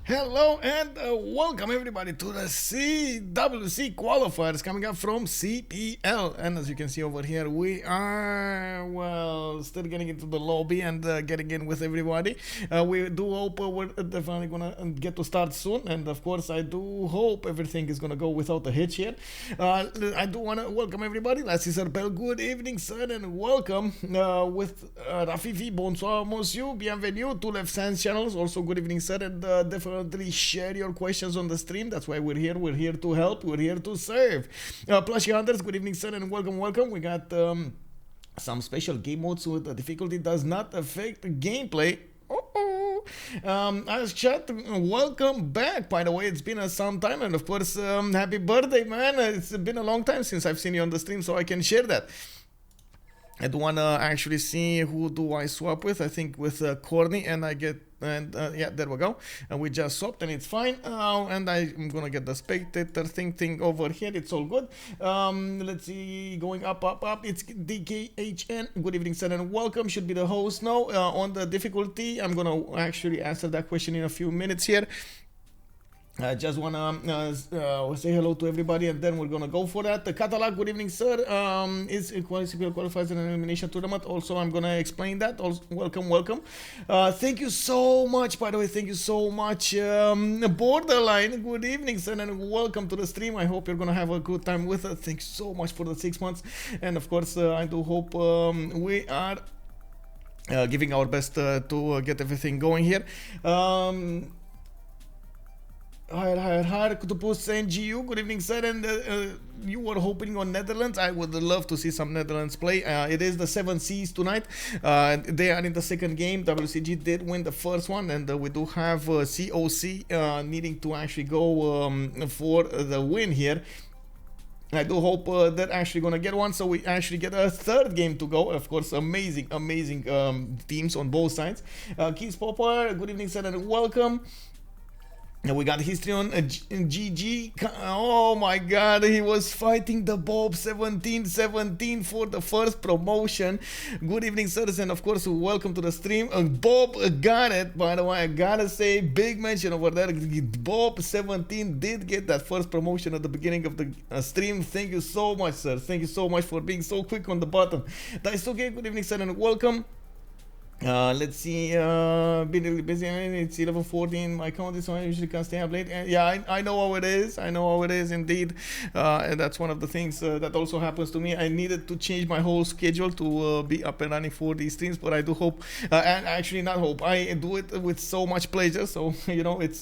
Hello and welcome everybody to the WC qualifiers coming up from CPL. And as you can see over here, we are, well, still getting into the lobby and getting in with everybody. We do hope we're definitely gonna get to start soon. And of course, I do hope everything is gonna go without a hitch here. I do wanna welcome everybody. La CPL, good evening, sir, and welcome with Rafifi, bonsoir, monsieur, bienvenue to Left Sands channels. Also, good evening, sir, and definitely share your questions on the stream. That's why we're here. We're here to help. We're here to serve. Plushy Hunters, good evening, sir, and welcome. We got some special game modes so the difficulty does not affect the gameplay. As chat, welcome back. By the way, it's been some time, and of course, happy birthday, man. It's been a long time since I've seen you on the stream, so I can share that. I do wanna actually see who do I swap with. I think with Khornie, and I get yeah, there we go. And we just swapped, and it's fine. And I'm gonna get the spectator thing over here. It's all good. Let's see, going up. It's DKHN. Good evening, sir, and welcome. Should be the host now. On the difficulty, I'm gonna actually answer that question in a few minutes here. I just wanna say hello to everybody, and then we're gonna go for that. The catalog, good evening, sir. Is CPL Qualifiers an elimination tournament? Also, I'm gonna explain that. Also, welcome. Thank you so much, by the way. Thank you so much, Borderline. Good evening, sir, and welcome to the stream. I hope you're gonna have a good time with us. Thanks so much for the 6 months, and of course, I do hope we are giving our best to get everything going here. Hi, Kutupus NGU, good evening, sir, and you were hoping on Netherlands. I would love to see some Netherlands play. It is the 7 Seas tonight. They are in the second game. WCG did win the first one, and we do have CoC needing to actually go for the win here. I do hope they're actually gonna get one, so we actually get a third game to go. Of course, amazing teams on both sides. Keith Popper, good evening, sir, and welcome. We got history on GG. Oh my god, he was fighting the Bob 17 for the first promotion. Good evening, sirs, and of course, welcome to the stream. Bob got it, by the way. I gotta say, big mention over there. Bob 17 did get that first promotion at the beginning of the stream. Thank you so much, sir. Thank you so much for being so quick on the button. That's okay. Good evening, sir, and welcome. Let's see, been really busy. It's 11:14. My account is one I usually can't stay up late. Yeah, I know how it is. I know how it is indeed. And that's one of the things that also happens to me. I needed to change my whole schedule to be up and running for these streams, but I do hope, and actually not hope, I do it with so much pleasure. So, you know, it's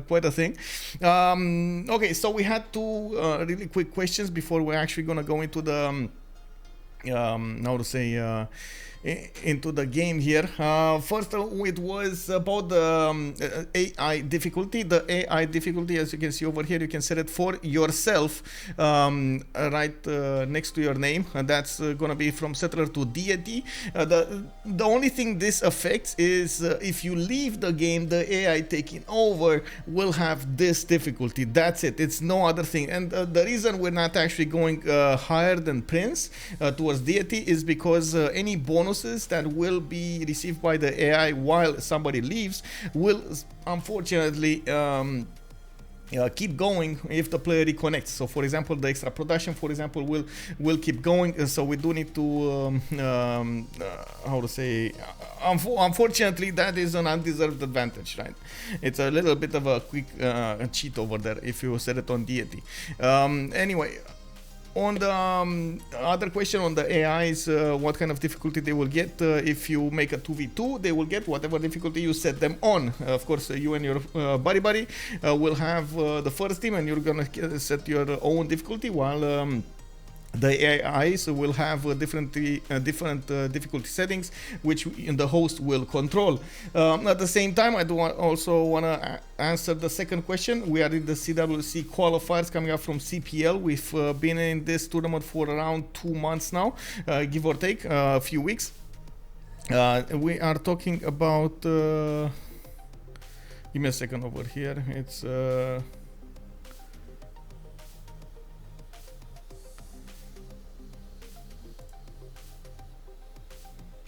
quite a thing. Okay, so we had two really quick questions before we're actually going to go into the, how to say, into the game here. First, it was about the AI difficulty. The AI difficulty, as you can see over here, you can set it for yourself right next to your name, and that's gonna be from settler to deity. The only thing this affects is if you leave the game, the AI taking over will have this difficulty. That's it. It's no other thing. And the reason we're not actually going higher than Prince towards deity is because any bonus that will be received by the AI while somebody leaves will unfortunately keep going if the player reconnects. So for example, the extra production, for example, will keep going. So we do need to how to say, unfortunately, that is an undeserved advantage, right? It's a little bit of a quick cheat over there if you set it on deity. Anyway, on the other question on the AIs, what kind of difficulty they will get if you make a 2v2, they will get whatever difficulty you set them on. Of course, you and your buddy will have the first team, and you're gonna set your own difficulty, while the AIs will have different difficulty settings, which the host will control. At the same time, I do also want to answer the second question. We are in the CWC qualifiers coming up from CPL. We've been in this tournament for around 2 months now, give or take a few weeks. We are talking about... give me a second over here. It's...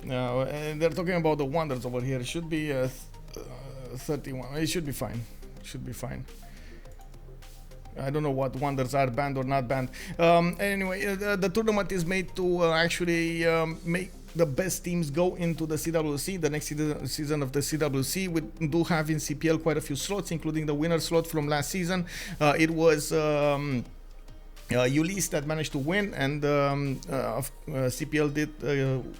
Now, they're talking about the wonders over here. It should be 31. It should be fine. Should be fine. I don't know what wonders are banned or not banned. Anyway, the tournament is made to actually make the best teams go into the CWC, the next season of the CWC. We do have in CPL quite a few slots, including the winner slot from last season. It was Ulysse that managed to win, and CPL did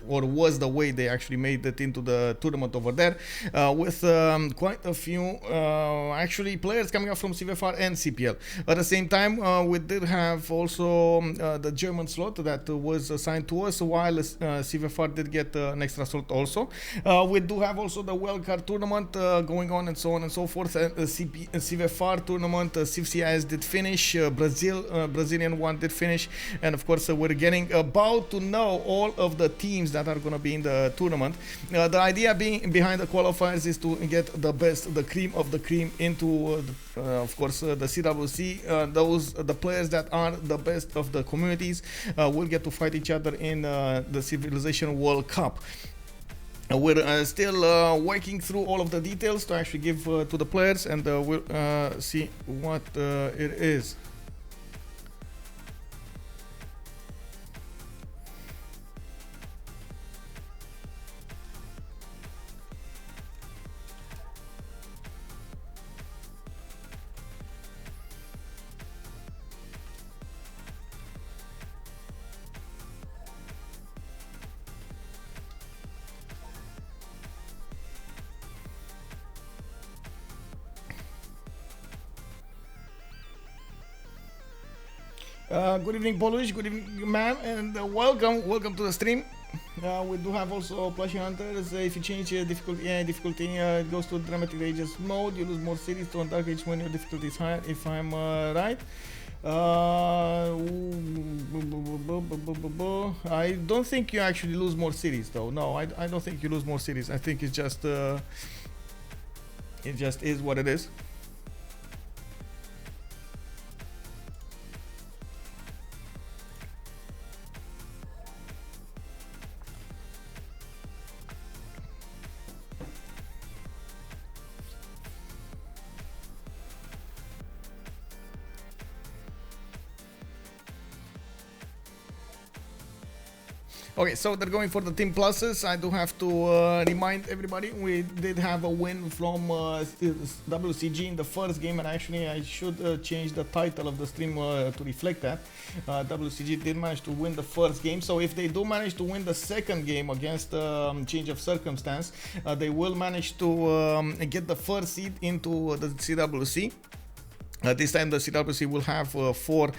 or was the way they actually made it into the tournament over there, with quite a few actually players coming up from CVFR and CPL. At the same time, we did have also the German slot that was assigned to us, while CVFR did get an extra slot also. We do have also the wildcard tournament going on, and so on and so forth. CVFR tournament, CFCIS did finish, Brazilian one did finish, and of course we're getting about to know all of the teams that are going to be in the tournament. The idea behind the qualifiers is to get the best, the cream of the cream into of course the CWC. The players that are the best of the communities will get to fight each other in the Civilization World Cup. We're still working through all of the details to actually give to the players, and we'll see what it is. Good evening, Polish. Good evening, ma'am, and welcome to the stream. We do have also Plushy Hunters. If you change difficulty, it goes to Dramatic Ages mode. You lose more cities to Dark Age when your difficulty is higher, if I'm right. I don't think you actually lose more cities, though. No, I don't think you lose more cities. I think it just is what it is. Okay, so they're going for the team pluses. I do have to remind everybody, we did have a win from WCG in the first game, and actually I should change the title of the stream to reflect that. WCG did manage to win the first game, so if they do manage to win the second game against Change of Circumstance, they will manage to get the first seed into the CWC. This time the CWC will have four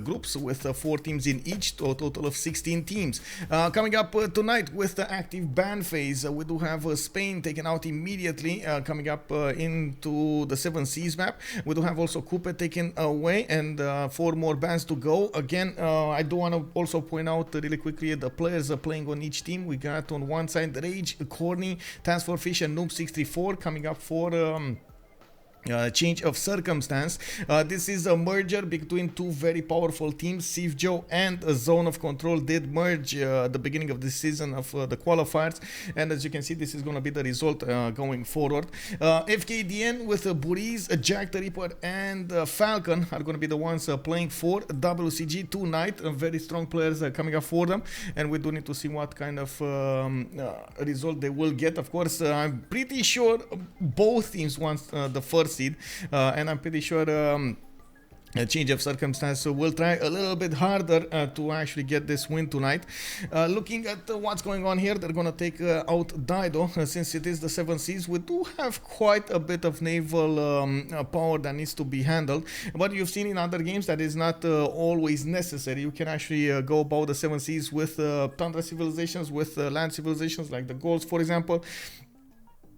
groups with 4 teams in each, to a total of 16 teams. Coming up tonight with the active ban phase, we do have Spain taken out immediately, coming up into the 7 Seas map. We do have also Kublai taken away, and 4 more bans to go. Again, I do want to also point out really quickly the players are playing on each team. We got on one side Rage, Khornie, TaskForceFish and Noob64 coming up for Change of Circumstance. This is a merger between 2 very powerful teams. Sivjo and Zone of Control did merge at the beginning of this season of the qualifiers, and as you can see, this is going to be the result going forward. Fkdn with Burrize, JackTheRipper and Falcon are going to be the ones playing for WCG tonight. Very strong players coming up for them, and we do need to see what kind of result they will get. Of course, I'm pretty sure both teams want the first seed, and I'm pretty sure a Change of Circumstance so we'll try a little bit harder to actually get this win tonight. Looking at what's going on here, they're gonna take out Dido. Since it is the 7 Seas, we do have quite a bit of naval power that needs to be handled, but you've seen in other games that is not always necessary. You can actually go about the 7 Seas with tundra civilizations, with land civilizations like the Gauls, for example.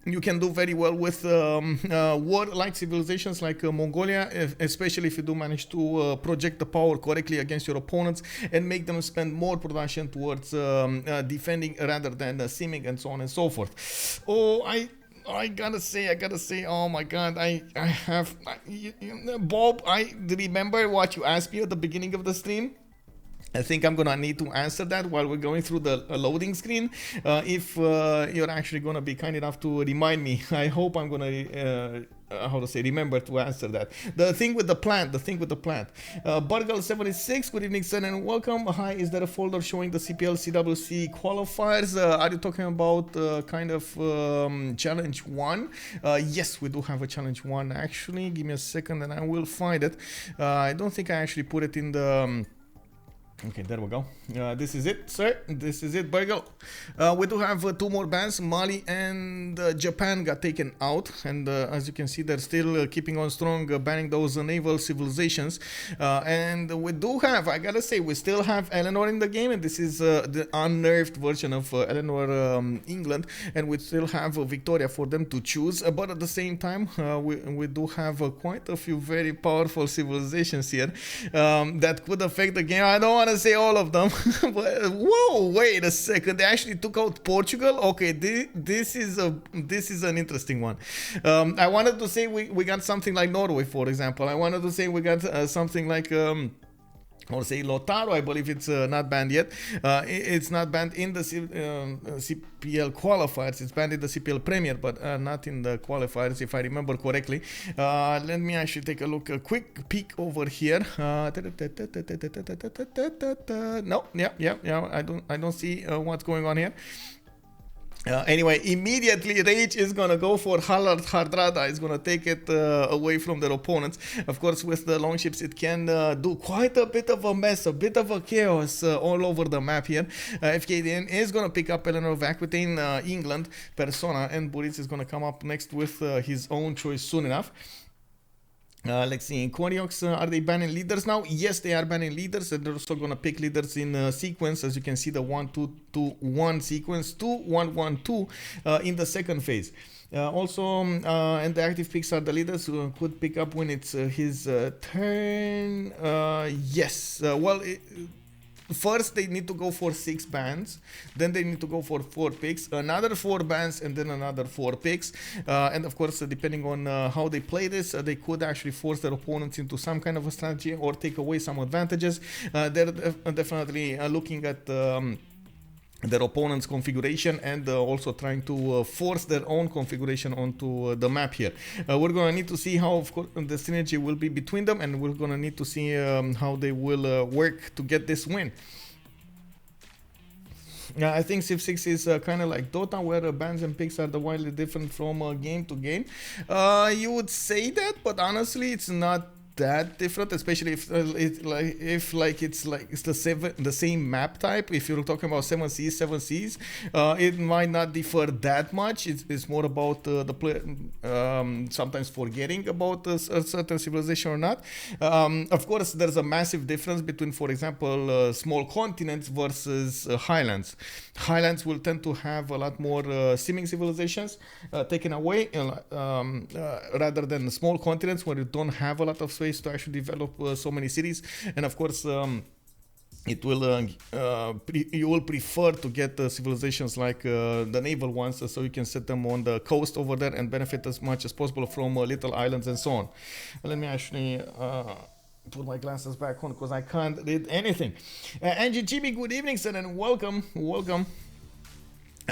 You can do very well with war-like civilizations like Mongolia, especially if you do manage to project the power correctly against your opponents and make them spend more production towards defending rather than simming and so on and so forth. Oh, I gotta say, oh my god, Bob, I remember what you asked me at the beginning of the stream. I think I'm gonna need to answer that while we're going through the loading screen. If you're actually gonna be kind enough to remind me, I hope I'm gonna how to say, remember to answer that. The thing with the plant, Burgle76, good evening, sir, and welcome. Hi, is there a folder showing the CPL CWC qualifiers? Are you talking about kind of challenge 1? Yes, we do have a challenge 1 actually. Give me a second and I will find it. I don't think I actually put it in the okay, there we go. This is it, sir. This is it, Burgle. We do have 2 more bans. Mali and Japan got taken out, and as you can see, they're still keeping on strong, banning those naval civilizations. And we do have, I gotta say, we still have Eleanor in the game, and this is the unnerved version of Eleanor England, and we still have Victoria for them to choose. But at the same time, we do have quite a few very powerful civilizations here that could affect the game. I don't want to say all of them, but whoa, wait a second, they actually took out Portugal. Okay, this is an interesting one. I wanted to say we got something like Norway, for example. I wanted to say we got something like or say Lotaro, I believe it's not banned yet. It's not banned in the CPL qualifiers. It's banned in the CPL Premier, but not in the qualifiers, if I remember correctly. Let me actually take a look, a quick peek over here. No, yeah. I don't see what's going on here. Anyway, immediately Rage is gonna go for Hardrada. It's gonna take it away from their opponents. Of course, with the longships, it can do quite a bit of a mess, a bit of a chaos all over the map here. Fkdn is gonna pick up Eleanor of Aquitaine, England, Persona, and Burrize is gonna come up next with his own choice soon enough. Let's see, in Coriox, are they banning leaders now? Yes, they are banning leaders, and they're also gonna pick leaders in sequence. As you can see, the 1-2-2-1 sequence, 2-1-1-2 in the second phase. Also, and the active picks are the leaders who could pick up when it's his turn. Yes, well, first they need to go for 6 bans, then they need to go for 4 picks, another 4 bans, and then another 4 picks. And of course, depending on how they play this, they could actually force their opponents into some kind of a strategy or take away some advantages. They're definitely looking at their opponent's configuration and also trying to force their own configuration onto the map here. We're going to need to see how, of course, the synergy will be between them, and we're going to need to see how they will work to get this win. I think Civ 6 is kind of like Dota, where bans and picks are widely different from game to game. You would say that, but honestly, it's not that different, especially if it's the same map type. If you're talking about 7 seas, it might not differ that much. It's more about the player sometimes forgetting about a certain civilization or not. Of course, there's a massive difference between, for example, small continents versus highlands. Highlands will tend to have a lot more seeming civilizations taken away rather than small continents where you don't have a lot of space to actually develop so many cities. And of course, it will you will prefer to get civilizations like the naval ones, so you can set them on the coast over there and benefit as much as possible from little islands and so on. Let me actually put my glasses back on because I can't read anything. Angie Chibi, good evening, sir, and welcome.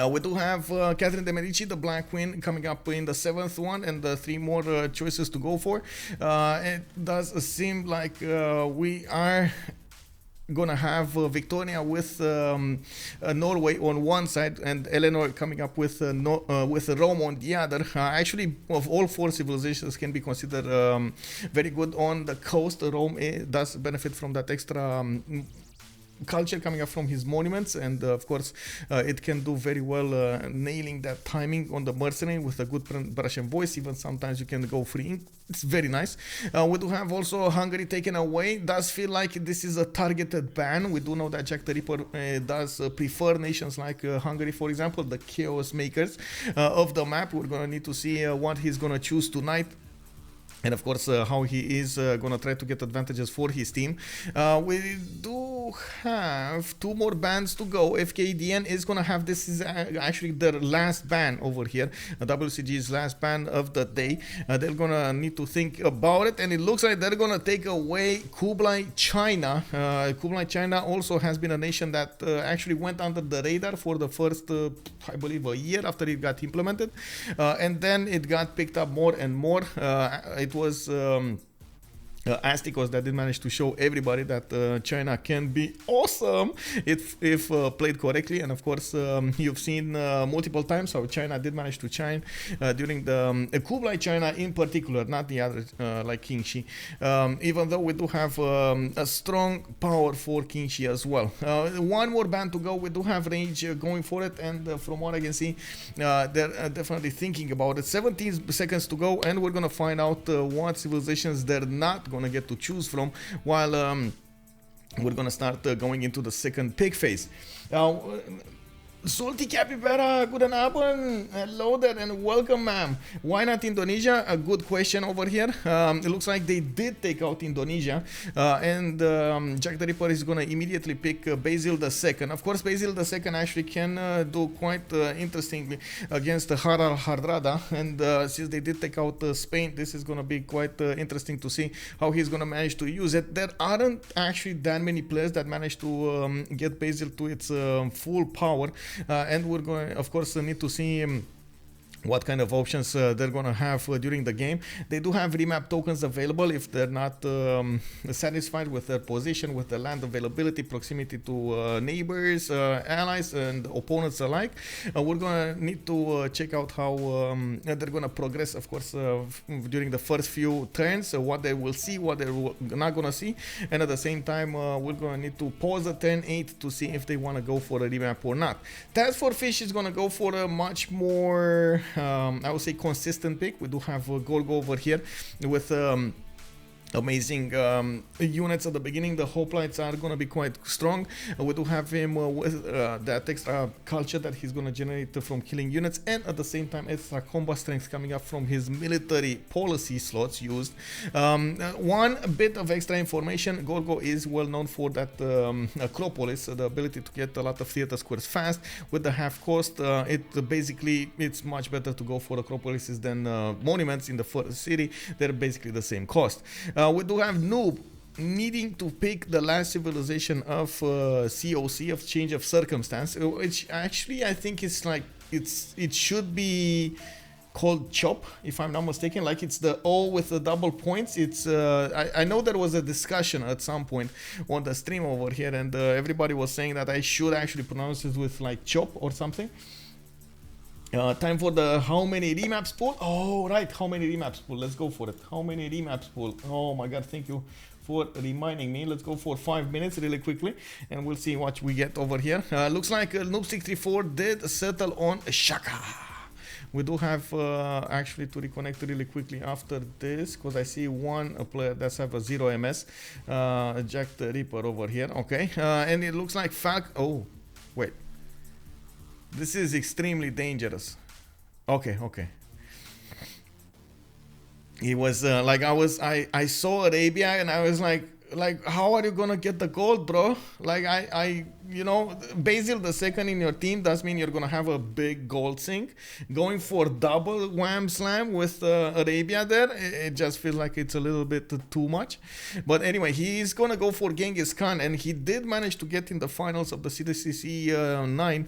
We do have Catherine de Medici, the Black Queen, coming up in the 7th one, and 3 more choices to go for. It does seem like we are gonna have Victoria with Norway on one side and Eleanor coming up with Rome on the other. Actually, of all 4 civilizations can be considered very good on the coast. Rome does benefit from that extra culture coming up from his monuments, and of course it can do very well nailing that timing on the mercenary with a good Russian voice. Even sometimes you can go free. It's very nice. We do have also Hungary taken away. Does feel like this is a targeted ban. We do know that JackTheRipper does prefer nations like Hungary, for example, the chaos makers of the map. We're gonna need to see what he's gonna choose tonight. And of course, how he is going to try to get advantages for his team. We do do have 2 more bans to go. Fkdn is gonna have, this is actually their last ban over here. WCG's last ban of the day. They're gonna need to think about it, and it looks like they're gonna take away Kublai China. Kublai China also has been a nation that actually went under the radar for the first, I believe, a year after it got implemented, and then it got picked up more and more. It was Asticos that did manage to show everybody that China can be awesome if played correctly, and of course you've seen multiple times how China did manage to shine during the Kublai China in particular, not the other like King Shi, even though we do have a strong power for King Shi as well. One more ban to go. We do have Rage going for it, and from what I can see, they're definitely thinking about it. 17 seconds to go, and we're gonna find out what civilizations they're not gonna get to choose from, while we're gonna start going into the second pick phase. Salty Capybara, guten Abend, hello there and welcome, ma'am. Why not Indonesia? A good question over here. It looks like they did take out Indonesia, and JackTheRipper is gonna immediately pick Basil II. Of course, Basil II actually can do quite interestingly against Harald Hardrada, and since they did take out Spain, this is gonna be quite interesting to see how he's gonna manage to use it. There aren't actually that many players that manage to get Basil to its full power. And we're going, of course, need to see what kind of options they're gonna have during the game. They do have remap tokens available if they're not satisfied with their position, with the land availability, proximity to neighbors, allies, and opponents alike. We're gonna need to check out how they're gonna progress, of course, during the first few turns, what they will see, what they're not gonna see, and at the same time, we're gonna need to pause the turn 8 to see if they wanna go for a remap or not. TaskForceFish is gonna go for a much more I would say consistent pick. We do have Gorgo over here with amazing units at the beginning. The hoplites are going to be quite strong. We do have him with that extra culture that he's going to generate from killing units, and at the same time extra combat strength coming up from his military policy slots used. One bit of extra information: Gorgo is well known for that Acropolis, the ability to get a lot of theater squares fast with the half cost. It's much better to go for Acropolises than monuments in the first city. They're basically the same cost. We do have Noob needing to pick the last civilization of CoC, of change of circumstance, which actually I think is like it should be called Chop, if I'm not mistaken. Like it's the O with the double points. It's I know there was a discussion at some point on the stream over here, and everybody was saying that I should actually pronounce it with like Chop or something. Time for the how many remaps pool. Oh, right, how many remaps pool. Let's go for it. How many remaps pool? Oh my god, thank you for reminding me. Let's go for 5 minutes really quickly, and we'll see what we get over here. Looks like Noob634 did settle on Shaka. We do have actually to reconnect really quickly after this, because I see one player that's have a 0 MS. JackTheRipper over here. Okay, and it looks like Falcon. Oh, wait. This is extremely dangerous. Okay. It was like I saw Arabia and I was like how are you gonna get the gold, bro? Like you know, Basil II in your team does mean you're gonna have a big gold sink. Going for double wham slam with Arabia there, it just feels like it's a little bit too much. But anyway, he's gonna go for Genghis Khan, and he did manage to get in the finals of the CDCC 9.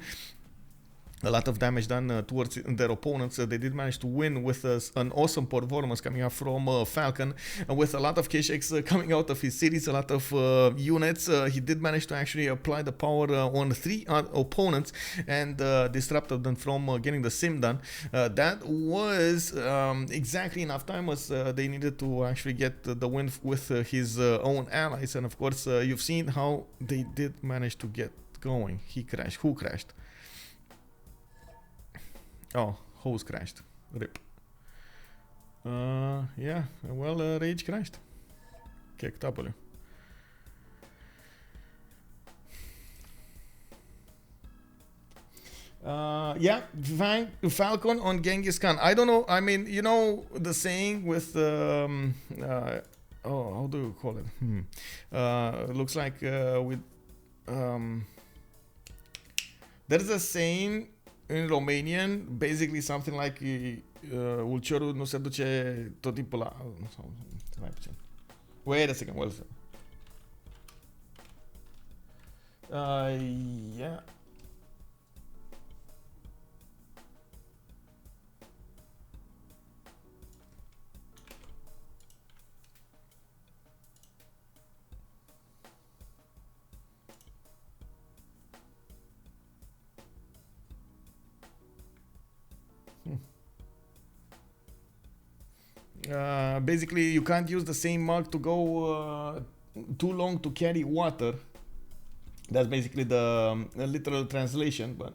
A lot of damage done towards their opponents. They did manage to win with an awesome performance coming up from Falcon, with a lot of K-Shakes coming out of his cities, a lot of units. He did manage to actually apply the power on 3 opponents and disrupted them from getting the sim done. That was exactly enough time as they needed to actually get the win with his own allies. And of course, you've seen how they did manage to get going. He crashed. Who crashed? Oh, hose crashed. Rip. Yeah, well, Rage crashed. Kick W. Yeah, Falcon on Genghis Khan. I don't know. I mean, you know the saying with oh, how do you call it? Looks like with There's a saying in Romanian, basically something like ulciorul nu se duce tot timpul la... Mai puțin. Wait a second, wait a second. Yeah. Basically, you can't use the same mark to go too long to carry water. That's basically the literal translation, but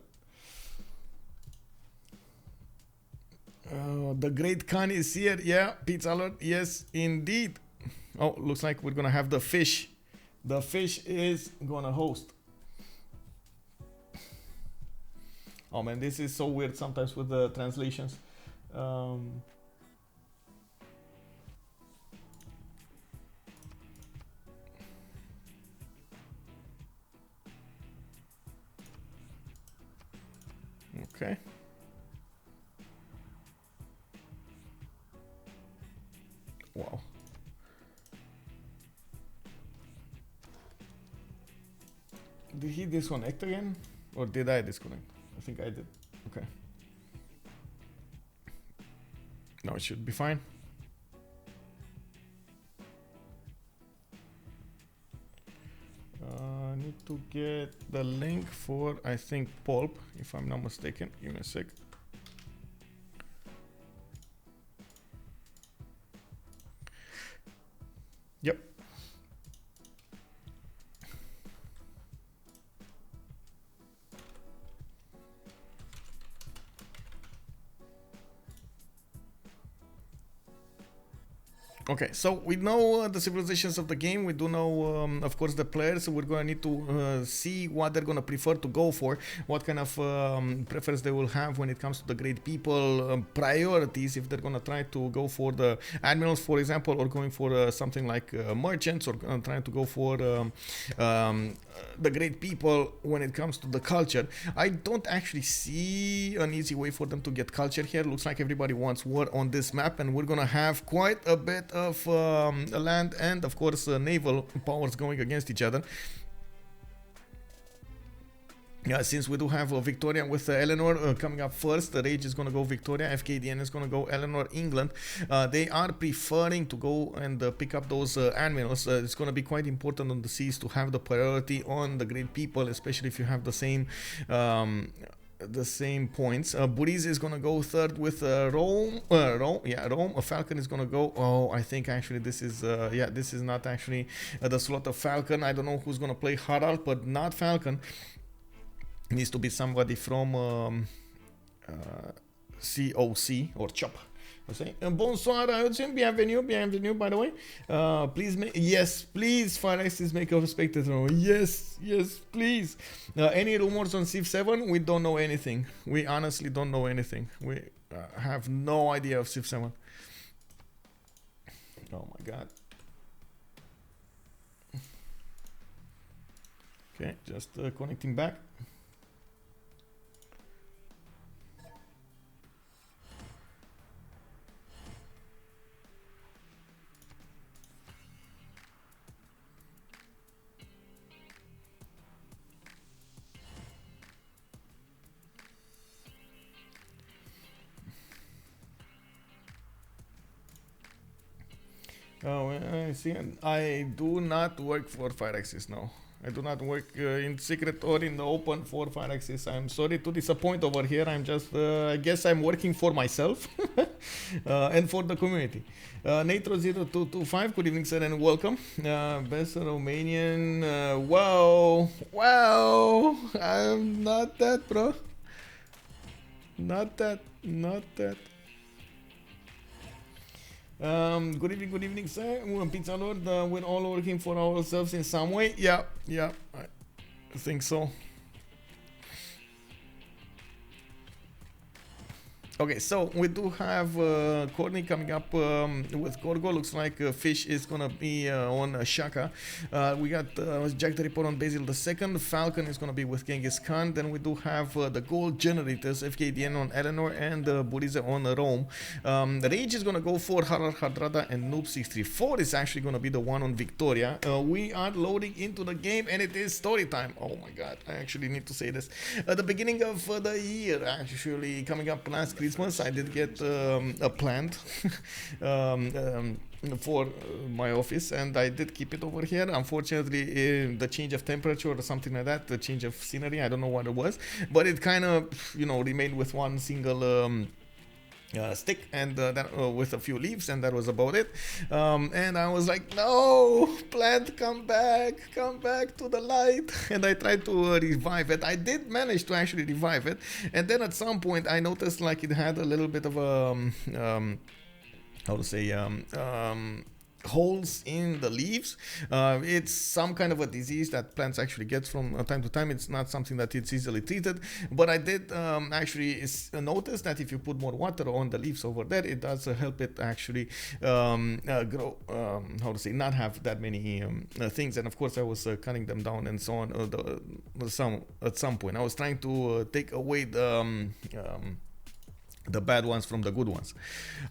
the Great Khan is here. Yeah, Pizza Lord. Yes, indeed. Oh, looks like we're gonna have the fish. The fish is gonna host. Oh man, this is so weird sometimes with the translations. Okay. Wow. Did he disconnect again? Or did I disconnect? I think I did. Okay. Now it should be fine. I need to get the link for, I think, Pulp, if I'm not mistaken. Give me a sec. Yep. Okay, so we know the civilizations of the game. We do know, of course, the players. So we're going to need to see what they're going to prefer to go for, what kind of preference they will have when it comes to the great people, priorities, if they're going to try to go for the admirals, for example, or going for something like merchants, or trying to go for the great people when it comes to the culture. I don't actually see an easy way for them to get culture here. Looks like everybody wants war on this map, and we're going to have quite a bit of land and of course naval powers going against each other. Yeah, since we do have Victoria with Eleanor coming up first, the Rage is going to go Victoria, Fkdn is going to go Eleanor, England. They are preferring to go and pick up those admirals. It's going to be quite important on the seas to have the priority on the great people, especially if you have the same points. Burrize is gonna go third with Rome. Rome. A Falcon is gonna go. Oh, I think actually this is this is not actually the slot of Falcon. I don't know who's gonna play Harald, but not Falcon. It needs to be somebody from CoC or Chop. Bonsoir, bienvenue, by the way. Please make, yes, please, Fireaxis, make a spectator. Yes, please. Any rumors on Civ 7? We don't know anything. We honestly don't know anything. We have no idea of Civ 7. Oh my god. Okay, just connecting back. Oh, I see. I do not work for Fireaxis now. I do not work in secret or in the open for Fireaxis. I'm sorry to disappoint over here. I'm just, I guess I'm working for myself and for the community. Natro0225, good evening, sir, and welcome. Best Romanian. Wow. I'm not that, bro. Not that. Good evening, sir. Pizza Lord, we're all working for ourselves in some way. Yeah, I think so. Okay, so we do have Khornie coming up with Gorgo. Looks like Fish is gonna be on Shaka. We got JackTheRipper on Basil II. Falcon is gonna be with Genghis Khan. Then we do have the gold generators, Fkdn on Eleanor and Burrize on Rome. Rage is gonna go for Harar Hadrada, and Noob634 is actually gonna be the one on Victoria. We are loading into the game and it is story time. Oh my god, I actually need to say this. At the beginning of the year, actually coming up last Christmas, I did get a plant for my office, and I did keep it over here. Unfortunately, the change of temperature or something like that, the change of scenery, I don't know what it was, but it kind of, you know, remained with one single stick and that, with a few leaves, and that was about it. And I was like, no, plant, come back to the light. And I tried to revive it. I did manage to actually revive it, and then at some point I noticed like it had a little bit of a how to say holes in the leaves. It's some kind of a disease that plants actually get from time to time. It's not something that it's easily treated, but I did actually notice that if you put more water on the leaves over there, it does help it actually grow, how to say, not have that many things. And of course I was cutting them down and so on at some point. I was trying to take away the bad ones from the good ones.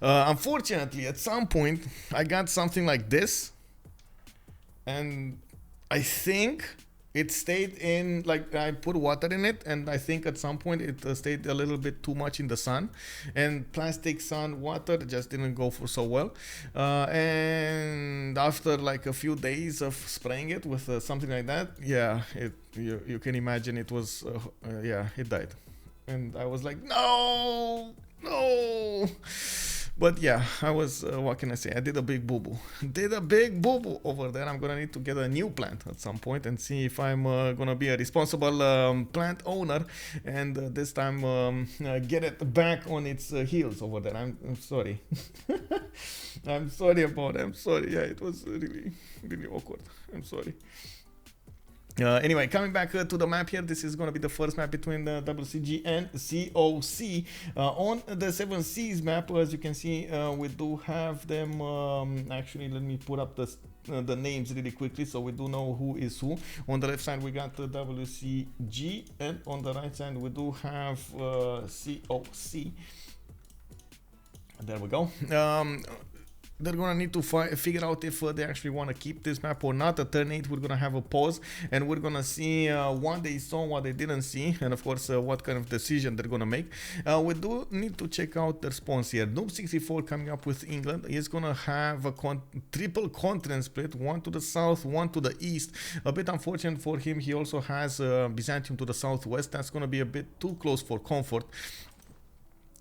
Unfortunately, at some point I got something like this, and I think it stayed in, like, I put water in it, and I think at some point it stayed a little bit too much in the sun, and plastic, sun, water just didn't go for so well. And after like a few days of spraying it with something like that, yeah, you can imagine it was yeah, it died. And I was like, no. But yeah, I was, what can I say? I did a big boo-boo. Over there. I'm gonna need to get a new plant at some point and see if I'm gonna be a responsible plant owner, and this time get it back on its heels over there. I'm sorry. I'm sorry about it. I'm sorry. Yeah, it was really, really awkward. I'm sorry. Anyway, coming back to the map here, this is going to be the first map between the WCG and CoC. On the 7 Seas map, as you can see, we do have them, actually, let me put up the names really quickly so we do know who is who. On the left side we got the WCG, and on the right side we do have CoC. There we go. They're gonna need to figure out if they actually want to keep this map or not. At turn 8 we're gonna have a pause, and we're gonna see what they saw, what they didn't see, and of course what kind of decision they're gonna make. We do need to check out the response here. Noob634 coming up with England is gonna have a triple continent split, one to the south, one to the east. A bit unfortunate for him, he also has Byzantium to the southwest. That's gonna be a bit too close for comfort.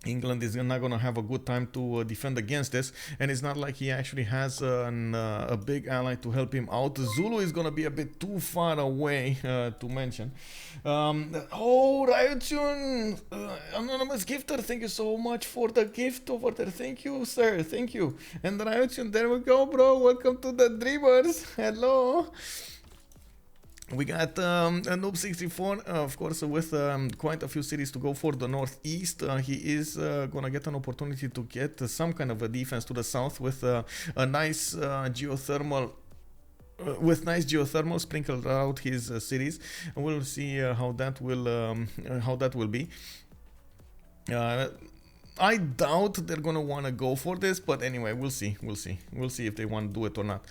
England is not going to have a good time to defend against this, and it's not like he actually has a big ally to help him out. Zulu is going to be a bit too far away to mention. Oh, Ryotun, anonymous gifter, thank you so much for the gift over there. Thank you, sir, thank you. And Ryotun, there we go, bro. Welcome to the Dreamers. Hello. We got a Noob634, of course, with quite a few cities to go for the northeast. He is gonna get an opportunity to get some kind of a defense to the south with a nice geothermal. With nice geothermal sprinkled out his cities. We'll see how that will be. I doubt they're gonna want to go for this, but anyway, we'll see if they want to do it or not.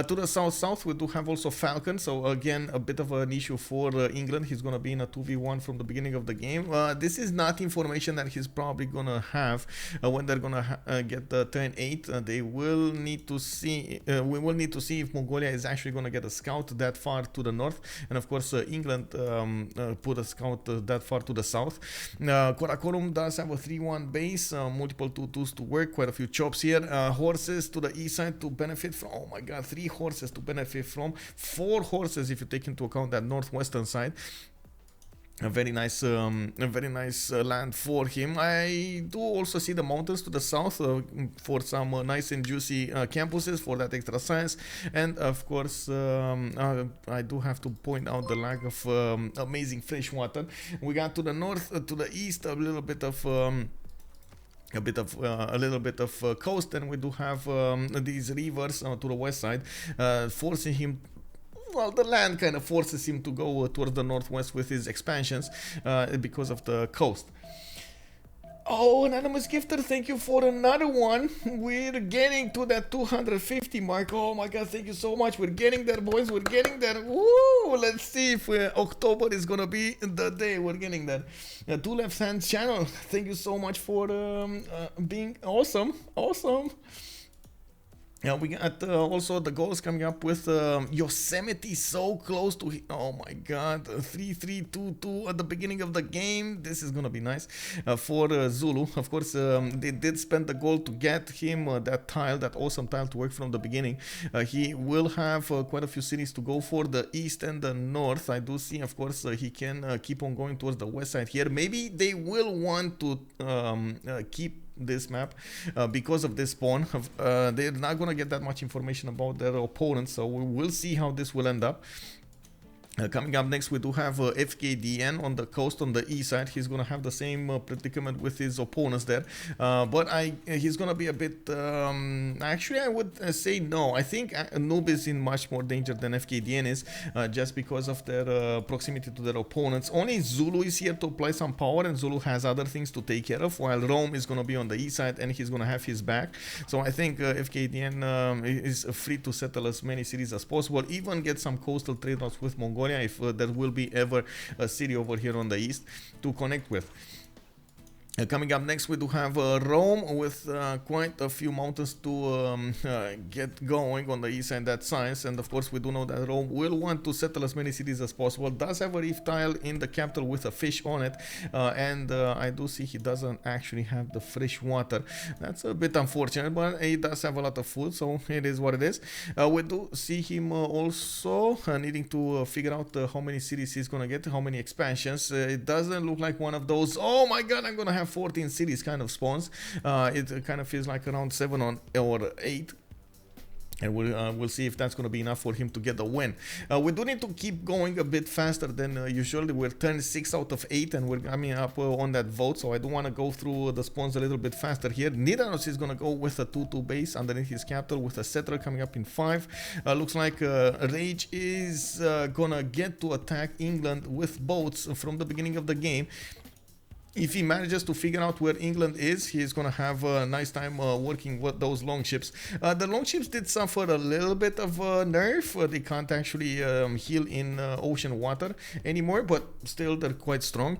To the south we do have also Falcon, so again a bit of an issue for England. He's gonna be in a 2v1 from the beginning of the game. This is not information that he's probably gonna have when they're gonna get the turn 8. They will need to see, we will need to see if Mongolia is actually gonna get a scout that far to the north, and of course England put a scout that far to the south. Karakorum does have a 3-1 base. Multiple 2-2s to work, quite a few chops here. Horses to the east side to benefit from. Oh my god, 3 horses to benefit from. 4 horses if you take into account that northwestern side. A very nice land for him. I do also see the mountains to the south for some nice and juicy campuses for that extra science, and of course I do have to point out the lack of amazing fresh water. We got to the north, to the east, a little bit of a little bit of coast, and we do have these rivers to the west side, forcing him. Well, the land kind of forces him to go towards the northwest with his expansions because of the coast. Oh, Anonymous Gifter, thank you for another one. We're getting to that 250 mark. Oh my god, thank you so much. We're getting there, boys. We're getting there. Woo! Let's see if October is gonna be the day we're getting there. Two Left Hands channel, thank you so much for being awesome. Awesome. Yeah, we got also the goals coming up with Yosemite so close to oh my god, 3-3-2-2 at the beginning of the game. This is gonna be nice for Zulu. Of course, they did spend the goal to get him that tile, that awesome tile to work from the beginning. He will have quite a few cities to go for, the east and the north. I do see, of course, he can keep on going towards the west side here. Maybe they will want to keep this map because of this spawn. They're not gonna get that much information about their opponents, so we will see how this will end up. Coming up next, we do have Fkdn on the coast on the east side. He's going to have the same predicament with his opponents there. But he's going to be a bit... actually, I would say no. I think Noob is in much more danger than Fkdn is, just because of their proximity to their opponents. Only Zulu is here to apply some power, and Zulu has other things to take care of, while Rome is going to be on the east side, and he's going to have his back. So I think Fkdn is free to settle as many cities as possible, even get some coastal trade routes with Mongolia, if there will be ever a city over here on the east to connect with. Coming up next, we do have Rome with quite a few mountains to get going on the east side, that science, and of course we do know that Rome will want to settle as many cities as possible. Does have a reef tile in the capital with a fish on it, and I do see he doesn't actually have the fresh water. That's a bit unfortunate, but he does have a lot of food, so it is what it is. We do see him also needing to figure out how many cities he's gonna get, how many expansions. It doesn't look like one of those, oh my god, I'm gonna have 14 cities kind of spawns. It kind of feels like around 7 or 8. And we'll see if that's going to be enough for him to get the win. We do need to keep going a bit faster than usually. We're turning 6 out of 8, and we're coming up on that vote. So I do want to go through the spawns a little bit faster here. Nidaros is going to go with a 2-2 base underneath his capital with a settler coming up in 5. Looks like Rage is going to get to attack England with boats from the beginning of the game. If he manages to figure out where England is, he's going to have a nice time working with those longships. The longships did suffer a little bit of nerf. They can't actually heal in ocean water anymore, but still they're quite strong.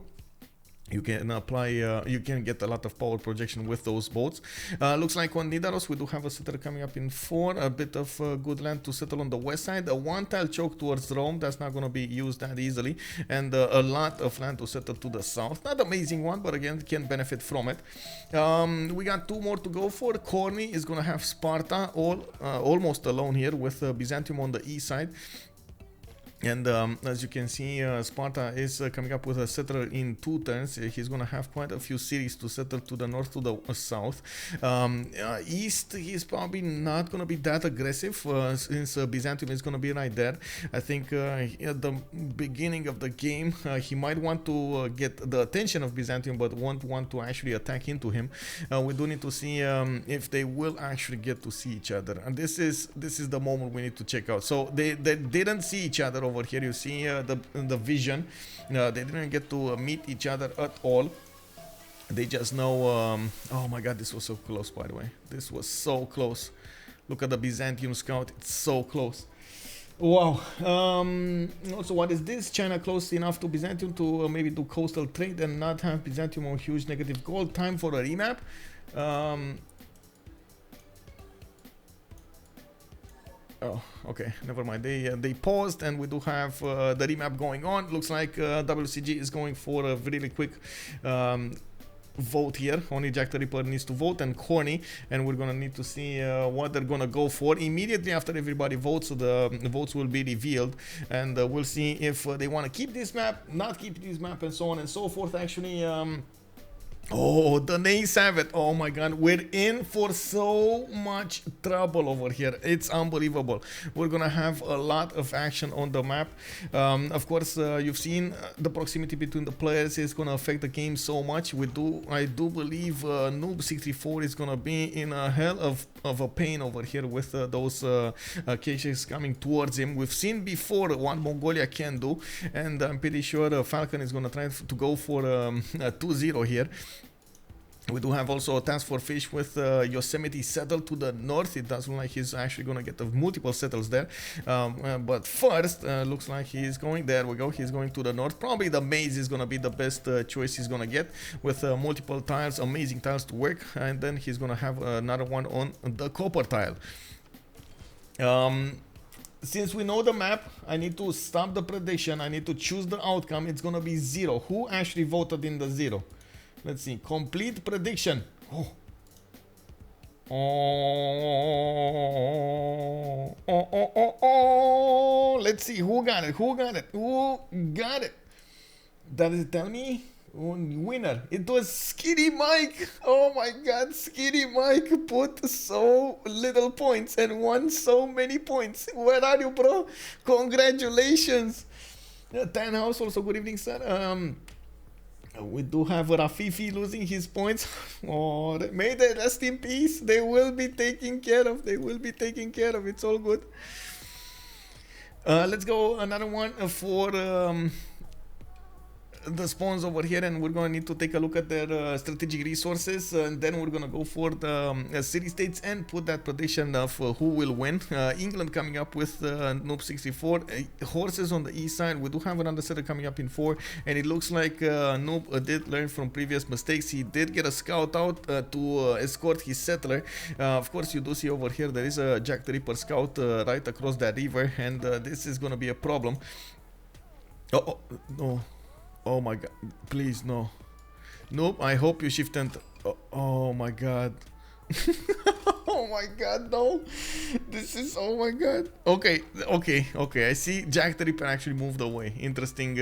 You can apply, you can get a lot of power projection with those boats. Looks like on Nidaros we do have a settler coming up in 4, a bit of good land to settle on the west side. A one-tile choke towards Rome, that's not going to be used that easily. And a lot of land to settle to the south. Not amazing one, but again, can benefit from it. We got 2 more to go for. Khornie is going to have Sparta almost alone here with Byzantium on the east side. And as you can see, Sparta is coming up with a settler in 2 turns. He's going to have quite a few cities to settle to the north, to the south. East, he's probably not going to be that aggressive since Byzantium is going to be right there. I think at the beginning of the game, he might want to get the attention of Byzantium, but won't want to actually attack into him. We do need to see if they will actually get to see each other. And this is the moment we need to check out. So they didn't see each other over here. You see the vision. They didn't get to meet each other at all. They just know. Oh my god, this was so close, by the way. This was so close. Look at the Byzantium scout. It's so close. Wow. Also, what is this? China close enough to Byzantium to maybe do coastal trade and not have Byzantium on huge negative gold. Time for a remap. Oh, okay, never mind. They paused, and we do have the remap going on. Looks like WCG is going for a really quick vote here. Only JackTheRipper needs to vote, and Khornie, and we're gonna need to see what they're gonna go for immediately after everybody votes. So the votes will be revealed, and we'll see if they want to keep this map, not keep this map, and so on and so forth. Actually, Oh, the nays have it. Oh my god, we're in for so much trouble over here. It's unbelievable. We're gonna have a lot of action on the map. Of course, you've seen the proximity between the players is gonna affect the game so much. I do believe Noob64 is gonna be in a hell of a pain over here with those caches coming towards him. We've seen before what Mongolia can do, and I'm pretty sure Falcon is gonna try to go for a 2-0 here. We do have also a TaskForceFish with Yosemite settled to the north. It does look like he's actually going to get multiple settles there. But first, looks like he's going, there we go, he's going to the north. Probably the maze is going to be the best choice he's going to get with multiple tiles, amazing tiles to work. And then he's going to have another one on the copper tile. Since we know the map, I need to stop the prediction. I need to choose the outcome. It's going to be 0. Who actually voted in the 0? Let's see. Complete prediction. Oh. Oh. Let's see. Who got it? Who got it? Who got it? Does it tell me? Winner. It was Skitty Mike. Oh my god. Skitty Mike put so little points and won so many points. Where are you, bro? Congratulations. 10 house also. Good evening, sir. We do have Rafifi losing his points. Oh, may they rest in peace. They will be taken care of. They will be taken care of. It's all good. Let's go another one for the spawns over here, and we're going to need to take a look at their strategic resources, and then we're going to go for the city-states and put that prediction of who will win. England coming up with Noob64. Horses on the east side. We do have another setter coming up in 4, and it looks like Noob did learn from previous mistakes. He did get a scout out to escort his settler. Of course, you do see over here there is a JackTheRipper scout right across that river, and this is going to be a problem. Oh, no. Oh my god, please, no. Nope, I hope you shift and... Oh my god. Oh my god, no. This is... Oh my god. Okay. I see JackTheRipper actually moved away. Interesting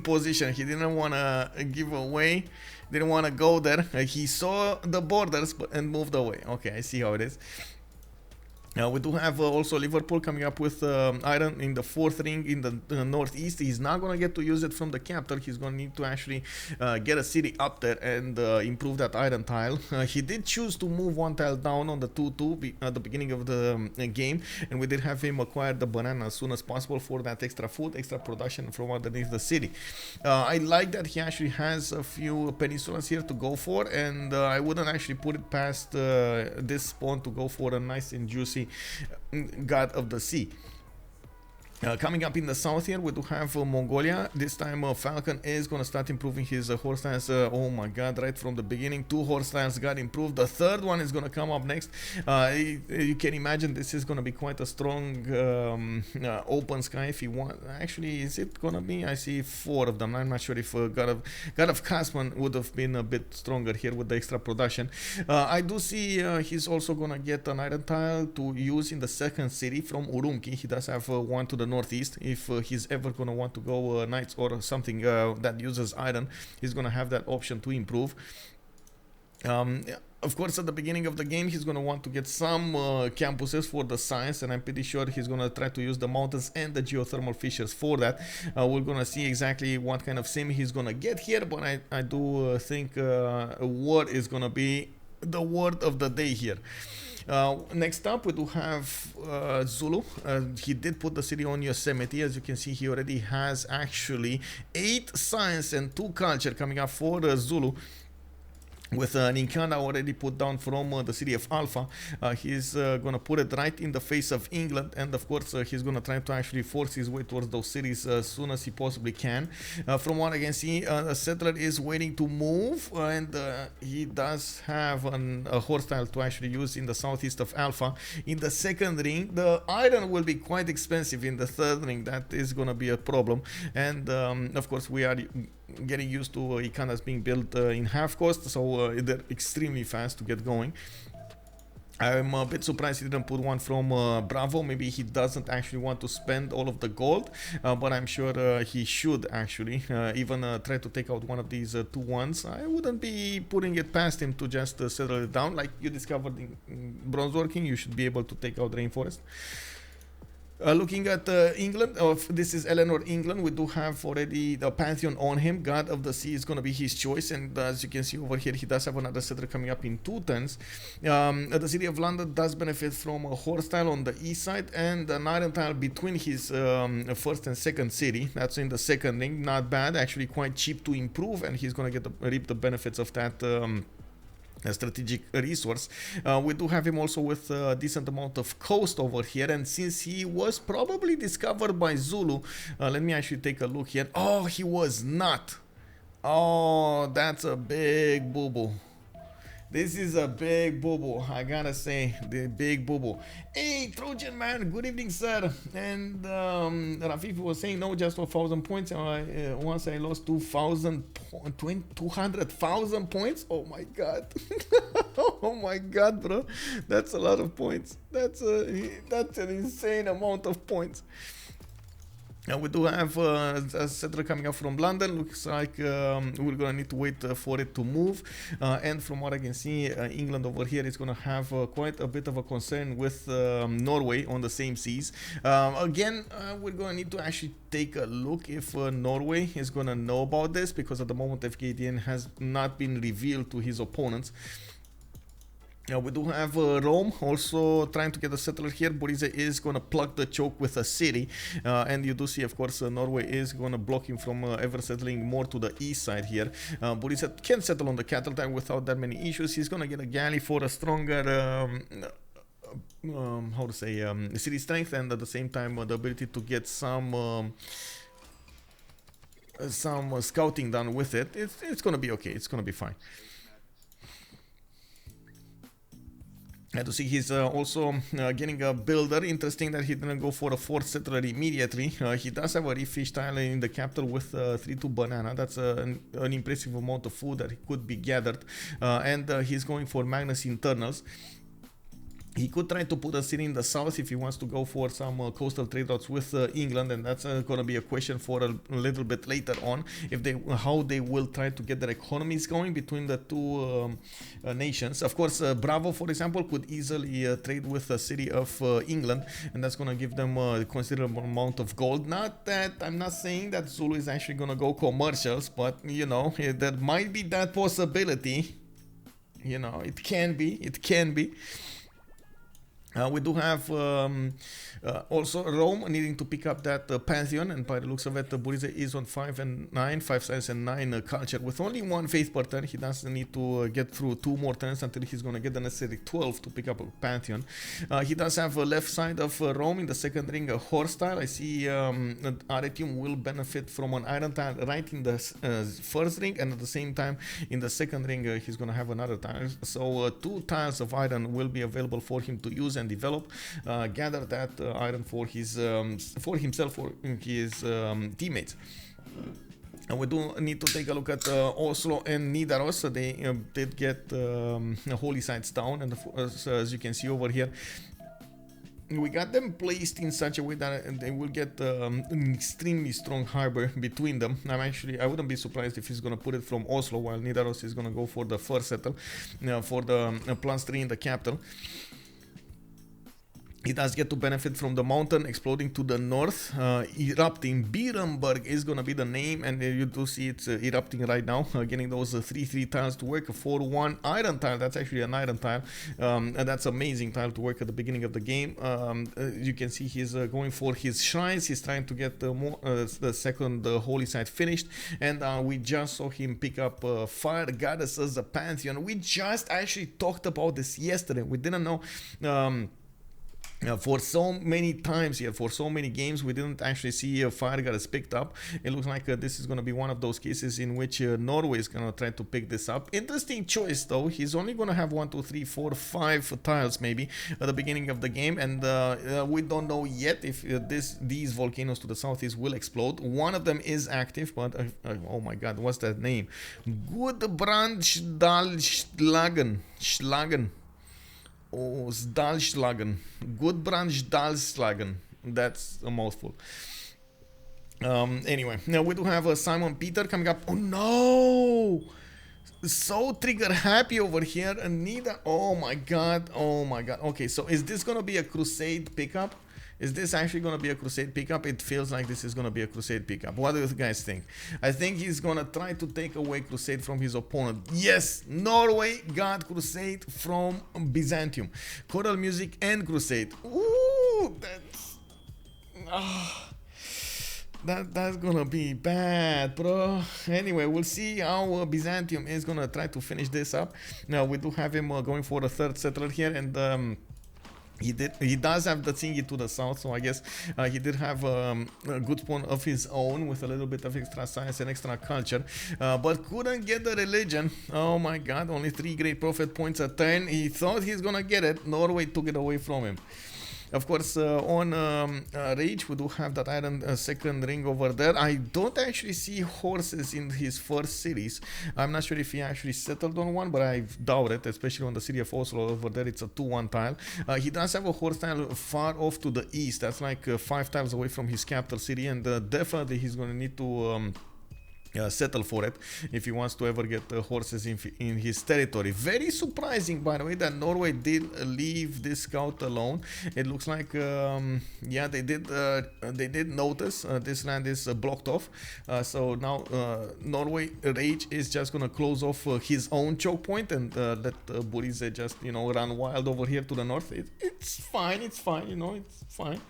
position. He didn't want to give away. Didn't want to go there. He saw the borders and moved away. Okay, I see how it is. We do have also Liverpool coming up with iron in the 4th ring in the northeast. He's not going to get to use it from the capital. He's going to need to actually get a city up there and improve that iron tile. He did choose to move one tile down on the 2-2 at the beginning of the game, and we did have him acquire the banana as soon as possible for that extra food, extra production from underneath the city. I like that he actually has a few peninsulas here to go for, and I wouldn't actually put it past this spawn to go for a nice and juicy God of the Sea. Coming up in the south here, we do have Mongolia. This time Falcon is going to start improving his horse tiles. Oh my god, right from the beginning, 2 horse tiles got improved. The 3rd one is going to come up next. You can imagine this is going to be quite a strong open sky if you want. Actually, is it going to be? I see 4 of them. I'm not sure if God of Casman would have been a bit stronger here with the extra production. I do see he's also going to get an iron tile to use in the 2nd city from Urumqi. He does have one to the northeast. If he's ever going to want to go knights or something that uses iron, he's going to have that option to improve. Of course, at the beginning of the game, he's going to want to get some campuses for the science, and I'm pretty sure he's going to try to use the mountains and the geothermal fissures for that. We're going to see exactly what kind of sim he's going to get here, but I do think war is going to be the word of the day here. Next up, we do have Zulu. He did put the city on Yosemite. As you can see, he already has actually 8 science and 2 culture coming up for Zulu. With Ninkana already put down from the city of Alpha. He's going to put it right in the face of England, and of course he's going to try to actually force his way towards those cities as soon as he possibly can. From what I can see, the settler is waiting to move, and he does have a horse tile to actually use in the southeast of Alpha. In the 2nd ring, the iron will be quite expensive. In the 3rd ring, that is going to be a problem, and of course we are getting used to Ikanas being built in half cost, so they're extremely fast to get going. I'm a bit surprised he didn't put one from Bravo. Maybe he doesn't actually want to spend all of the gold, but I'm sure he should actually even try to take out one of these 2-1s. I wouldn't be putting it past him to just settle it down. Like you discovered in bronze working, you should be able to take out Rainforest. Looking at England, this is Eleanor England. We do have already the pantheon on him. God of the Sea is going to be his choice, and as you can see over here, he does have another settler coming up in 2 turns. The city of London does benefit from a horse tile on the east side and an iron tile between his first and second city. That's in the second ring. Not bad, actually quite cheap to improve, and he's going to get reap the benefits of that a strategic resource. We do have him also with a decent amount of coast over here, and since he was probably discovered by Zulu, let me actually take a look here. Oh, he was not. Oh, that's a big boo-boo. This is a big boo-boo, I gotta say, the big boo-boo. Hey, Trojan man, good evening, sir. And Rafif was saying, no, just 1,000 points. Once I lost 200,000 points. Oh my god. Oh my god, bro. That's a lot of points. That's an insane amount of points. We do have a settler coming up from London. Looks like we're gonna need to wait for it to move. And from what I can see, England over here is gonna have quite a bit of a concern with Norway on the same seas. Again, we're gonna need to actually take a look if Norway is gonna know about this, because at the moment Fkdn has not been revealed to his opponents. We do have Rome also trying to get a settler here. Burrize is going to plug the choke with a city. And you do see, of course, Norway is going to block him from ever settling more to the east side here. Burrize can settle on the cattle tag without that many issues. He's going to get a galley for a stronger how to say, city strength, and at the same time the ability to get some scouting done with it. It's going to be okay. It's going to be fine. To see he's also getting a builder. Interesting that he didn't go for a 4th settler immediately. He does have a refish tile in the capital with 3-2 banana. That's an impressive amount of food that could be gathered. And he's going for Magnus internals. He could try to put a city in the south if he wants to go for some coastal trade routes with England, and that's going to be a question for a little bit later on, if how they will try to get their economies going between the two nations. Of course, Bravo, for example, could easily trade with the city of England, and that's going to give them a considerable amount of gold. Not that I'm not saying that Zulu is actually going to go commercials, but you know, there might be that possibility. You know, it can be. We do have also Rome needing to pick up that pantheon, and by the looks of it, Burrize is on 5 and 9, 5 science and 9 culture with only 1 faith per turn. He doesn't need to get through 2 more turns until he's going to get the necessary 12 to pick up a pantheon. He does have a left side of Rome in the second ring, a horse tile. I see Aretium will benefit from an iron tile right in the first ring, and at the same time in the second ring he's going to have another tile. So 2 tiles of iron will be available for him to use and develop. Gather that iron for his for himself or his teammates. And we do need to take a look at Oslo and Nidaros. They did get holy sites down, and as you can see over here, we got them placed in such a way that they will get an extremely strong harbor between them. I wouldn't be surprised if he's going to put it from Oslo, while Nidaros is going to go for the first settle, for the +3 in the capital. He does get to benefit from the mountain exploding to the north, erupting. Beerenberg is going to be the name, and you do see it's erupting right now, getting those 3-3 tiles to work. A 4-1 iron tile, that's actually an iron tile, and that's amazing tile to work at the beginning of the game. You can see he's going for his shrines. He's trying to get the second holy site finished, and we just saw him pick up Fire Goddesses, the Pantheon. We just actually talked about this yesterday. We didn't know. For so many times here, for so many games, we didn't actually see a Fire Goddess picked up. It looks like this is going to be one of those cases in which Norway is going to try to pick this up. Interesting choice though. He's only going to have 1, 2, 3, 4, 5 tiles maybe at the beginning of the game, and we don't know yet if these volcanoes to the southeast will explode. One of them is active, but oh my god, what's that name? Gudbrandsdalslagen. Oh, Sdalslagen. Goodbranch Dalslagen. That's a mouthful. Anyway, now we do have Simon Peter coming up. Oh no! So trigger happy over here. Anita. Oh my god. Oh my god. Okay, so is this gonna be a crusade pickup? Is this actually gonna be a crusade pickup? It feels like this is gonna be a crusade pickup. What do you guys think? I think he's gonna try to take away crusade from his opponent. Yes, Norway got crusade from Byzantium. Choral music and crusade. Ooh, that's that's gonna be bad, bro. Anyway, we'll see how Byzantium is gonna try to finish this up. Now we do have him going for a third settler here, and he does have the thingy to the south, so I guess he did have a good spawn of his own with a little bit of extra science and extra culture, but couldn't get the religion. Oh my god, only 3 great prophet points a turn. He thought he's gonna get it. Norway took it away from him. Of course, on Rage, we do have that iron second ring over there. I don't actually see horses in his first series. I'm not sure if he actually settled on one, but I doubt it, especially on the city of Oslo over there. It's a 2-1 tile. He does have a horse tile far off to the east. That's like 5 tiles away from his capital city, and definitely he's going to need to settle for it if he wants to ever get horses in his territory. Very surprising, by the way, that Norway did leave this scout alone. It looks like yeah, they did notice this land is blocked off, so now Norway Rage is just gonna close off his own choke point and let Burrize just, you know, run wild over here to the north. It's fine, you know, it's fine.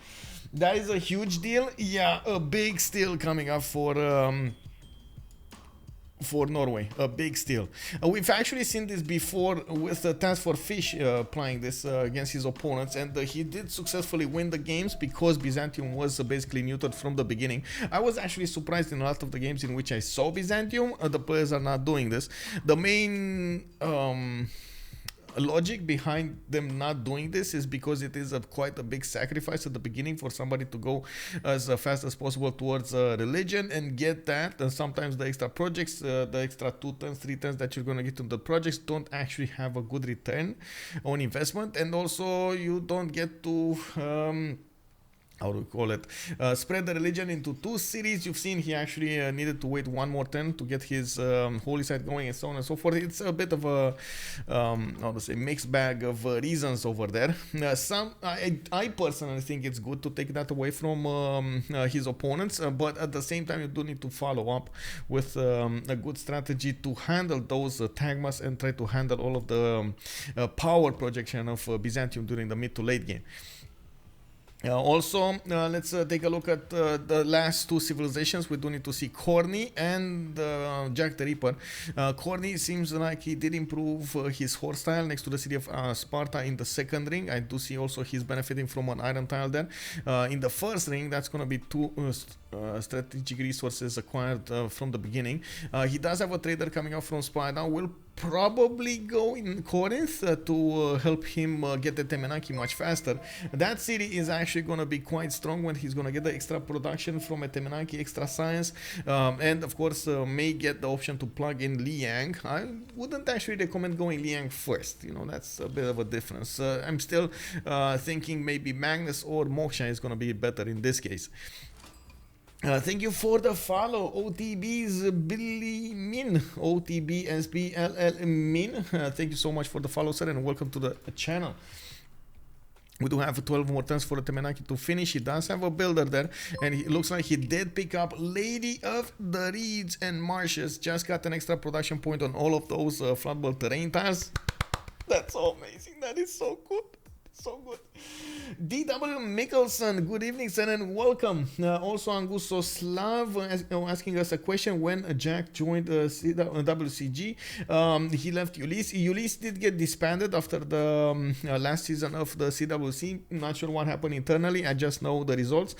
That is a huge deal. Yeah, a big steal coming up for Norway, a big steal. We've actually seen this before with TaskForceFish playing this against his opponents, and he did successfully win the games because Byzantium was basically neutered from the beginning. I was actually surprised in a lot of the games in which I saw Byzantium, the players are not doing this. The main logic behind them not doing this is because it is quite a big sacrifice at the beginning for somebody to go as fast as possible towards religion and get that, and sometimes the extra projects, the extra 2 turns, 3 turns that you're going to get to the projects don't actually have a good return on investment, and also you don't get to how do we call it, spread the religion into 2 cities. You've seen he actually needed to wait 1 more turn to get his holy site going and so on and so forth. It's a bit of a how to say, mixed bag of reasons over there. I personally think it's good to take that away from his opponents, but at the same time you do need to follow up with a good strategy to handle those tagmas and try to handle all of the power projection of Byzantium during the mid to late game. Also, let's take a look at the last 2 civilizations. We do need to see Khornie and JackTheRipper. Khornie seems like he did improve his horse tile next to the city of Sparta in the second ring. I do see also he's benefiting from an iron tile there. In the first ring, that's going to be 2 strategic resources acquired from the beginning. He does have a trader coming out from Sparta. Will probably go in Corinth to help him get the Temenaki much faster. That city is actually going to be quite strong when he's going to get the extra production from a Temenaki, extra science, and of course may get the option to plug in Liang. I wouldn't actually recommend going Liang first, you know, that's a bit of a difference. I'm still thinking maybe Magnus or Moksha is going to be better in this case. Thank you for the follow, OTB's Billy Min, OTBSBLL Min. Thank you so much for the follow, sir, and welcome to the channel. We do have 12 more turns for the Temenaki to finish. He does have a builder there, and it looks like he did pick up Lady of the Reeds and Marshes. Just got an extra production point on all of those flatball terrain tiles. That's so amazing. That is so good. So good. DW Mickelson, good evening, sir, and welcome. Also, Anguso Slav asking us a question: when Jack joined WCG, he left Ulysse. Ulysse did get disbanded after the last season of the CWC. Not sure what happened internally. I just know the results.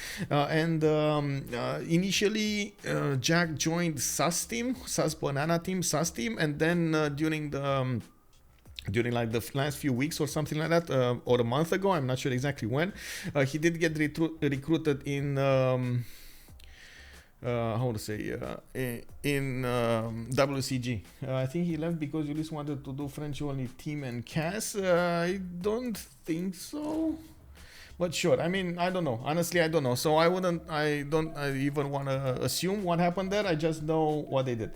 Initially, Jack joined SAS team, SAS Banana team, SAS team, and then during like the last few weeks or something like that, or a month ago, I'm not sure exactly when, he did get recruited in how to say, in WCG. I think he left because Ulysse wanted to do French only team and CAS. I don't think so. But sure, I mean, I don't know. Honestly, I don't know. So I don't even want to assume what happened there. I just know what they did.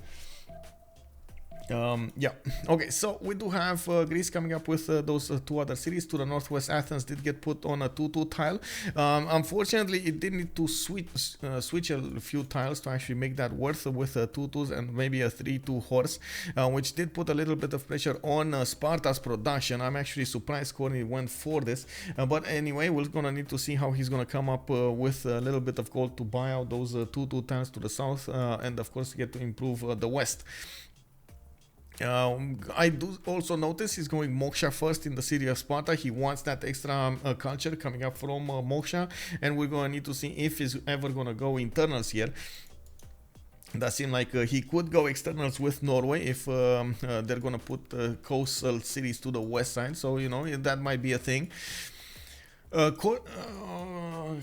Yeah, okay, so we do have Greece coming up with those two other cities. To the northwest, Athens did get put on a 2-2 tile. Unfortunately, it did need to switch a few tiles to actually make that worth with 2-2s and maybe a 3-2 horse, which did put a little bit of pressure on Sparta's production. I'm actually surprised Khornie went for this, but anyway, we're gonna need to see how he's gonna come up with a little bit of gold to buy out those 2-2 tiles to the south, and of course get to improve the west. I do also notice he's going Moksha first in the city of Sparta. He wants that extra culture coming up from Moksha, and we're going to need to see if he's ever going to go internals here. That seemed like he could go externals with Norway if they're going to put coastal cities to the west side. So, you know, that might be a thing.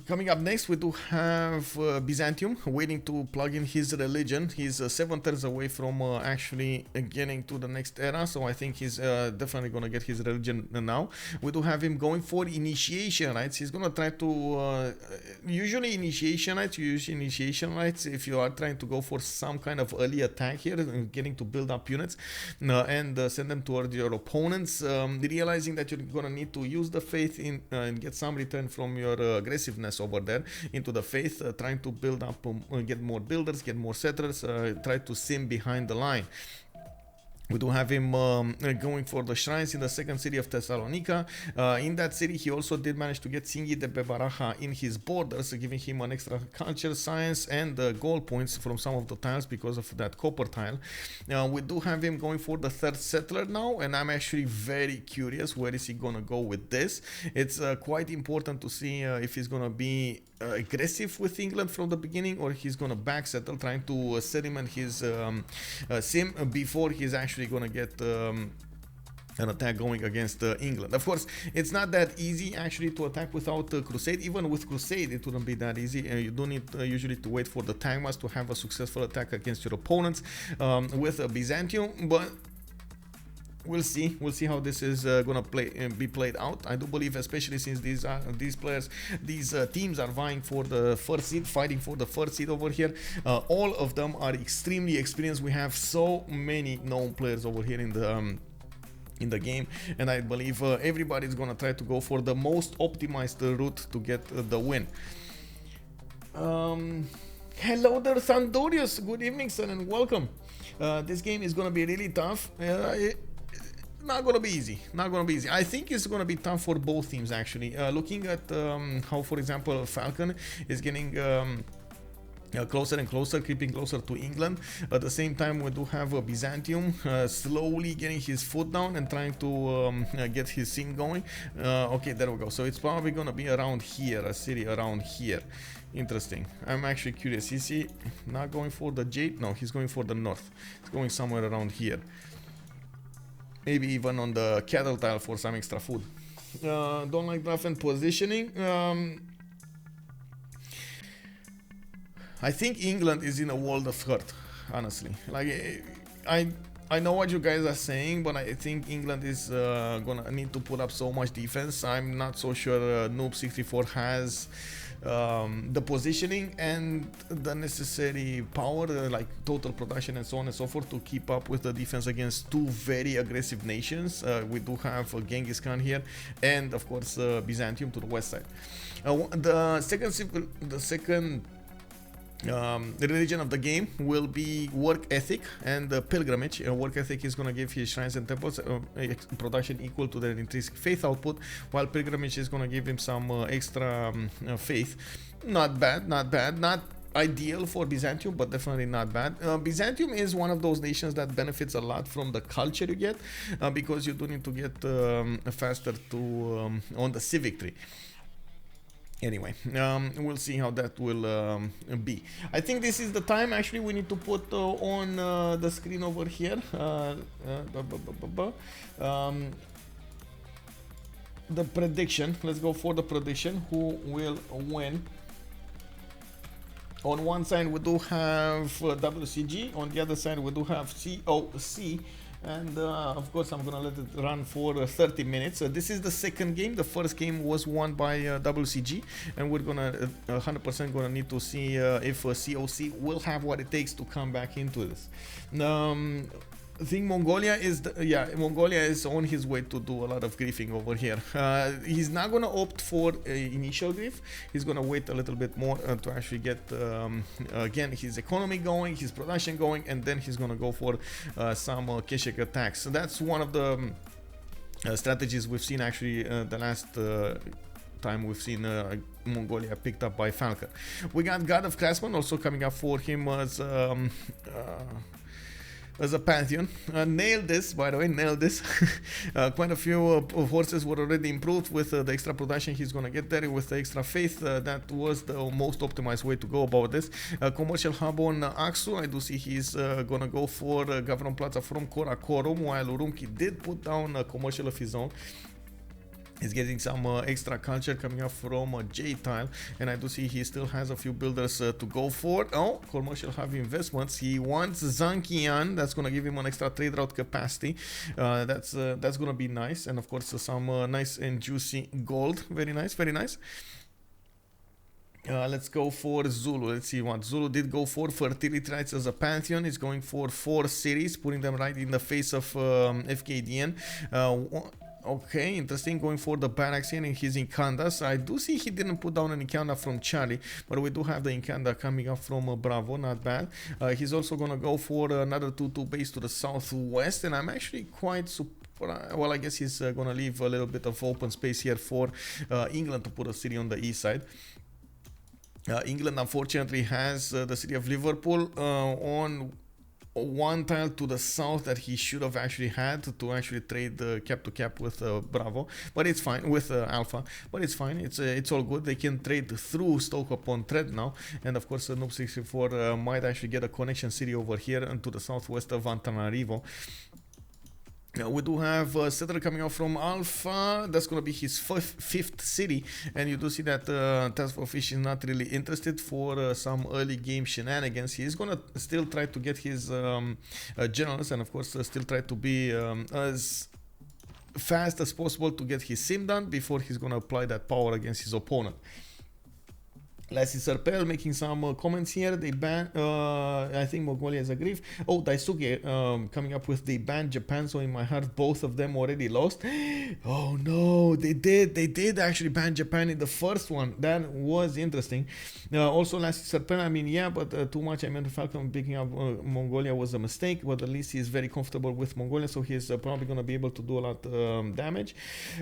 Coming up next, we do have Byzantium waiting to plug in his religion. He's 7 turns away from actually getting to the next era, so I think he's definitely going to get his religion now. We do have him going for initiation rites. He's going to try to usually initiation rites if you are trying to go for some kind of early attack here, getting to build up units and send them towards your opponents, realizing that you're going to need to use the faith in and get some return from your aggressiveness over there into the faith, trying to build up, get more builders, get more settlers, try to sim behind the line. We do have him going for the shrines in the second city of Thessalonica. In that city, he also did manage to get Singhi de Bebaraha in his borders, giving him an extra culture, science, and gold points from some of the tiles because of that copper tile. We do have him going for the third settler now, and I'm actually very curious where is he going to go with this. It's quite important to see if he's going to be aggressive with England from the beginning, or he's going to back settle, trying to sediment his sim before he's actually going to get an attack going against England. Of course, it's not that easy actually to attack without Crusade. Even with Crusade, it wouldn't be that easy. You do need usually to wait for the Tagmas to have a successful attack against your opponents with Byzantium, but we'll see how this is gonna be played out. I do believe, especially since these teams are vying for the first seed, fighting for the first seed over here. All of them are extremely experienced. We have so many known players over here in the game, and I believe everybody's gonna try to go for the most optimized route to get the win. Hello there, Sandorius. Good evening, son, and welcome. This game is gonna be really tough. Not gonna be easy. I think it's gonna be tough for both teams actually. Looking at how, for example, Falcon is getting closer and closer, creeping closer to England. At the same time, we do have Byzantium slowly getting his foot down and trying to get his sim going. Okay, there we go. So it's probably gonna be around here, a city around here. Interesting. I'm actually curious. Is he not going for the jade? No, he's going for the north. He's going somewhere around here. Maybe even on the cattle tile for some extra food. Don't like draft and positioning. I think England is in a world of hurt, honestly. Like, I know what you guys are saying, but I think England is gonna need to put up so much defense. I'm not so sure Noob64 has the positioning and the necessary power, like total production and so on and so forth, to keep up with the defense against two very aggressive nations. We do have Genghis Khan here, and of course Byzantium to the west side. The second religion of the game will be work ethic and pilgrimage. Work ethic is going to give his shrines and temples production equal to their intrinsic faith output, while pilgrimage is going to give him some extra faith. Not bad, not ideal for Byzantium, but definitely not bad. Byzantium is one of those nations that benefits a lot from the culture you get, because you do need to get faster to on the civic tree. Anyway, we'll see how that will be. I think this is the time actually we need to put on the screen over here the prediction. Let's go for the prediction. Who will win On one side we do have WCG, on the other side we do have CoC, and of course I'm gonna let it run for 30 minutes. This is the second game. The first game was won by WCG, and we're gonna 100% gonna need to see if CoC will have what it takes to come back into this. I think Mongolia is Mongolia is on his way to do a lot of griefing over here. He's not gonna opt for initial grief. He's gonna wait a little bit more to actually get again his economy going, his production going, and then he's gonna go for some Keshik attacks. So that's one of the strategies we've seen actually the last time we've seen Mongolia picked up by Falcon. We got God of Craftsman also coming up for him as a pantheon. Nailed this, by the way, nailed this. Quite a few horses were already improved with the extra production he's gonna get there with the extra faith. That was the most optimized way to go about this. Commercial hub on Aksu, I do see he's gonna go for Gavron Plaza from Karakorum, while Urumqi did put down a commercial of his own. He's getting some extra culture coming up from J-Tile, and I do see he still has a few builders to go for. Oh, commercial hub investments. He wants Zankian. That's gonna give him an extra trade route capacity. That's gonna be nice, and of course some nice and juicy gold. Very nice, very nice. Let's go for Zulu. Let's see what Zulu did go for. Fertility rights as a pantheon. He's going for 4 cities, putting them right in the face of Fkdn. Okay, interesting. Going for the barracks here in his Incandas. I do see he didn't put down an Incanda from Charlie, but we do have the Incanda coming up from Bravo. Not bad. He's also going to go for another 2-2 base to the southwest, and I'm actually quite surprised. Well, I guess he's going to leave a little bit of open space here for England to put a city on the east side. England unfortunately has the city of Liverpool on one tile to the south that he should have actually had to actually trade cap to cap with Bravo, but it's fine with Alpha, but it's fine. It's all good. They can trade through Stoke upon Thread now, and of course Noob 64 might actually get a connection city over here and to the southwest of Antananarivo. We do have Settler coming out from Alpha. That's going to be his fifth city, and you do see that TaskForceFish is not really interested for some early game shenanigans. He's going to still try to get his generals, and of course still try to be as fast as possible to get his sim done before he's going to apply that power against his opponent. Lassie Serpel making some comments here. They ban, I think Mongolia is a grief. Oh, Daisuke coming up with they banned Japan, so in my heart both of them already lost. Oh no, they did actually ban Japan in the first one. That was interesting. Also Lassie Serpel, I mean, yeah, but too much. I meant Falcon picking up Mongolia was a mistake, but at least he's very comfortable with Mongolia, so he's probably going to be able to do a lot damage.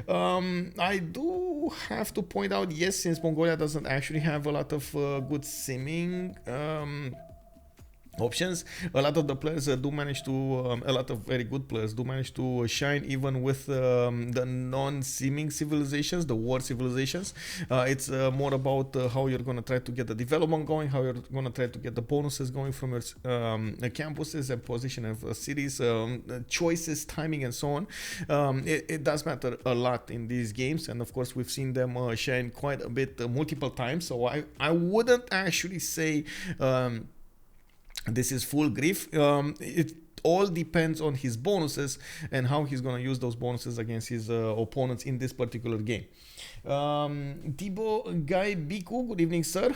I do have to point out, yes, since Mongolia doesn't actually have a lot of good simming options, a lot of the players do manage to a lot of very good players do manage to shine even with the non-simming civilizations, the war civilizations. It's more about how you're going to try to get the development going, how you're going to try to get the bonuses going from your campuses and position of cities, choices, timing, and so on. It does matter a lot in these games, and of course we've seen them shine quite a bit multiple times, so I wouldn't actually say this is full grief. It all depends on his bonuses and how he's going to use those bonuses against his opponents in this particular game. Thibaut Guy Biku, good evening, sir.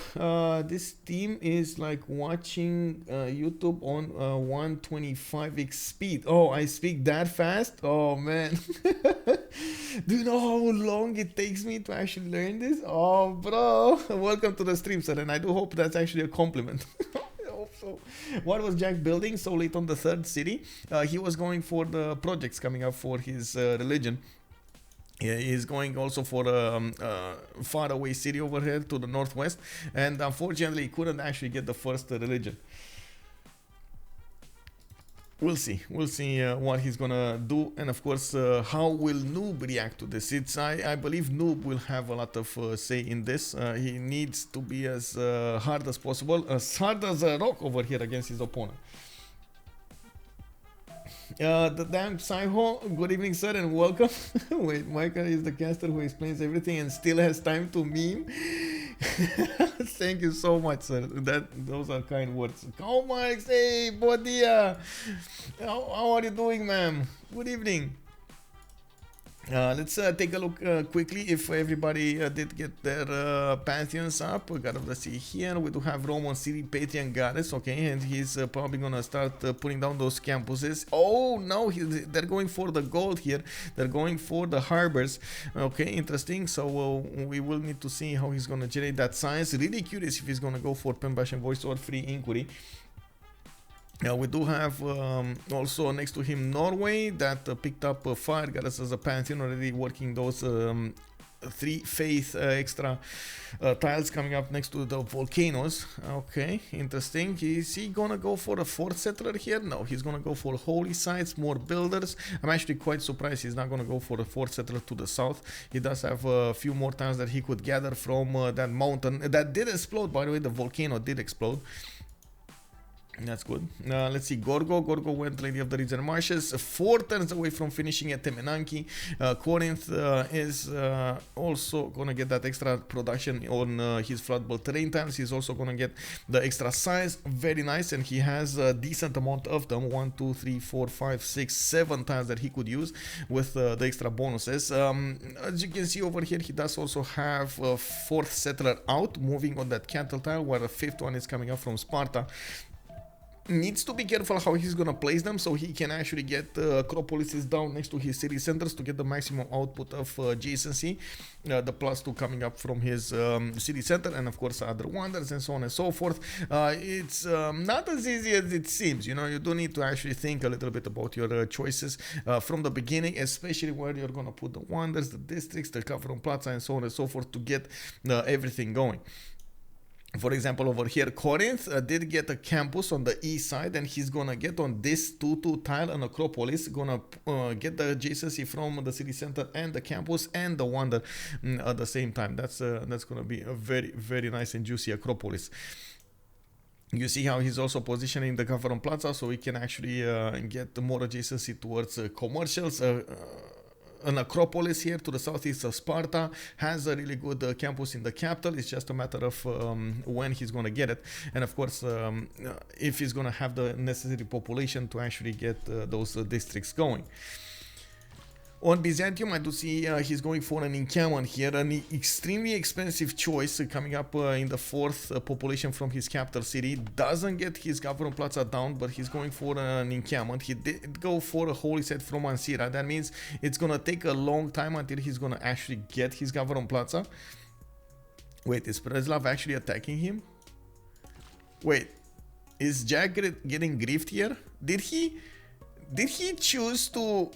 This team is like watching YouTube on 125x speed. Oh, I speak that fast? Oh man. Do you know how long it takes me to actually learn this? Oh bro, welcome to the stream, sir, and I do hope that's actually a compliment. So, what was Jack building so late on the third city? He was going for the projects coming up for his religion. Yeah, he's going also for a far away city over here to the northwest, and unfortunately he couldn't actually get the first religion. We'll see what he's gonna do, and of course how will Noob react to this. I believe Noob will have a lot of say in this. He needs to be as hard as possible, as hard as a rock over here against his opponent. The damn Psycho, good evening, sir, and welcome. Wait, Micah is the caster who explains everything and still has time to meme. Thank you so much, sir. Those are kind words. Oh my, hey, bom dia. How are you doing, ma'am? Good evening. Let's take a look quickly if everybody did get their pantheons up. We gotta see here. We do have Roman City, Patrian Goddess, okay, and he's probably gonna start putting down those campuses. Oh no, they're going for the gold here. They're going for the harbors. Okay, interesting. So we will need to see how he's gonna generate that science. Really curious if he's gonna go for pen bash and voice or free inquiry. We do have also next to him Norway that picked up Fire Goddess as a pantheon, already working those 3 faith extra tiles coming up next to the volcanoes. Okay, interesting. Is he gonna go for a fourth settler here? No, he's gonna go for holy sites, more builders. I'm actually quite surprised he's not gonna go for a fourth settler to the south. He does have a few more tiles that he could gather from that mountain that did explode, by the way. The volcano did explode. That's good. Let's see, Gorgo went Lady of the Region Marshes, 4 turns away from finishing at Temenanki. Corinth is also gonna get that extra production on his floodable terrain tiles. He's also gonna get the extra size, very nice, and he has a decent amount of them, 1, 2, 3, 4, 5, 6, 7 tiles that he could use with the extra bonuses. As you can see over here, he does also have a 4th settler out, moving on that cattle tile, where a 5th one is coming up from Sparta. Needs to be careful how he's gonna place them, so he can actually get Acropolises down next to his city centers to get the maximum output of adjacency, the +2 coming up from his city center, and of course other wonders and so on and so forth. It's not as easy as it seems, you know. You do need to actually think a little bit about your choices from the beginning, especially where you're gonna put the wonders, the districts, the Cavron Plaza, and so on and so forth to get everything going. For example, over here, Corinth did get a campus on the east side, and he's gonna get on this 2-2 tile an Acropolis, gonna get the adjacency from the city center and the campus and the wonder at the same time. That's gonna be a very, very nice and juicy Acropolis. You see how he's also positioning the Cavern Plaza, so we can actually get more adjacency towards commercials. An Acropolis here to the southeast of Sparta has a really good campus in the capital. It's just a matter of when he's going to get it, and of course if he's going to have the necessary population to actually get those districts going. On Byzantium, I do see he's going for an encampment here, an extremely expensive choice coming up in the 4th population from his capital city. Doesn't get his Cavron Plaza down, but he's going for an encampment. He did go for a holy set from Ansira. That means it's gonna take a long time until he's gonna actually get his Cavron Plaza. Wait, is Preslav actually attacking him? Wait, is Jack getting griefed here? Did he choose to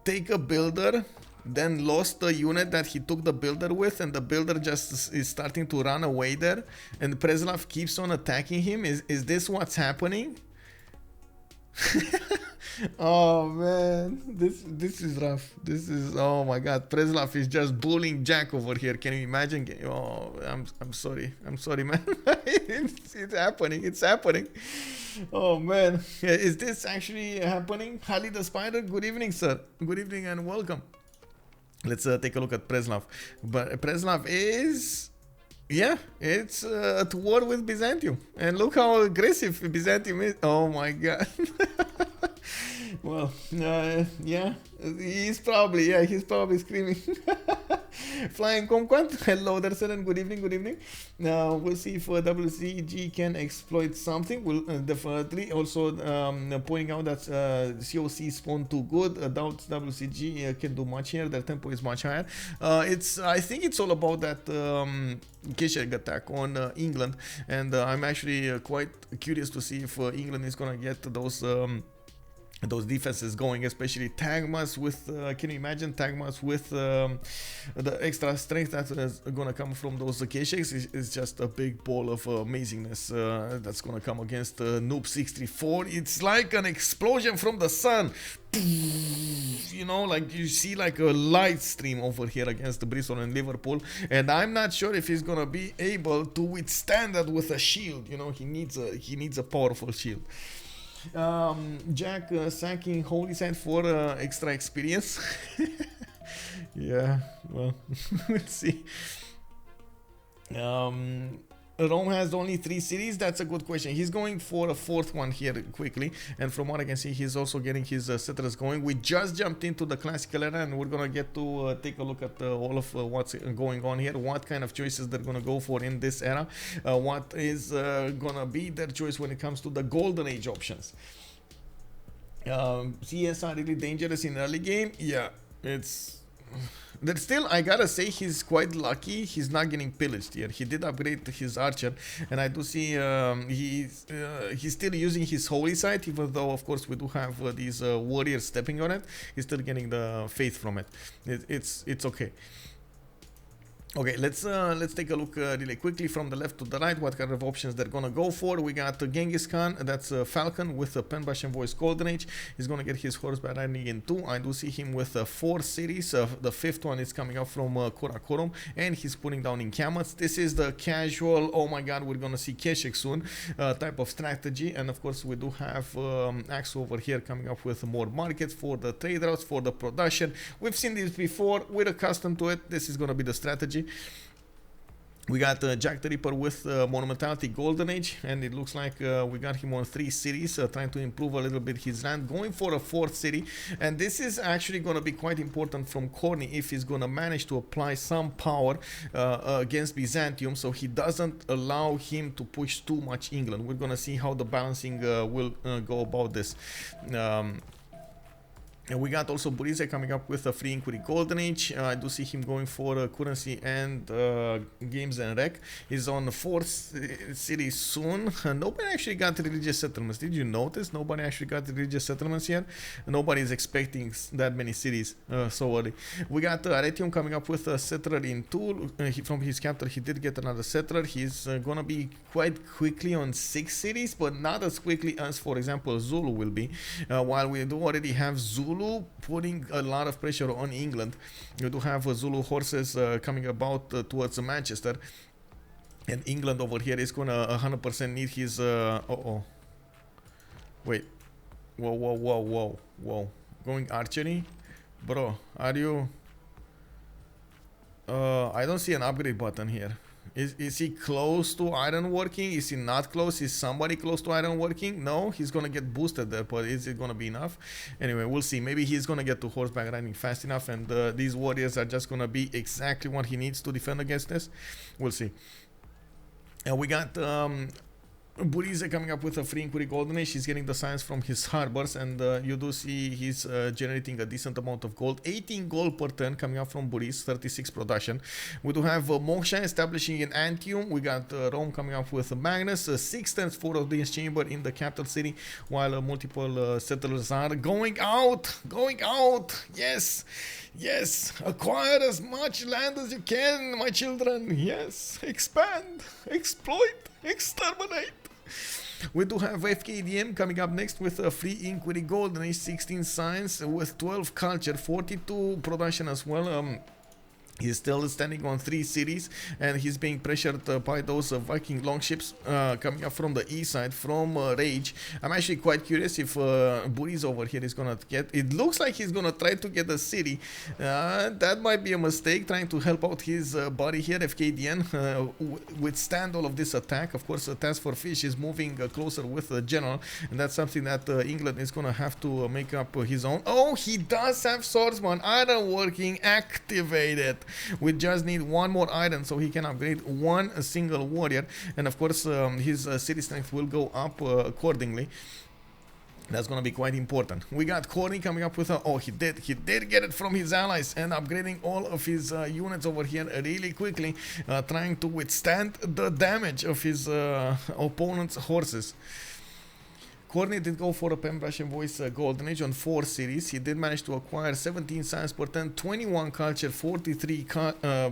take a builder, then lost the unit that he took the builder with, and the builder just is starting to run away there, and Preslav keeps on attacking him? Is this what's happening? Oh man, this is rough. This is, oh my god, Preslav is just bullying Jack over here. Can you imagine? Oh, I'm sorry, man. it's happening. Oh man, is this actually happening? Hali the Spider, good evening, sir. Good evening and welcome. Let's take a look at Preslav. But Preslav is, yeah, it's at war with Byzantium, and look how aggressive Byzantium is. Oh my god. Well, yeah, he's probably screaming. Flying Conquant, hello there, sir, and good evening. We'll see if WCG can exploit something. We'll definitely also pointing out that CoC spawned too good. Doubt WCG can do much here. Their tempo is much higher. I think it's all about that Keshek attack on England, and I'm actually quite curious to see if England is gonna get those defenses going, especially Tagmas with, can you imagine Tagmas with the extra strength that is gonna come from those Kesheks? Is just a big ball of amazingness that's gonna come against Noob 634. It's like an explosion from the sun. You know, like you see like a light stream over here against Bristol and Liverpool, and I'm not sure if he's gonna be able to withstand that with a shield. You know, he needs a powerful shield. Jack sacking Holy Side for extra experience. Yeah, well, let's see. Rome has only 3 cities. That's a good question. He's going for a 4th one here quickly, and from what I can see, he's also getting his settlers going. We just jumped into the classical era, and we're gonna get to take a look at all of what's going on here, what kind of choices they're gonna go for in this era, what is gonna be their choice when it comes to the golden age options. CS are really dangerous in early game. Yeah, it's... But still, I gotta say, he's quite lucky he's not getting pillaged here. He did upgrade his archer, and I do see he's still using his holy site, even though, of course, we do have these warriors stepping on it. He's still getting the faith from it. It's okay. Okay, let's take a look really quickly from the left to the right what kind of options they're gonna go for. We got Genghis Khan, that's Falcon with a Penbash and Voice Golden Age. He's gonna get his horseback riding in 2. I do see him with 4 cities. The 5th one is coming up from Karakorum, and he's putting down encampments. This is the casual, oh my god, we're gonna see Keshik soon type of strategy. And of course we do have Axe over here coming up with more markets for the trade routes, for the production. We've seen this before, we're accustomed to it. This is gonna be the strategy. We got JackTheRipper with Monumentality Golden Age, and it looks like we got him on 3 cities, trying to improve a little bit his land, going for a 4th city. And this is actually going to be quite important from Khornie if he's going to manage to apply some power against Byzantium, so he doesn't allow him to push too much England. We're going to see how the balancing will go about this. And we got also Burrize coming up with a free inquiry Golden Age. I do see him going for currency and games and rec. He's on the 4th city soon. Nobody actually got religious settlements. Did you notice? Nobody actually got religious settlements here. Nobody is expecting that many cities so early. We got Aretium coming up with a settler in 2. From his capital, he did get another settler. He's gonna be quite quickly on 6 cities, but not as quickly as, for example, Zulu will be. While we do already have Zulu putting a lot of pressure on England. You do have Zulu horses coming about towards Manchester, and England over here is gonna 100% need his wait, whoa, going archery, bro, are you I don't see an upgrade button here. Is he close to iron working? Is he not close? Is somebody close to iron working? No, he's gonna get boosted there, but is it gonna be enough? Anyway, we'll see. Maybe he's gonna get to horseback riding fast enough, and these warriors are just gonna be exactly what he needs to defend against this. We'll see. And we got Burrize coming up with a free inquiry Golden Age. He's getting the science from his harbors, and you do see he's generating a decent amount of gold. 18 gold per turn coming up from Burrize, 36 production. We do have Moksha establishing in Antium. We got Rome coming up with Magnus, 6 turns for audience chamber in the capital city, while multiple settlers are going out. Yes, acquire as much land as you can, my children. Yes, expand, exploit, exterminate. We do have Fkdn coming up next with a free inquiry Golden Age, 16 science with 12 culture, 42 production as well. He's still standing on 3 cities, and he's being pressured by those Viking longships coming up from the east side, from Rage. I'm actually quite curious if Burrize over here is gonna get... It looks like he's gonna try to get a city. That might be a mistake, trying to help out his buddy here, Fkdn, withstand all of this attack. Of course, TaskForceFish is moving closer with the general, and that's something that England is gonna have to make up his own. Oh, he does have swordsman, iron working, activated. We just need one more item so he can upgrade one single warrior, and of course his city strength will go up accordingly. That's gonna be quite important. We got Khornie coming up with a... Oh, he did get it from his allies, and upgrading all of his units over here really quickly, trying to withstand the damage of his opponent's horses. Khornie did go for a Pembrush and Voice Golden Age on 4 cities. He did manage to acquire 17 science per turn, 21 culture, 43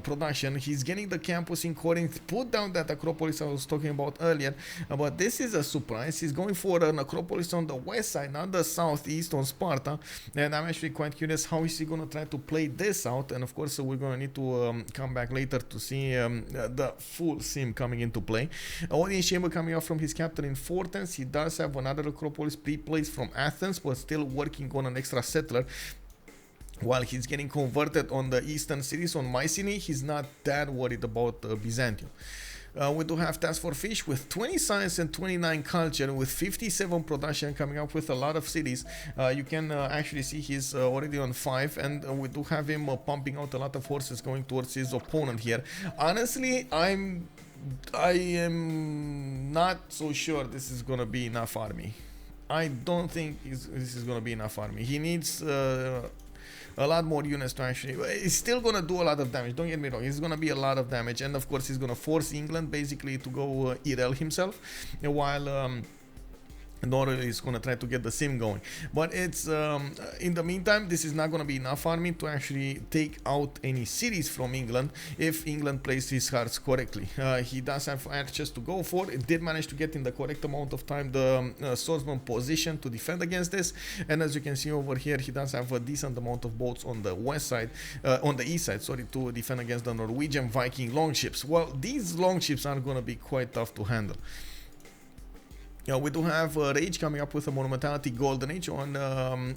production. He's getting the campus in Corinth, put down that Acropolis I was talking about earlier. But this is a surprise. He's going for an Acropolis on the west side, not the southeast on Sparta. And I'm actually quite curious how is he going to try to play this out. And of course, we're going to need to come back later to see the full sim coming into play. Audience Chamber coming out from his capital in 4 turns. He does have another Acropolis pre-placed from Athens, but still working on an extra settler. while he's getting converted on the eastern cities on Mycenae, he's not that worried about Byzantium. We do have TaskForceFish with 20 science and 29 culture with 57 production, coming up with a lot of cities. You can actually see he's already on 5, and we do have him pumping out a lot of horses going towards his opponent here. Honestly, I am not so sure this is gonna be enough army. I don't think this is gonna be enough army. He needs a lot more units to actually. He's still gonna do a lot of damage, don't get me wrong. He's gonna be a lot of damage, and of course he's gonna force England basically to go Irel himself, while Norway is gonna try to get the sim going. But it's in the meantime, this is not gonna be enough army to actually take out any cities from England if England plays his cards correctly. He does have archers to go for. It did manage to get in the correct amount of time the swordsman position to defend against this, and as you can see over here, he does have a decent amount of boats on the west side, on the east side, sorry, to defend against the Norwegian Viking longships. Well, these longships are gonna be quite tough to handle. We do have Rage coming up with a Monumentality Golden Age on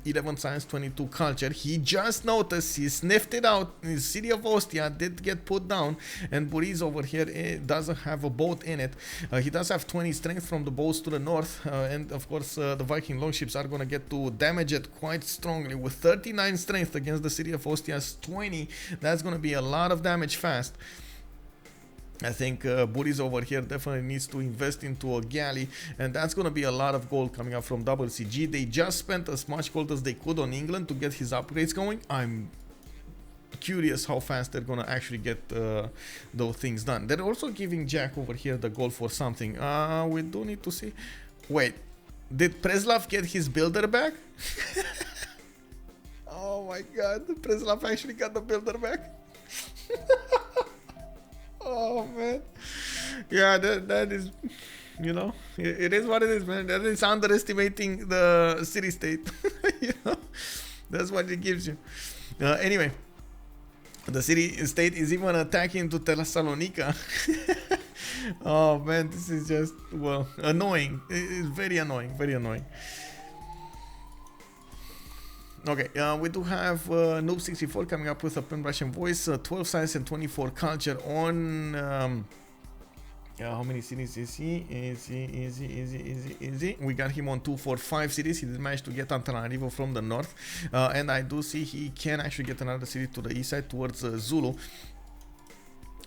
11 Science, 22 Culture. He just noticed, he sniffed it out. The city of Ostia did get put down, and Burrize over here doesn't have a boat in it. He does have 20 strength from the boats to the north, and of course the Viking longships are going to get to damage it quite strongly with 39 strength against the city of Ostia's 20. That's going to be a lot of damage fast. I think Burrize over here definitely needs to invest into a galley, and that's going to be a lot of gold coming up from WCG. They just spent as much gold as they could on England to get his upgrades going. I'm curious how fast they're going to actually get those things done. They're also giving Jack over here the gold for something. We do need to see. Wait, did Preslav get his builder back? Oh my god, Preslav actually got the builder back. Oh man, yeah, that is, you know, it is what it is, man. That is underestimating the city state. You know, that's what it gives you. Anyway, the city state is even attacking to Thessalonica. Oh man, this is just, well, annoying. It's very annoying, very annoying. Okay, we do have Noob64 coming up with a Pen Russian voice, 12 science and 24 culture on how many cities is he? Easy. We got him on 245 cities. He did manage to get Antananarivo from the north, and I do see he can actually get another city to the east side towards Zulu.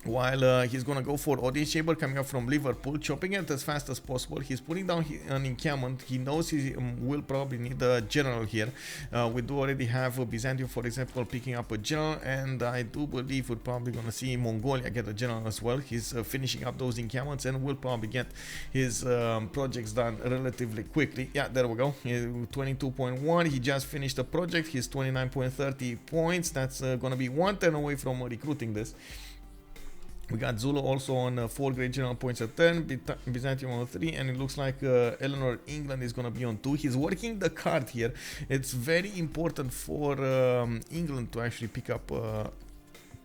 While he's gonna go for audience chamber coming up from Liverpool, chopping it as fast as possible. He's putting down an encampment. He knows he will probably need a general here. We do already have Byzantium, for example, picking up a general, and I do believe we're probably gonna see Mongolia get a general as well. He's finishing up those encampments and will probably get his projects done relatively quickly. Yeah, there we go. 22.1. He just finished the project. He's 29.30 points. That's gonna be 1 turn away from recruiting this. We got Zulu also on 4 great general points at 10, Byzantium on 3, and it looks like Eleanor, England is going to be on 2. He's working the card here. It's very important for England to actually pick up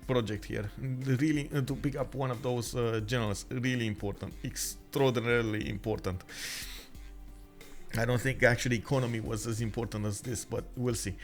project here. Really, to pick up one of those generals. Really important. Extraordinarily important. I don't think actually economy was as important as this, but we'll see.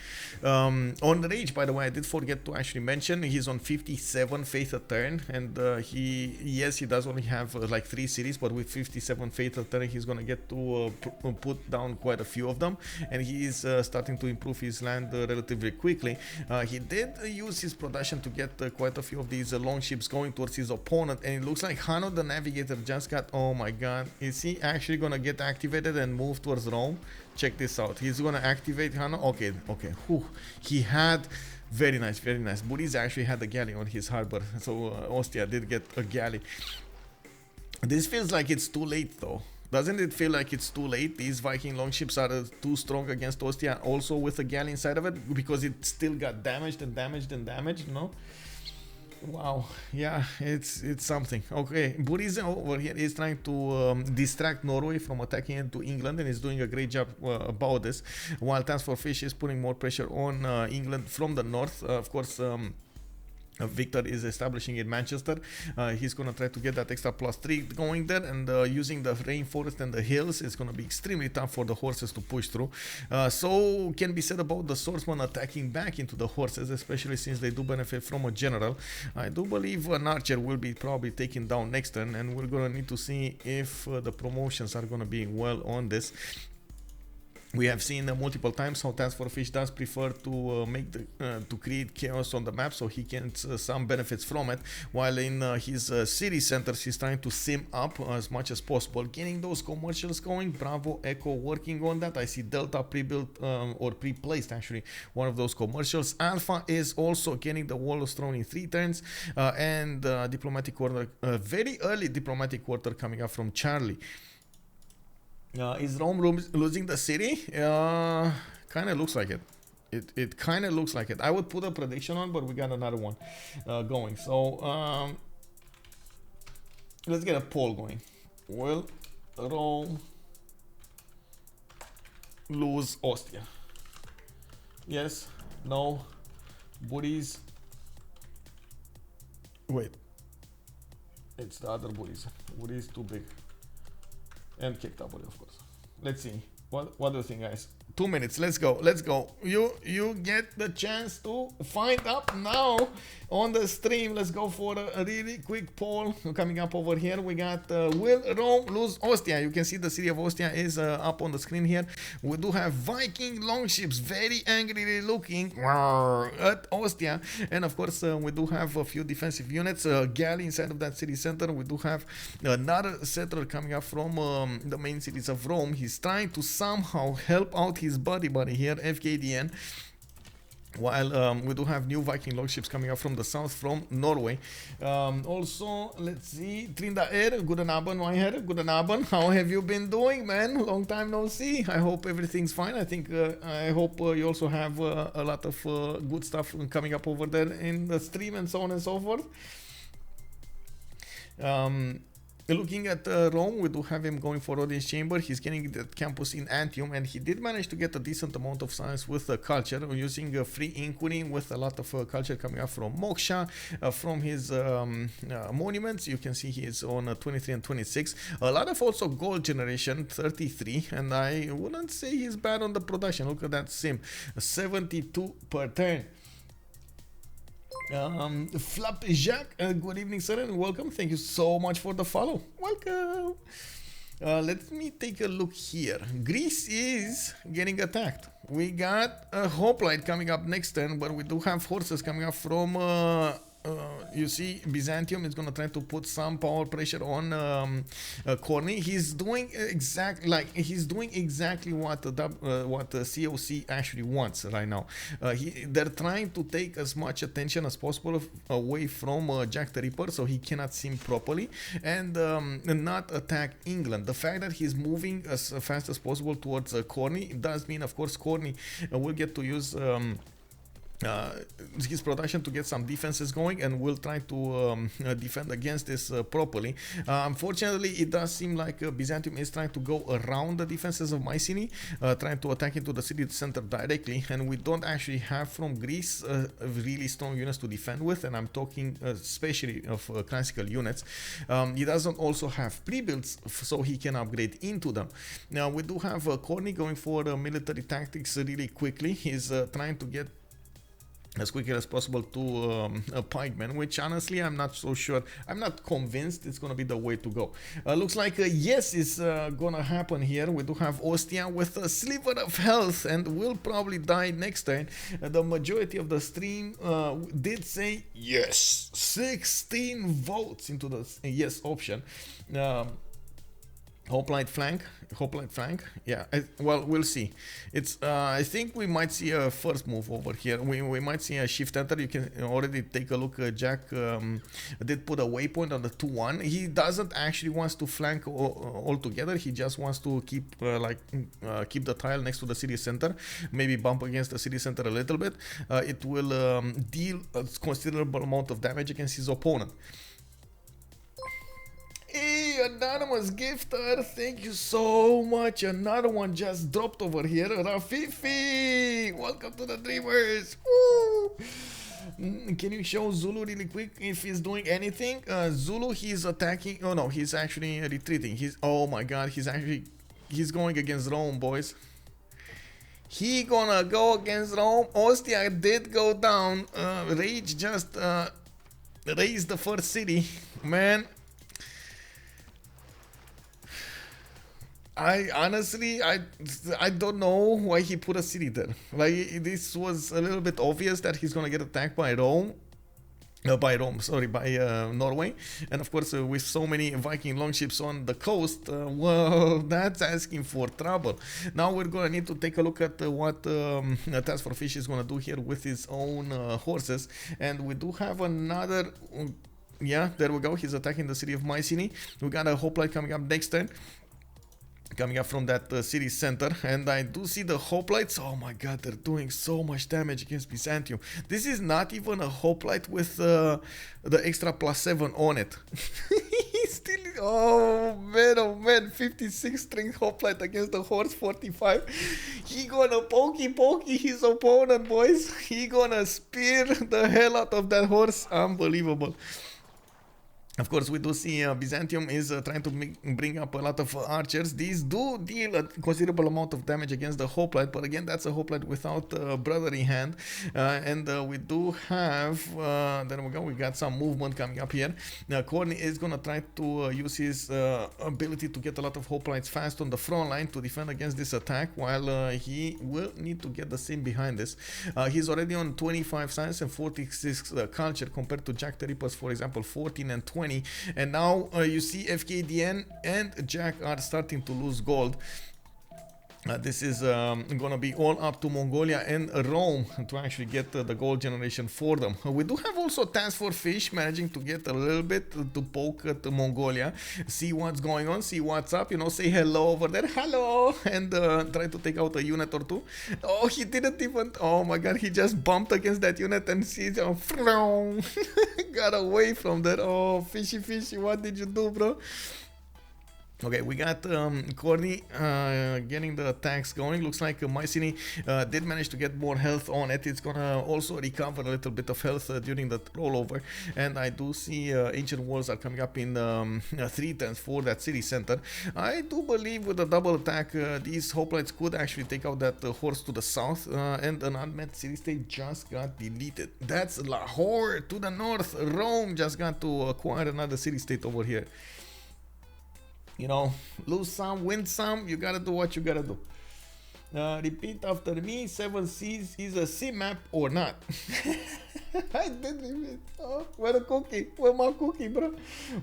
On the Rage, by the way, I did forget to actually mention he's on 57 faith a turn, and he does only have like 3 cities, but with 57 faith a turn, he's gonna get to put down quite a few of them, and he is starting to improve his land relatively quickly. He did use his production to get quite a few of these longships going towards his opponent, and it looks like Hanno the Navigator just got, oh my god, is he actually gonna get activated and move towards Rome? Check this out. He's gonna activate Hanno. Okay. Whew. He had very nice. Burrize actually had a galley on his harbor, so Ostia did get a galley. This feels like it's too late though. Doesn't it feel like it's too late? These Viking longships are too strong against Ostia, also with a galley inside of it, because it still got damaged, you know? Wow, yeah, it's something. Okay, Burrize over here is trying to distract Norway from attacking into England, and is doing a great job about this, while TaskForceFish is putting more pressure on England from the north. Of course, Victor is establishing in Manchester. He's going to try to get that extra +3 going there, and using the rainforest and the hills, it's going to be extremely tough for the horses to push through. So can be said about the swordsman attacking back into the horses, especially since they do benefit from a general. I do believe an archer will be probably taken down next turn, and we're going to need to see if the promotions are going to be well on this. We have seen multiple times how TaskForceFish does prefer to to create chaos on the map, so he gets some benefits from it, while in his city centers he's trying to sim up as much as possible, getting those commercials going. Bravo Echo working on that. I see Delta pre-built or pre-placed actually one of those commercials. Alpha is also getting the wall of thrown in 3 turns, and diplomatic quarter, very early diplomatic quarter coming up from Charlie. Is Rome losing the city? Kind of looks like it. It kind of looks like it. I would put a prediction on, but we got another one going. So let's get a poll going. Will Rome lose Ostia? Yes, no, Burrize. Wait, it's the other Burrize. Burrize too big. And kick W, of course. Let's see. What do you think, guys? 2 minutes. Let's go. Let's go. You get the chance to find up now on the stream. Let's go for a really quick poll coming up over here. We got will Rome lose Ostia? You can see the city of Ostia is up on the screen here. We do have Viking longships very angrily looking at Ostia, and of course we do have a few defensive units. Galley inside of that city center. We do have another settler coming up from the main cities of Rome. He's trying to somehow help out his buddy here, Fkdn, while we do have new Viking longships coming up from the south from Norway. Also, let's see, Trinda Air, guten Abend, my hair, guten Abend. How have you been doing, man? Long time no see. I hope everything's fine. I think I hope you also have a lot of good stuff coming up over there in the stream and so on and so forth. Looking at Rome, we do have him going for audience chamber. He's getting the campus in Antium, and he did manage to get a decent amount of science with culture, using free inquiry with a lot of culture coming up from Moksha, from his monuments. You can see he is on 23 and 26. A lot of also gold generation, 33, and I wouldn't say he's bad on the production. Look at that sim, 72 per turn. Flap Jacques, good evening, sir, and welcome. Thank you so much for the follow. Welcome. Let me take a look here. Greece is getting attacked. We got a hoplite coming up next turn, but we do have horses coming up from you see, Byzantium is going to try to put some power pressure on Khornie. He's doing exactly what the CoC actually wants right now. They're trying to take as much attention as possible away from JackTheRipper, so he cannot sim properly, and not attack England. The fact that he's moving as fast as possible towards Khornie does mean, of course, Khornie will get to use his production to get some defenses going, and will try to defend against this properly. Unfortunately, it does seem like Byzantium is trying to go around the defenses of Mycenae, trying to attack into the city center directly, and we don't actually have from Greece really strong units to defend with, and I'm talking especially of classical units. He doesn't also have pre-builds, so he can upgrade into them. Now we do have Khornie going for military tactics really quickly. He's trying to get as quickly as possible to a pikeman, which honestly I'm not so sure. I'm not convinced it's gonna be the way to go. Looks like yes is gonna happen here. We do have Ostia with a sliver of health and will probably die next turn. The majority of the stream did say yes. 16 votes into the yes option. Hoplite flank, yeah. Well, we'll see. It's I think we might see a first move over here. We might see a shift enter. You can already take a look. Jack did put a waypoint on the 2-1. He doesn't actually wants to flank altogether. He just wants to keep keep the tile next to the city center. Maybe bump against the city center a little bit. It will deal a considerable amount of damage against his opponent. Hey, anonymous gifter, thank you so much. Another one just dropped over here. Rafifi, welcome to the Dreamers. Woo! Can you show Zulu really quick if he's doing anything? Zulu, he's attacking. Oh no, he's actually retreating. Oh my god, he's going against Rome, boys. He gonna go against Rome. Ostia did go down. Rage just raised the first city. Man, I honestly, I don't know why he put a city there. Like, this was a little bit obvious that he's gonna get attacked by Rome. By Norway, and of course with so many Viking longships on the coast, well, that's asking for trouble. Now we're gonna need to take a look at what TaskForceFish is gonna do here with his own horses, and we do have another. Yeah, there we go. He's attacking the city of Mycenae. We got a hoplite coming up next turn. Coming up from that city center, and I do see the hoplites. Oh my god, they're doing so much damage against Byzantium. This is not even a hoplite with the extra +7 on it. He's still, oh man, 56 strength hoplite against the horse 45. He gonna pokey his opponent, boys. He gonna spear the hell out of that horse. Unbelievable. Of course, we do see Byzantium is trying to bring up a lot of archers. These do deal a considerable amount of damage against the hoplite, but again, that's a hoplite without brother in hand. And we do have, there we go, we got some movement coming up here. Khornie is going to try to use his ability to get a lot of hoplites fast on the front line to defend against this attack, while he will need to get the same behind this. He's already on 25 science and 46 culture compared to JackTheRipper's, for example, 14 and 20. And now you see Fkdn and Jack are starting to lose gold. This is gonna be all up to Mongolia and Rome to actually get the gold generation for them. We do have also TaskForceFish managing to get a little bit to poke at Mongolia, see what's going on, see what's up, you know, say hello over there, hello, and try to take out a unit or two. Oh, he didn't even, oh my god, he just bumped against that unit and sees, got away from that. Oh, fishy, what did you do, bro? Okay, we got Khornie getting the attacks going. Looks like Mycenae did manage to get more health on it. It's gonna also recover a little bit of health during the rollover. And I do see ancient walls are coming up in 3 turns for that city center. I do believe with the double attack, these hoplites could actually take out that horse to the south. And an unmet city state just got deleted. That's Lahore to the north. Rome just got to acquire another city state over here. You know, lose some, win some, you gotta do what you gotta do. Repeat after me, 7 C's is a C map or not? I did repeat. Oh, where the cookie? Where my cookie, bro?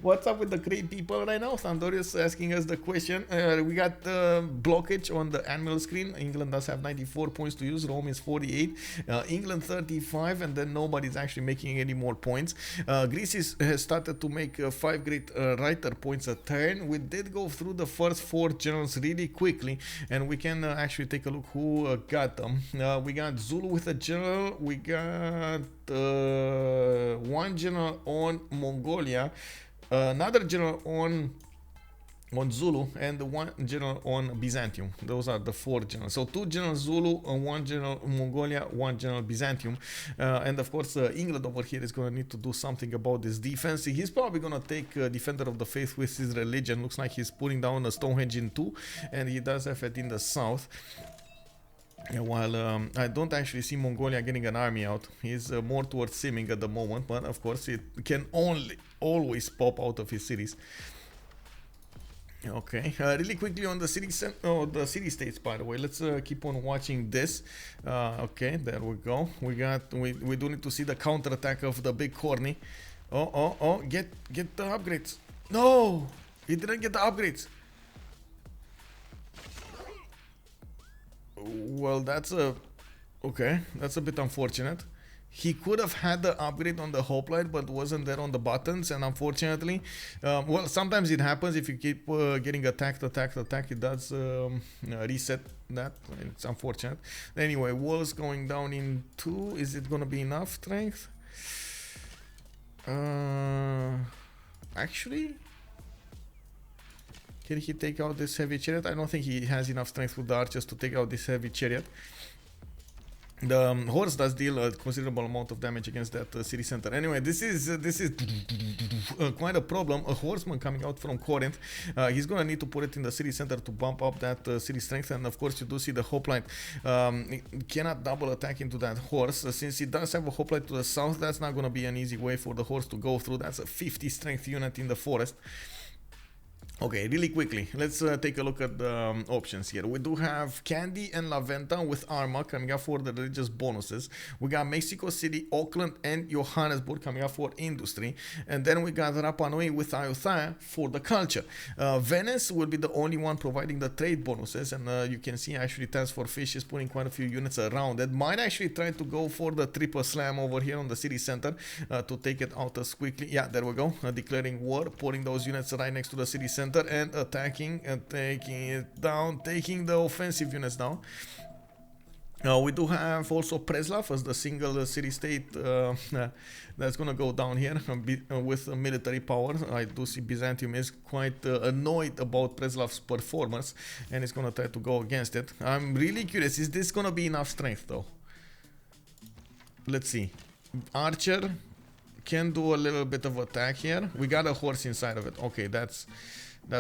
What's up with the great people right now? Sandorius asking us the question. We got blockage on the annual screen. England does have 94 points to use. Rome is 48. England 35, and then nobody's actually making any more points. Greece has started to make 5 great writer points a turn. We did go through the first 4 generals really quickly, and we can actually take a look who got them. We got Zulu with a general. We got 1 general on Mongolia, another general on Zulu, and 1 general on Byzantium. Those are the 4 generals. So 2 generals Zulu, 1 general Mongolia, 1 general Byzantium. And of course England over here is going to need to do something about this defense. He's probably going to take Defender of the Faith with his religion. Looks like he's putting down a Stonehenge in 2, and he does have it in the south. While I don't actually see Mongolia getting an army out. He's more towards simming at the moment, but of course it can always pop out of his cities. Okay, really quickly on the city states, by the way, let's keep on watching this. Okay, there we go. We do need to see the counterattack of the big Khornie. Oh, get the upgrades. No, he didn't get the upgrades. Well, that's a bit unfortunate. He could have had the upgrade on the hoplite, but wasn't there on the buttons, and unfortunately, well, sometimes it happens if you keep getting attacked, it does reset that. It's unfortunate. Anyway, walls going down in 2. Is it gonna be enough strength? Actually, can he take out this heavy chariot? I don't think he has enough strength with the archers to take out this heavy chariot. The horse does deal a considerable amount of damage against that city center. Anyway, this is quite a problem. A horseman coming out from Corinth. He's gonna need to put it in the city center to bump up that city strength. And of course, you do see the hoplite cannot double attack into that horse. Since he does have a hoplite to the south, that's not gonna be an easy way for the horse to go through. That's a 50 strength unit in the forest. Okay, really quickly, let's take a look at the options here. We do have Candy and La Venta with Arma coming up for the religious bonuses. We got Mexico City, Auckland, and Johannesburg coming up for industry. And then we got Rapa Nui with Ayutthaya for the culture. Venice will be the only one providing the trade bonuses. And you can see actually TaskForceFish is putting quite a few units around it. Might actually try to go for the triple slam over here on the city center to take it out as quickly. Yeah, there we go. Declaring war, putting those units right next to the city center and attacking and taking it down, taking the offensive units down. We do have also Preslav as the single city-state that's gonna go down here with military power. I do see Byzantium is quite annoyed about Preslav's performance and is gonna try to go against it. I'm really curious, is this gonna be enough strength though? Let's see. Archer can do a little bit of attack here. We got a horse inside of it. Okay, that's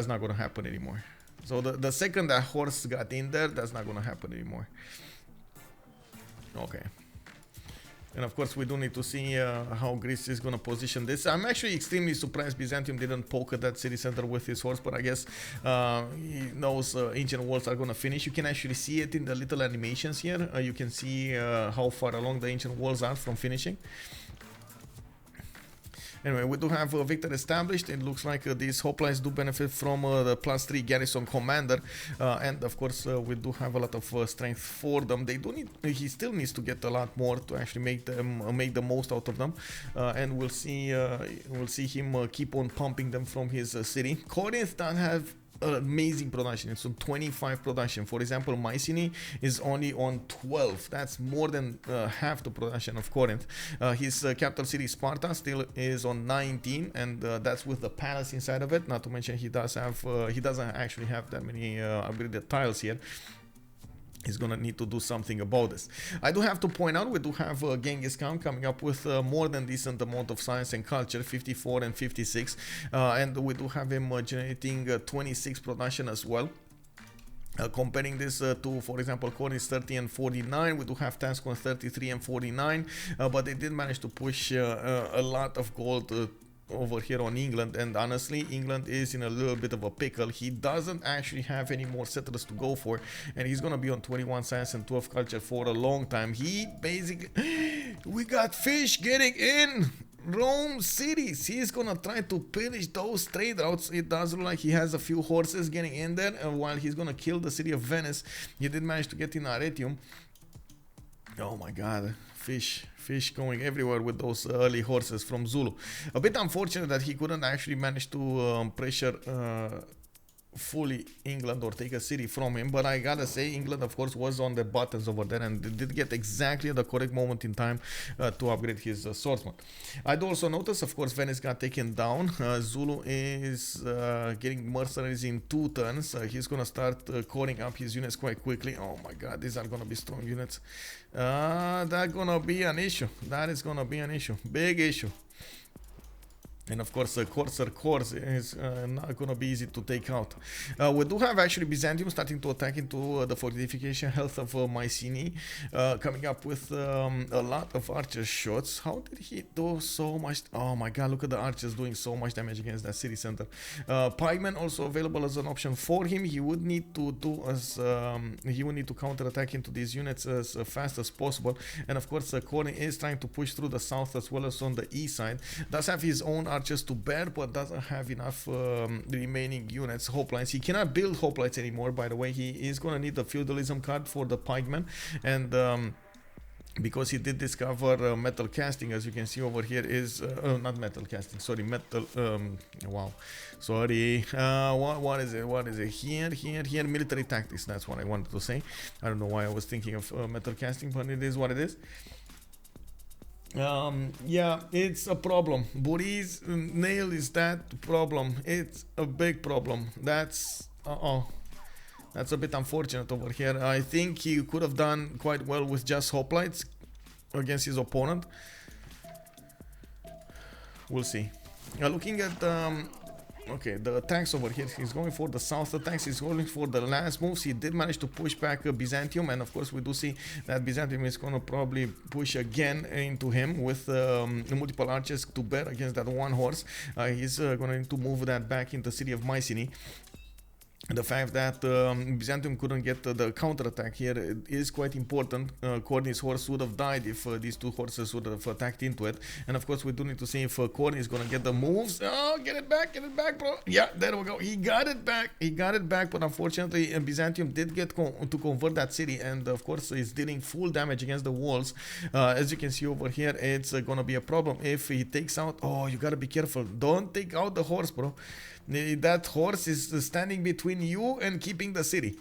not gonna happen anymore. So the second that horse got in there, that's not gonna happen anymore. Okay. And of course we do need to see how Greece is gonna position this. I'm actually extremely surprised Byzantium didn't poke at that city center with his horse, but I guess he knows ancient walls are gonna finish. You can actually see it in the little animations here. You can see how far along the ancient walls are from finishing. Anyway, we do have a victor established. It looks like these hoplites do benefit from the +3 garrison commander, and of course we do have a lot of strength for them. They do need. He still needs to get a lot more to actually make the most out of them, and we'll see him keep on pumping them from his city. Corinth does have amazing production. It's on 25 production. For example, Mycenae is only on 12. That's more than half the production of Corinth. His capital city Sparta still is on 19, and that's with the palace inside of it. Not to mention he doesn't actually have that many upgraded tiles here. He's gonna need to do something about this. I do have to point out we do have Genghis Khan coming up with more than decent amount of science and culture, 54 and 56, and we do have him generating 26 production as well. Comparing this to, for example, Khornie's 30 and 49, we do have Task on 33 and 49, but they did manage to push a lot of gold over here on England, and honestly England is in a little bit of a pickle. He doesn't actually have any more settlers to go for, and he's gonna be on 21 science and 12 culture for a long time. He basically we got fish getting in Rome cities. He's gonna try to pillage those trade routes. It does look like he has a few horses getting in there, and while he's gonna kill the city of Venice, he did manage to get in Arretium. Oh my god, fish going everywhere with those early horses from Zulu. A bit unfortunate that he couldn't actually manage to pressure fully England or take a city from him, but I gotta say England of course was on the buttons over there and did get exactly the correct moment in time to upgrade his swordsman. I'd also notice of course Venice got taken down. Zulu is getting mercenaries in 2 turns. He's gonna start coring up his units quite quickly. Oh my god, these are gonna be strong units. That's gonna be an issue. That is gonna be an issue, big issue. And of course, Corsair Corps is not going to be easy to take out. We do have actually Byzantium starting to attack into the fortification health of Mycenae, coming up with a lot of archer shots. How did he do so much? Oh my god, look at the archers doing so much damage against that city center. Pikemen also available as an option for him. He would need to counter attack into these units as fast as possible. And of course, Khornie is trying to push through the south as well as on the east side. Does have his own archers to bear, but doesn't have enough remaining units, hoplites. He cannot build hoplites anymore, by the way. He is going to need the feudalism card for the pikemen, and because he did discover metal casting, as you can see over here, is not metal casting, sorry, metal wow, sorry, what is it here, military tactics, that's what I wanted to say. I don't know why I was thinking of metal casting, but it is what it is. Yeah, it's a problem. Burrize nail is that problem. It's a big problem. That's That's a bit unfortunate over here. I think he could have done quite well with just hoplites against his opponent. We'll see. Looking at okay, the attacks over here, he's going for the south attacks, he's going for the last moves. He did manage to push back Byzantium, and of course we do see that Byzantium is going to probably push again into him with multiple archers to bear against that one horse. He's going to need to move that back into the city of Mycenae. The fact that Byzantium couldn't get the counterattack here is quite important. Khornie's horse would have died if these two horses would have attacked into it. And of course we do need to see if Khornie is going to get the moves. Oh, get it back, bro. Yeah, there we go. He got it back, but unfortunately Byzantium did get to convert that city, and of course he's dealing full damage against the walls. As you can see over here, it's going to be a problem if he takes out... Oh, you got to be careful. Don't take out the horse, bro. That horse is standing between you and keeping the city.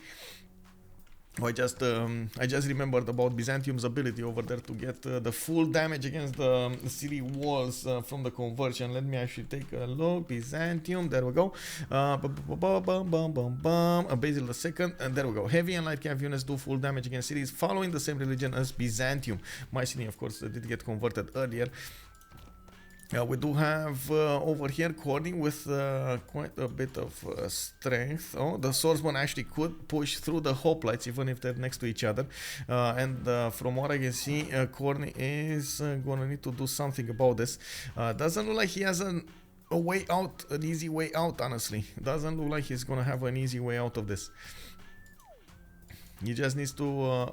I just remembered about Byzantium's ability over there to get the full damage against the city walls from the conversion. Let me actually take a look. Byzantium, there we go. Basil II, and there we go. Heavy and light cav units do full damage against cities following the same religion as Byzantium. Mycenae, of course, did get converted earlier. We do have over here Khornie with quite a bit of strength. Oh, the swordsman actually could push through the hoplites even if they're next to each other. And from what I can see, Khornie is going to need to do something about this. Doesn't look like he has a way out, an easy way out, honestly. Doesn't look like he's going to have an easy way out of this. He just needs to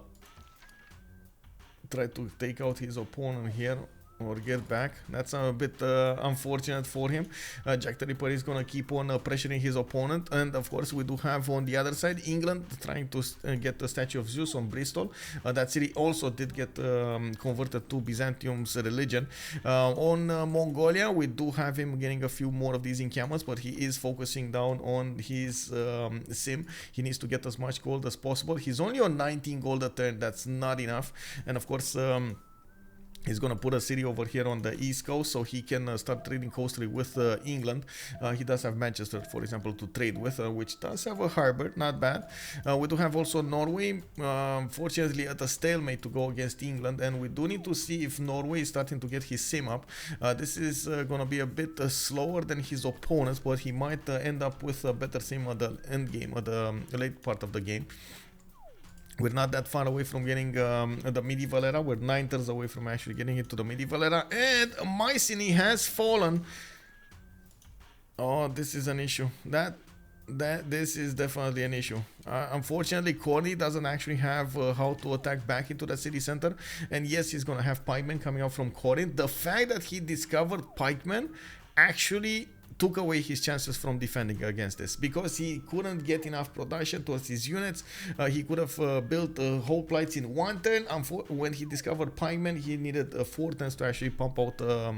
try to take out his opponent here, or get back. That's a bit unfortunate for him. JackTheRipper is gonna keep on pressuring his opponent, and of course we do have on the other side England trying to get the statue of Zeus on Bristol. That city also did get converted to Byzantium's religion. On Mongolia we do have him getting a few more of these encampments, but he is focusing down on his sim. He needs to get as much gold as possible. He's only on 19 gold a turn. That's not enough, and of course he's going to put a city over here on the east coast so he can start trading coastally with England. He does have Manchester, for example, to trade with, which does have a harbor, not bad. We do have also Norway, fortunately at a stalemate to go against England, and we do need to see if Norway is starting to get his sim up. This is going to be a bit slower than his opponents, but he might end up with a better sim at the end game, at the late part of the game. We're not that far away from getting the medieval era. We're 9 turns away from actually getting into the medieval era. And Mycenae has fallen. Oh, this is an issue. This is definitely an issue. Unfortunately, Khornie doesn't actually have how to attack back into the city center. And yes, he's going to have pikemen coming out from Khornie. The fact that he discovered pikemen actually took away his chances from defending against this, because he couldn't get enough production towards his units. He could have built hoplites in 1 turn. When he discovered pikemen, he needed 4 turns to actually pump out a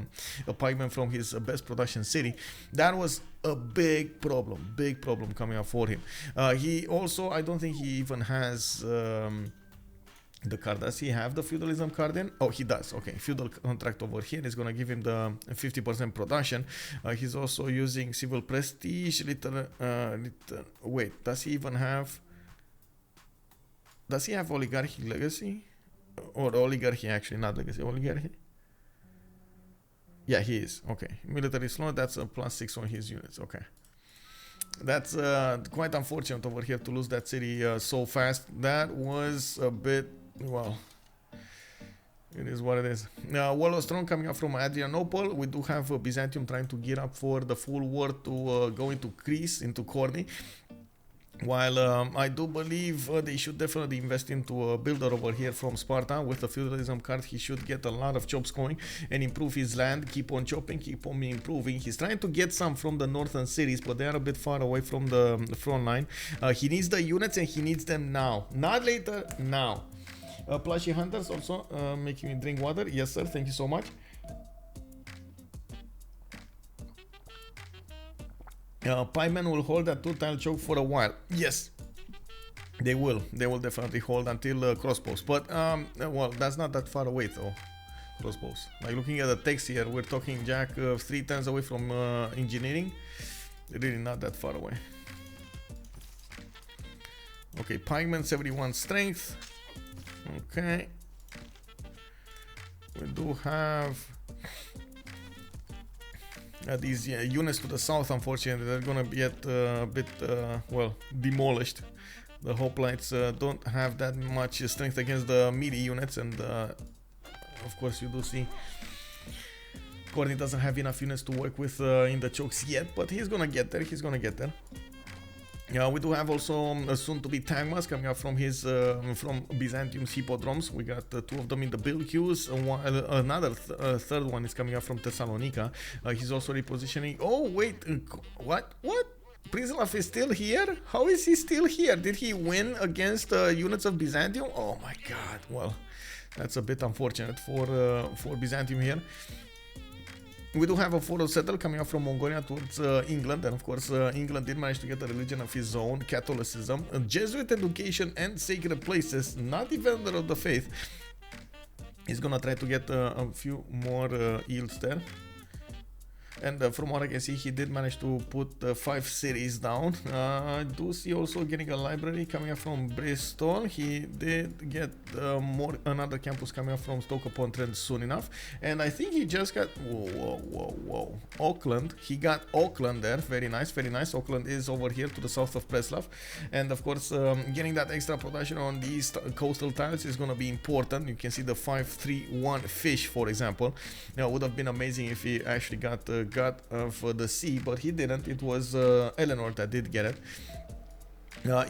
pikeman from his best production city. That was a big problem coming up for him. He also, I don't think he even has the card. Does he have the feudalism card in? Oh, he does. Okay, feudal contract over here is gonna give him the 50% production. He's also using civil prestige. Wait, does he even have? Does he have oligarchy legacy? Or oligarchy, actually, not legacy, oligarchy? Yeah, he is. Okay, military slow. That's a +6 on his units. Okay. That's quite unfortunate over here to lose that city so fast. That was a bit, well, it is what it is. Wall of Strong coming up from Adrianople. We do have Byzantium trying to gear up for the full war to go into Greece, into Khornie. While I do believe they should definitely invest into a builder over here from Sparta. With the feudalism card, he should get a lot of chops going and improve his land. Keep on chopping, keep on improving. He's trying to get some from the northern cities, but they are a bit far away from the front line. He needs the units, and he needs them now, not later, now. Plushy Hunters also making me drink water. Yes, sir. Thank you so much. Piemen will hold that 2-tile choke for a while. Yes, they will. They will definitely hold until crossbows. But, well, that's not that far away, though. Crossbows. Like, looking at the text here, we're talking Jack 3 turns away from engineering. Really not that far away. Okay, pikemen 71 strength. Okay. We do have these units to the south. Unfortunately, they're gonna get a bit well, demolished. The hoplites don't have that much strength against the melee units, and of course you do see Khornie doesn't have enough units to work with in the chokes yet, but he's gonna get there. He's gonna get there. We do have also soon to be Tagmas coming up from his from Byzantium's hippodromes. We got two of them in the build queues. Another third one is coming up from Thessalonica. He's also repositioning. Oh wait, what? Prislav is still here? How is he still here? Did he win against units of Byzantium? Oh my god. Well, that's a bit unfortunate for Byzantium here. We do have a photo settle coming up from Mongolia towards England, and of course England did manage to get a religion of his own, Catholicism, Jesuit education and sacred places, not defender of the faith. He's gonna try to get a few more yields there. And from what I can see, he did manage to put 5 cities down. I do see also getting a library coming up from Bristol. He did get another campus coming up from Stoke-upon-Trent soon enough. And I think he just got... Whoa. Auckland. He got Auckland there. Very nice, very nice. Auckland is over here to the south of Preslav. And of course, getting that extra production on these coastal tiles is going to be important. You can see the 531 fish, for example. Now, it would have been amazing if he actually got God of the sea, but he didn't. It was Eleanor that did get it.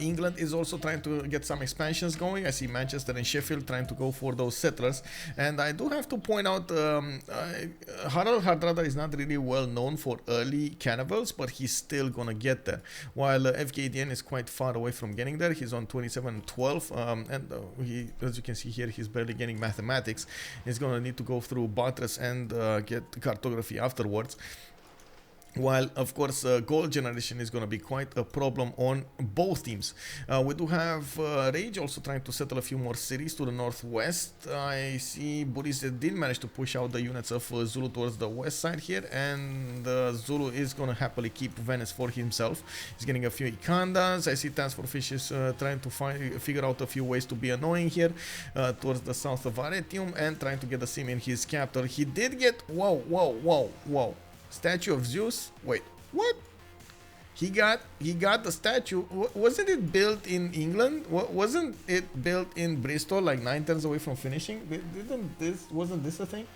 England is also trying to get some expansions going. I see Manchester and Sheffield trying to go for those settlers, and I do have to point out Harald Hardrada is not really well known for early cannibals, but he's still gonna get there, while Fkdn is quite far away from getting there. He's on 27 and 12, and he, as you can see here, he's barely getting mathematics. He's gonna need to go through buttress and get cartography afterwards. While of course gold generation is going to be quite a problem on both teams. We do have Rage also trying to settle a few more cities to the northwest. I see Burrize did manage to push out the units of Zulu towards the west side here, and Zulu is going to happily keep Venice for himself. He's getting a few Ikandas. I see TaskForceFish is trying to figure out a few ways to be annoying here towards the south of Arretium, and trying to get the sim in his capital. He did get... Whoa. Statue of Zeus? Wait, what? He got the statue. Wasn't it built in England? Wasn't it built in Bristol, like 9 turns away from finishing? Wasn't this a thing?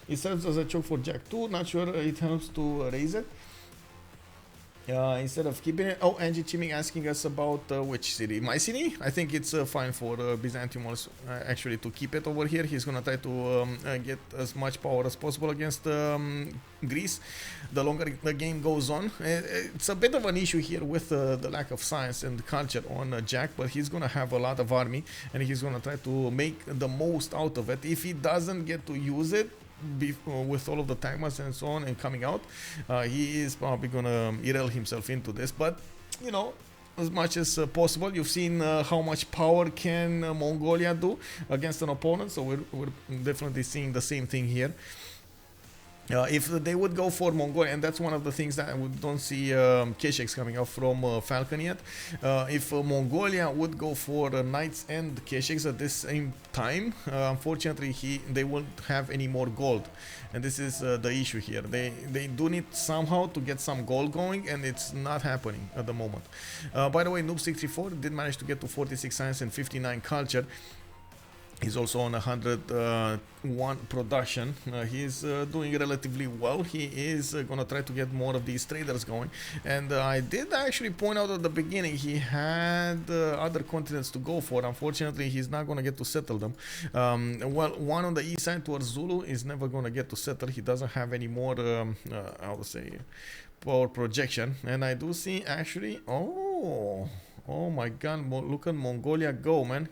It serves as a choke for Jack 2. Not sure it helps to raise it. Instead of keeping it. Oh, Angie Chiming asking us about which city? My city? I think it's fine for Byzantium also, actually, to keep it over here. He's gonna try to get as much power as possible against Greece. The longer the game goes on, it's a bit of an issue here with the lack of science and culture on Jack, but he's gonna have a lot of army, and he's gonna try to make the most out of it. If he doesn't get to use it with all of the timers and so on and coming out, he is probably gonna erase himself into this, but you know, as much as possible. You've seen how much power can Mongolia do against an opponent, so we're definitely seeing the same thing here. If they would go for Mongolia, and that's one of the things that we don't see Kesheks coming out from Falcon yet. If Mongolia would go for Knights and Kesheks at the same time, unfortunately they won't have any more gold, and this is the issue here. They do need somehow to get some gold going, and it's not happening at the moment. By the way, Noob64 did manage to get to 46 science and 59 culture. He's also on 101 production. He's doing relatively well. He is gonna try to get more of these traders going. And I did actually point out at the beginning he had other continents to go for. Unfortunately, he's not gonna get to settle them. Well, one on the east side towards Zulu is never gonna get to settle. He doesn't have any more, I would say, power projection. And I do see actually, oh my god, look at Mongolia go, man.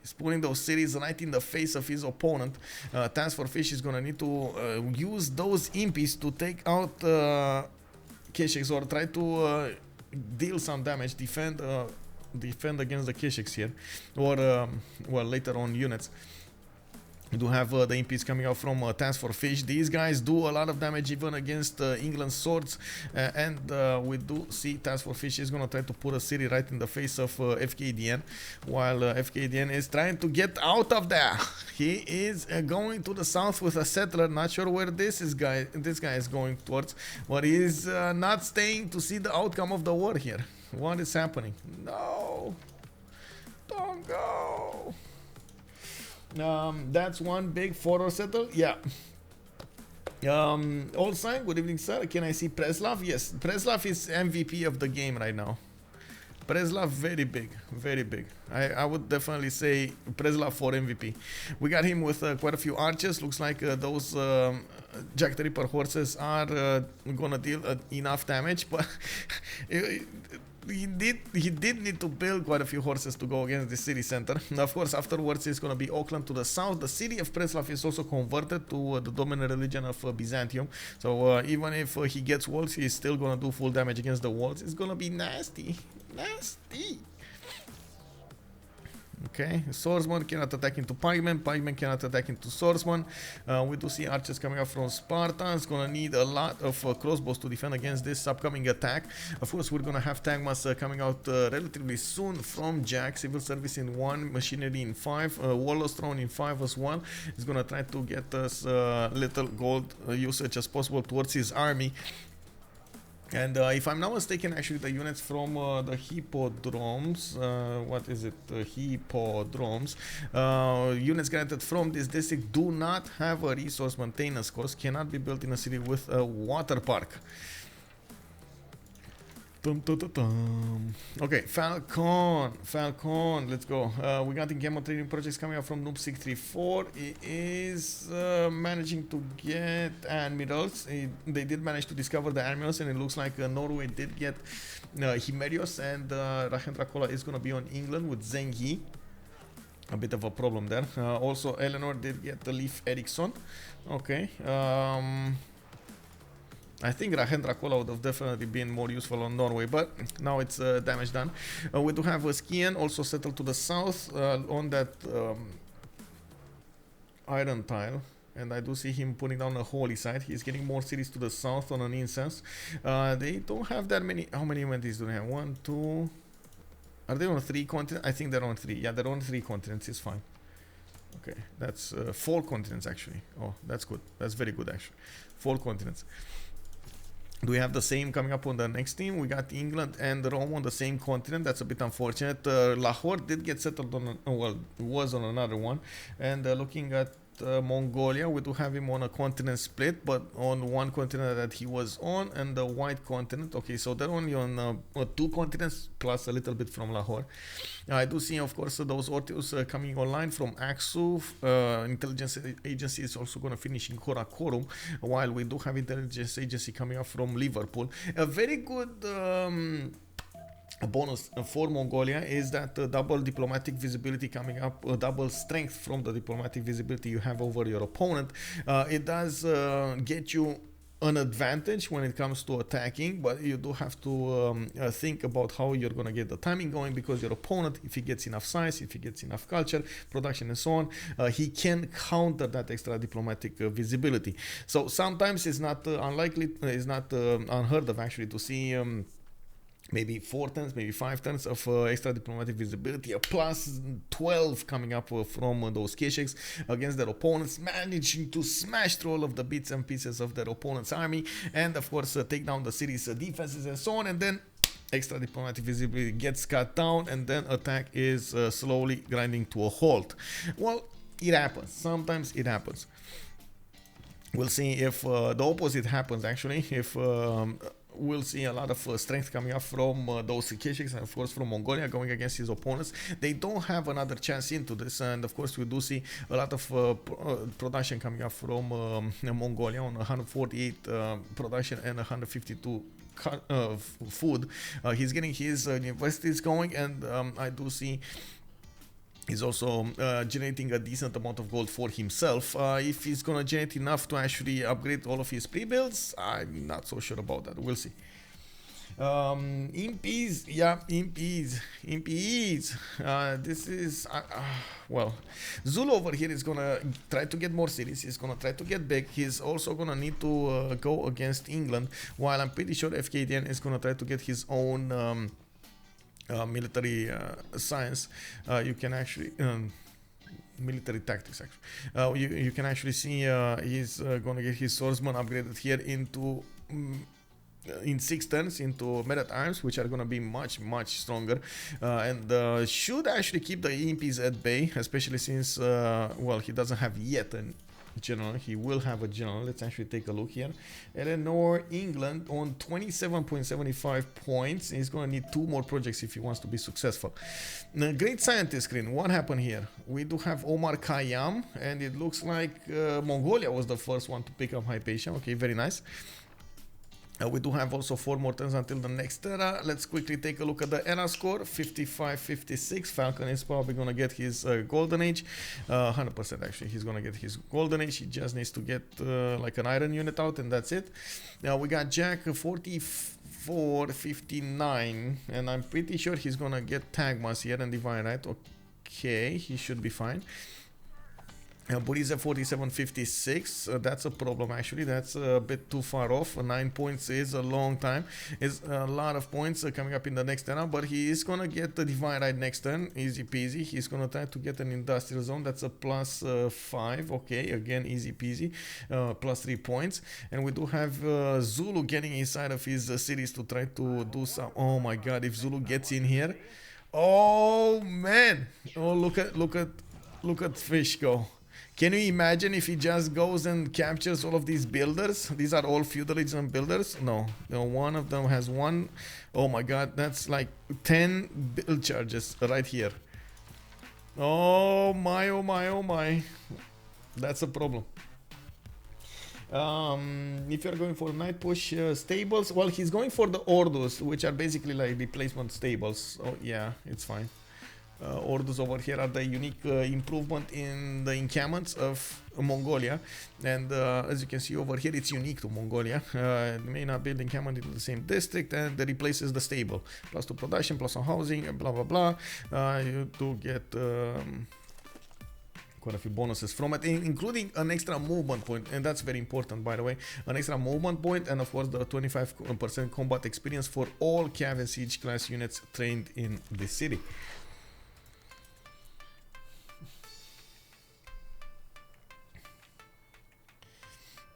He's putting those cities right in the face of his opponent. TaskForceFish is gonna need to use those impies to take out Kesheks, or try to deal some damage, defend against the Kesheks here, or well, later on units. We do have the imps coming out from TaskForceFish. These guys do a lot of damage even against England's swords, and we do see TaskForceFish is going to try to put a city right in the face of Fkdn, while Fkdn is trying to get out of there. He is going to the south with a settler. Not sure where this guy is going towards, but he's not staying to see the outcome of the war here. What is happening? No, don't go. That's one big photo settle. Yeah. Old sign, good evening, sir. Can I see Preslav? Yes, Preslav is MVP of the game right now. Preslav, very big, very big. I would definitely say Preslav for MVP. We got him with quite a few archers. Looks like those JackTheRipper horses are gonna deal enough damage, but he did need to build quite a few horses to go against the city center. Of course, afterwards it's going to be Auckland to the south. The city of Preslav is also converted to the dominant religion of Byzantium. So even if he gets walls, he's still going to do full damage against the walls. It's going to be nasty. Nasty. Okay, swordsman cannot attack into pikemen, pikemen cannot attack into swordsman. We do see archers coming up from Sparta. It's gonna need a lot of crossbows to defend against this upcoming attack. Of course, we're gonna have Tagmas coming out relatively soon from Jack. Civil service in 1, machinery in 5, warlords throne in 5 as well. He's gonna try to get us little gold usage as possible towards his army. And if I'm not mistaken, actually the units from the hippodromes, what is it, hippodromes, units granted from this district do not have a resource maintenance cost, cannot be built in a city with a water park. Okay, Falcon, let's go. We got the gamma trading projects coming up from Noob634. It is managing to get admirals. They did manage to discover the admirals, and it looks like Norway did get Himerios, and Rahendrakola is going to be on England with Zengi. A bit of a problem there. Also, Eleanor did get the Leif Erikson. Okay. I think Rahendrakola would have definitely been more useful on Norway, but now it's damage done. We do have Fkdn also settled to the south on that iron tile, and I do see him putting down a holy site. He's getting more cities to the south on an incense. They don't have that many. How many units do they have? 1, 2. Are they on 3 continents? I think they're on 3. Yeah, they're on 3 continents. It's fine. Okay, that's 4 continents actually. Oh, that's good. That's very good actually. 4 continents. Do we have the same coming up on the next team? We got England and Rome on the same continent. That's a bit unfortunate. Lahore did get settled on, well, was on another one. And looking at Mongolia, we do have him on a continent split, but on one continent that he was on, and the white continent. Okay, so they're only on 2 continents plus a little bit from Lahore. I do see, of course, those Ortius coming online from Aksu. Intelligence agency is also going to finish in Karakorum, while we do have intelligence agency coming up from Liverpool. A very good a bonus for Mongolia is that double diplomatic visibility coming up, double strength from the diplomatic visibility you have over your opponent. It does get you an advantage when it comes to attacking, but you do have to think about how you're going to get the timing going, because your opponent, if he gets enough size, if he gets enough culture, production and so on, he can counter that extra diplomatic visibility. So sometimes it's not unlikely, it's not unheard of actually to see maybe 4 turns, maybe 5 turns of extra diplomatic visibility, a plus 12 coming up from those Kesheks against their opponents, managing to smash through all of the bits and pieces of their opponent's army, and of course take down the city's defenses and so on, and then extra diplomatic visibility gets cut down, and then attack is slowly grinding to a halt. Well, it happens. Sometimes it happens. We'll see if the opposite happens actually, if we'll see a lot of strength coming up from those Kesheks, and of course from Mongolia going against his opponents. They don't have another chance into this, and of course we do see a lot of production coming up from Mongolia on 148 production and 152 food. He's getting his universities going, and I do see he's also generating a decent amount of gold for himself. If he's gonna generate enough to actually upgrade all of his pre-builds, I'm not so sure about that. We'll see. Impies, yeah, impies. This is well, Zulu over here is gonna try to get more cities. He's gonna try to get big. He's also gonna need to go against England. While I'm pretty sure Fkdn is gonna try to get his own military science. You can actually. Military tactics actually. You can actually see he's gonna get his swordsman upgraded here into in 6 turns into merit arms, which are gonna be much stronger, and should actually keep the EMPs at bay, especially since well, he doesn't have yet a general. He will have a general. Let's actually take a look here. Eleanor, England on 27.75 points. He's gonna need 2 more projects if he wants to be successful. The great scientist screen. What happened here? We do have Omar Khayyam, and it looks like Mongolia was the first one to pick up Hypatia. Okay, very nice. We do have also 4 more turns until the next era. Let's quickly take a look at the era score. 55-56. Falcon is probably going to get his golden age. 100% actually. He's going to get his golden age. He just needs to get like an iron unit out, and that's it. Now we got Jack 44-59. And I'm pretty sure he's going to get Tagmas here and Divine, right? Okay, he should be fine. Burrize 47-56. That's a problem actually. That's a bit too far off. 9 points is a long time. It's a lot of points coming up in the next turn, but he is gonna get the divine right next turn. Easy peasy. He's gonna try to get an industrial zone. That's a +5. Okay, again easy peasy. +3 points. And we do have Zulu getting inside of his cities to try to do some. Oh my god, if Zulu gets in here. Oh man. Oh, look at Fish go. Can you imagine if he just goes and captures all of these builders? These are all feudalism builders. No, one of them has 1. Oh my god, that's like 10 build charges right here. Oh my, oh my, oh my. That's a problem. If you're going for night push stables, well, he's going for the Ordus, which are basically like replacement stables. Oh yeah, it's fine. Orders over here are the unique improvement in the encampments of Mongolia, and as you can see over here, it's unique to Mongolia. It may not build encampment in the same district, and it replaces the stable. +2 production, +1 housing, and blah blah blah. You do get quite a few bonuses from it, including an extra movement point, and that's very important, by the way. An extra movement point, and of course the 25% combat experience for all Cav and Siege class units trained in this city.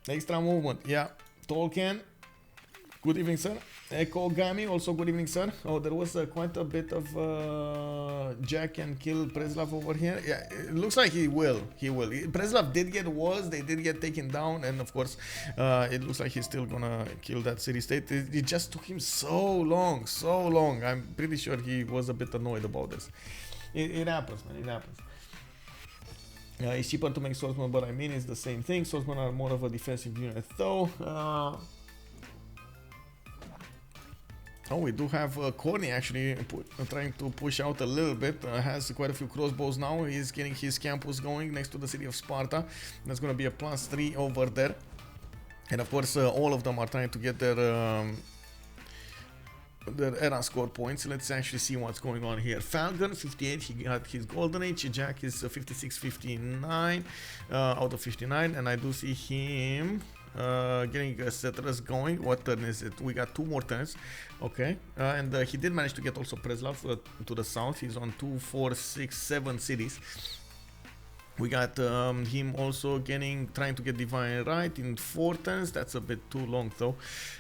Extra movement, yeah. Tolkien, good evening, sir. Echo Gami, also good evening, sir. Oh, there was quite a bit of Jack and kill Preslav over here. Yeah, it looks like he will. Preslav did get walls, they did get taken down, and of course, it looks like he's still gonna kill that city-state. It just took him so long. I'm pretty sure he was a bit annoyed about this. It happens, man, it happens. It's cheaper to make swordsmen, but I mean it's the same thing. Swordsmen are more of a defensive unit though. Oh, we do have Khornie actually trying to push out a little bit. Has quite a few crossbows now. He's getting his campus going next to the city of Sparta. That's going to be a +3 over there. And of course, all of them are trying to get their era score points. Let's actually see what's going on here. Falcon 58, he got his golden age. Jack is 56-59 out of 59, and I do see him getting settlers going. What turn is it? We got 2 more turns. Okay, and he did manage to get also Preslav to the south. He's on 2, 4, 6, 7 cities. We got him also trying to get divine right in 4 turns. That's a bit too long though.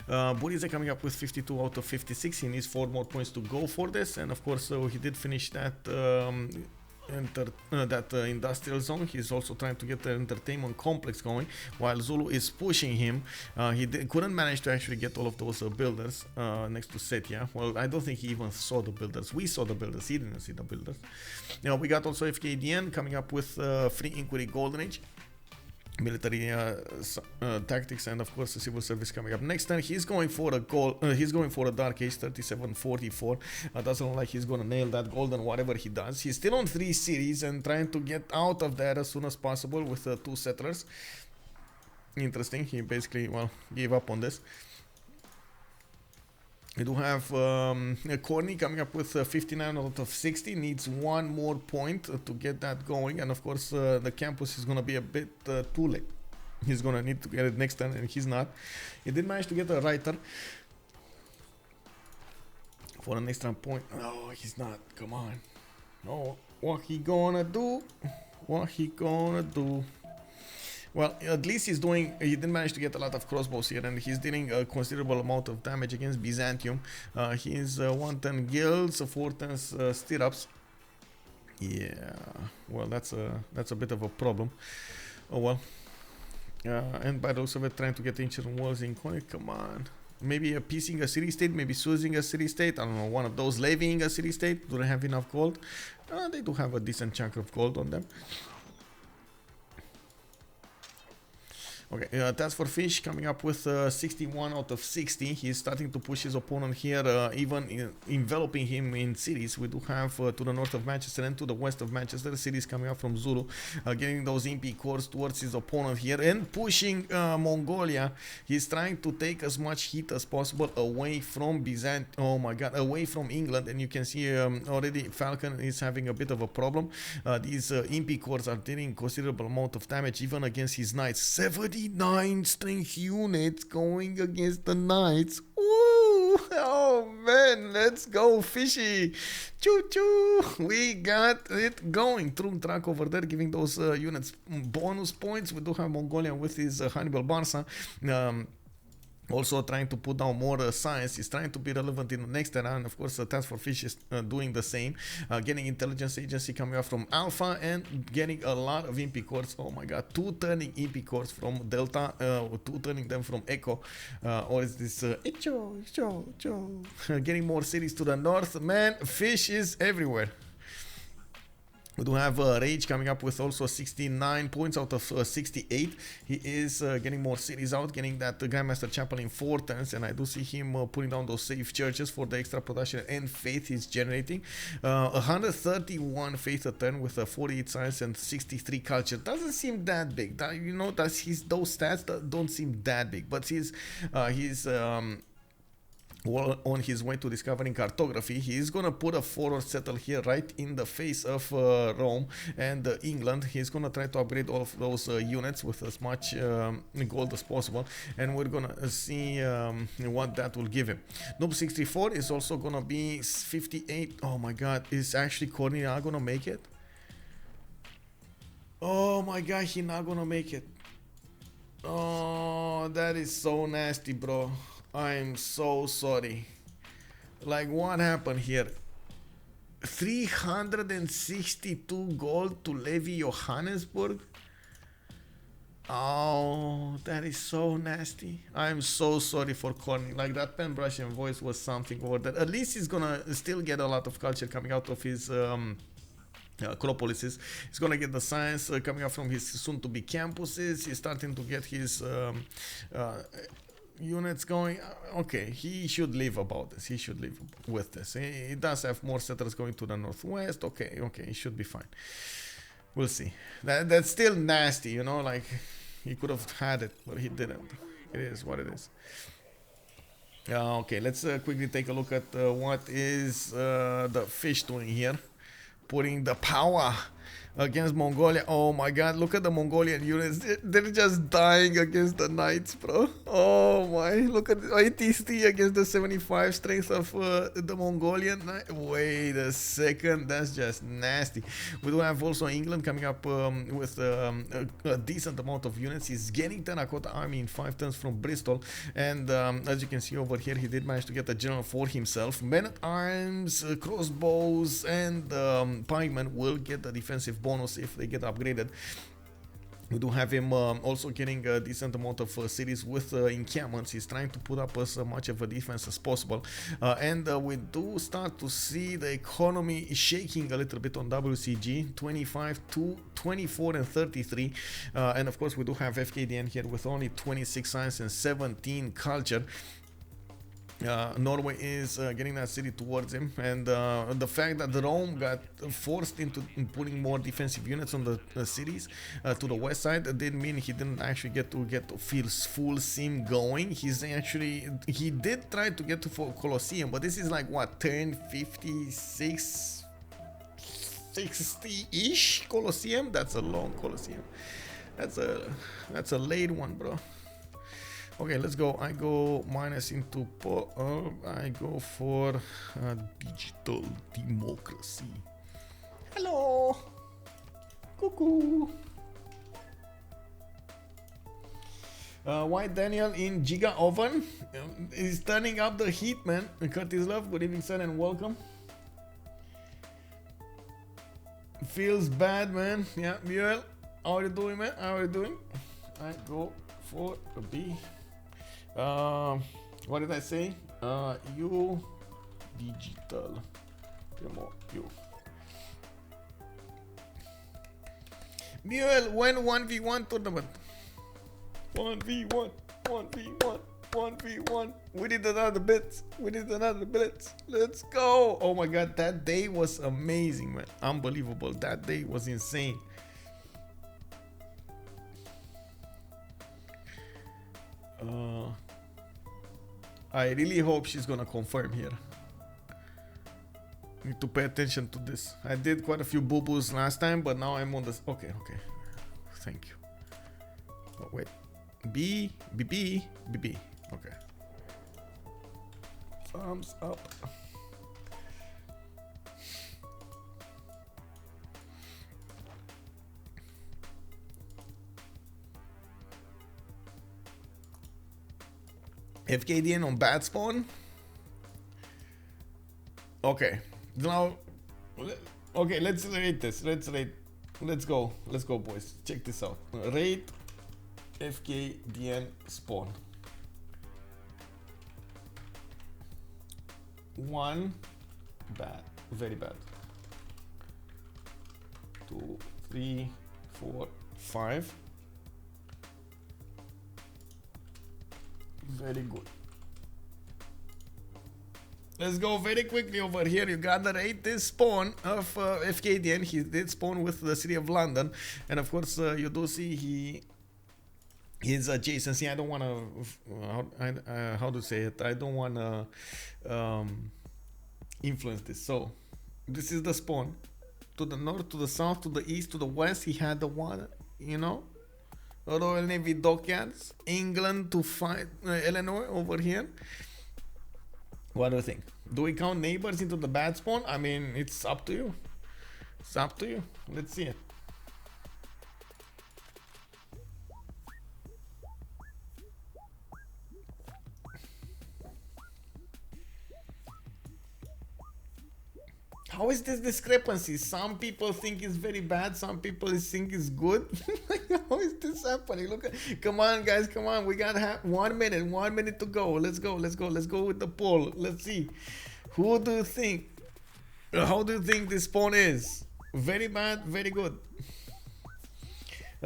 Burrize coming up with 52 out of 56. He needs 4 more points to go for this, and of course he did finish that industrial zone. He's also trying to get the entertainment complex going, while Zulu is pushing him. He couldn't manage to actually get all of those builders next to Setia. Well, I don't think he even saw the builders. We saw the builders, he didn't see the builders. Now we got also Fkdn coming up with free inquiry golden age, military tactics, and of course the civil service coming up next time. He's going for a he's going for a dark age 37-44. Doesn't look like he's gonna nail that golden whatever he does. He's still on 3 cities and trying to get out of there as soon as possible with 2 settlers. Interesting. He basically, well, gave up on this. We do have Khornie coming up with 59 out of 60. Needs one more point to get that going. And of course, the campus is going to be a bit too late. He's going to need to get it next turn, and he's not. He did manage to get a writer for an extra point. Oh, he's not. Come on. Oh, what he gonna do? What he gonna do? Well, at least he didn't manage to get a lot of crossbows here, and he's dealing a considerable amount of damage against Byzantium. He's 1 turn guilds, 4 turns stirrups. Yeah, well, that's a bit of a problem. Oh well. And by the looks of it, trying to get ancient walls in Khornie. Come on. Maybe piecing a city-state, maybe choosing a city-state. I don't know, one of those levying a city-state. Do they have enough gold? They do have a decent chunk of gold on them. Okay, TaskForceFish coming up with 61 out of 60. He's starting to push his opponent here, even enveloping him in cities. We do have to the north of Manchester and to the west of Manchester cities coming up from Zulu, getting those MP cores towards his opponent here and pushing Mongolia. He's trying to take as much heat as possible away from Byzantium. Oh my god, away from England. And you can see already Falcon is having a bit of a problem. These MP cores are dealing considerable amount of damage even against his knights. 79 strength units going against the knights. Woo! Oh man, let's go fishy. Choo choo! We got it going. True track over there, giving those units bonus points. We do have Mongolia with his Hannibal Barca. Also trying to put down more science. He's trying to be relevant in the next era, and of course TaskForceFish is doing the same, getting intelligence agency coming up from Alpha and getting a lot of MP cores. Oh my god, 2 turning MP cores from Delta, 2 turning them from Echo, or is this Echo, getting more cities to the north. Man, fish is everywhere. We do have Rage coming up with also 69 points out of 68. He is getting more cities out, getting that Grandmaster Chapel in 4 turns, and I do see him putting down those safe churches for the extra production and faith he's generating. 131 faith a turn with 48 science and 63 culture. Doesn't seem that big. You know, those stats don't seem that big, but he's well, on his way to discovering cartography. He's gonna put a forward settle here right in the face of Rome and England. He's gonna try to upgrade all of those units with as much gold as possible, and we're gonna see what that will give him. Noob 64 is also gonna be 58. Oh my god, is actually Khornie not gonna make it? Oh my god, he's not gonna make it. Oh, that is so nasty, bro. I'm so sorry. Like, what happened here? 362 gold to levy Johannesburg? Oh, that is so nasty. I'm so sorry for Khornie. Like, that pen brush and voice was something over there. At least he's gonna still get a lot of culture coming out of his Acropolises. He's gonna get the science coming up from his soon-to-be campuses. He's starting to get his units going. Okay, he should live about this. He should live with this. He does have more settlers going to the northwest. Okay, he should be fine. We'll see. That's still nasty, you know, like he could have had it, but he didn't. It is what it is. Okay, let's quickly take a look at what is the fish doing here. Putting the power against Mongolia. Oh my god, look at the Mongolian units. They're just dying against the knights, bro. Oh my, look at 83 against the 75 strength of the Mongolian knight. Wait a second, that's just nasty. We do have also England coming up with a decent amount of units. He's getting Terracotta Army in 5 turns from Bristol, and as you can see over here, he did manage to get a general for himself. Men-at-arms, crossbows, and pikemen will get the defensive bonus if they get upgraded. We do have him also getting a decent amount of cities with encampments. He's trying to put up as much of a defense as possible, and we do start to see the economy shaking a little bit on WCG. 25 to 24 and 33, and of course we do have Fkdn here with only 26 science and 17 culture. Norway is getting that city towards him, and the fact that Rome got forced into putting more defensive units on the cities to the west side didn't mean he didn't actually get to feel full sim going. He did try to get to Colosseum, but this is like what, turn 56, 60-ish Colosseum. That's a long Colosseum. That's a late one, bro. Okay, let's go. I go minus into I go for digital democracy. Hello. Cuckoo. White Daniel in Giga Oven is turning up the heat, man. Curtis Love, good evening, sir, and welcome. Feels bad, man. Yeah, Muriel, how are you doing, man? How are you doing? I go for a B. What did I say? You digital demo you. Muriel, when 1v1 tournament? 1v1, 1v1, 1v1. We did another bit. We did another bit. Let's go. Oh my god, that day was amazing, man. Unbelievable. That day was insane. I really hope she's gonna confirm here. Need to pay attention to this. I did quite a few boo-boos last time, but now I'm on this. Okay. Thank you. Oh, wait. B. Okay. Thumbs up. Fkdn on bad spawn. Okay. Now, okay, let's rate this. Let's go, boys. Check this out. Rate Fkdn spawn. 1 bad, very bad. 2, 3, 4, 5. Very good. Let's go very quickly over here. You gotta rate this spawn of Fkdn. He did spawn with the city of London, and of course you do see his adjacency. I don't want to how to say it. I don't want to influence this. So this is the spawn. To the north, to the south, to the east, to the west. He had the one, you know. Royal Navy dockyards, England to fight Eleanor over here. What do you think? Do we count neighbors into the bad spawn? I mean, it's up to you. It's up to you. Let's see it. How is this discrepancy? Some people think it's very bad, some people think it's good. How is this happening? Look, come on, guys, come on. We got 1 minute to go. Let's go with the poll. Let's see. Who do you think? How do you think this spawn is? Very bad, very good.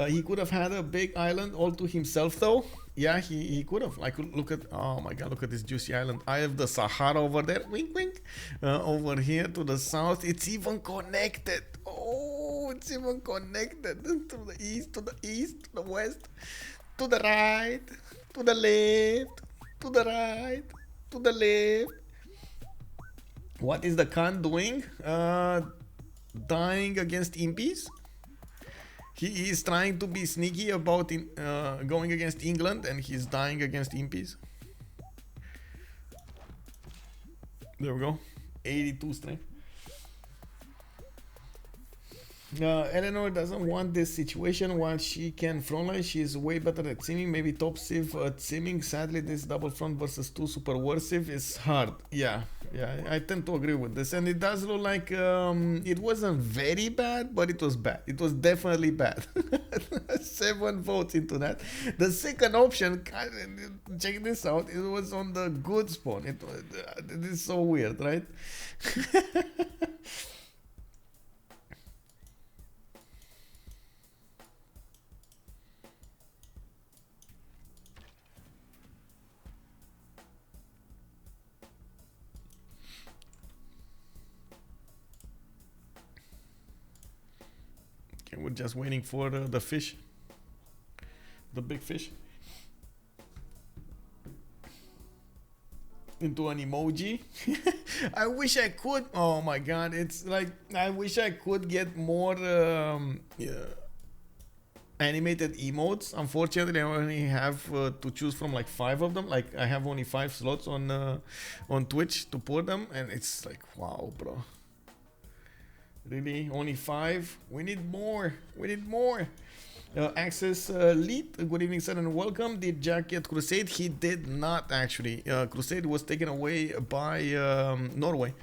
He could have had a big island all to himself, though. Yeah, he could have. Like, look at, oh my god, look at this juicy island. I have the Sahara over there, wink wink. Over here to the south, it's even connected. Oh, it's even connected to the east, to the west, to the right, to the left, to the right, to the left. What is the Khan doing? Dying against impies. He is trying to be sneaky about going against England, and he's dying against impies. There we go. 82 strength. Eleanor doesn't want this situation. While she can frontline, she is way better at simming. Maybe top civ at simming. Sadly, this double front versus 2 super war civ is hard. Yeah, I tend to agree with this. And it does look like it wasn't very bad, but it was bad. It was definitely bad. 7 votes into that. The second option, check this out, it was on the good spawn. It is so weird, right? We're just waiting for the fish, the big fish. Into an emoji. I wish I could. Oh my god, it's like I wish I could get more animated emotes. Unfortunately, I only have to choose from like 5 of them. Like I have only 5 slots on Twitch to put them, and it's like, wow, bro. Really, only 5? We need more. We need more. Access lead, good evening sir and welcome. Did Jack get Crusade? He did not actually. Crusade was taken away by Norway.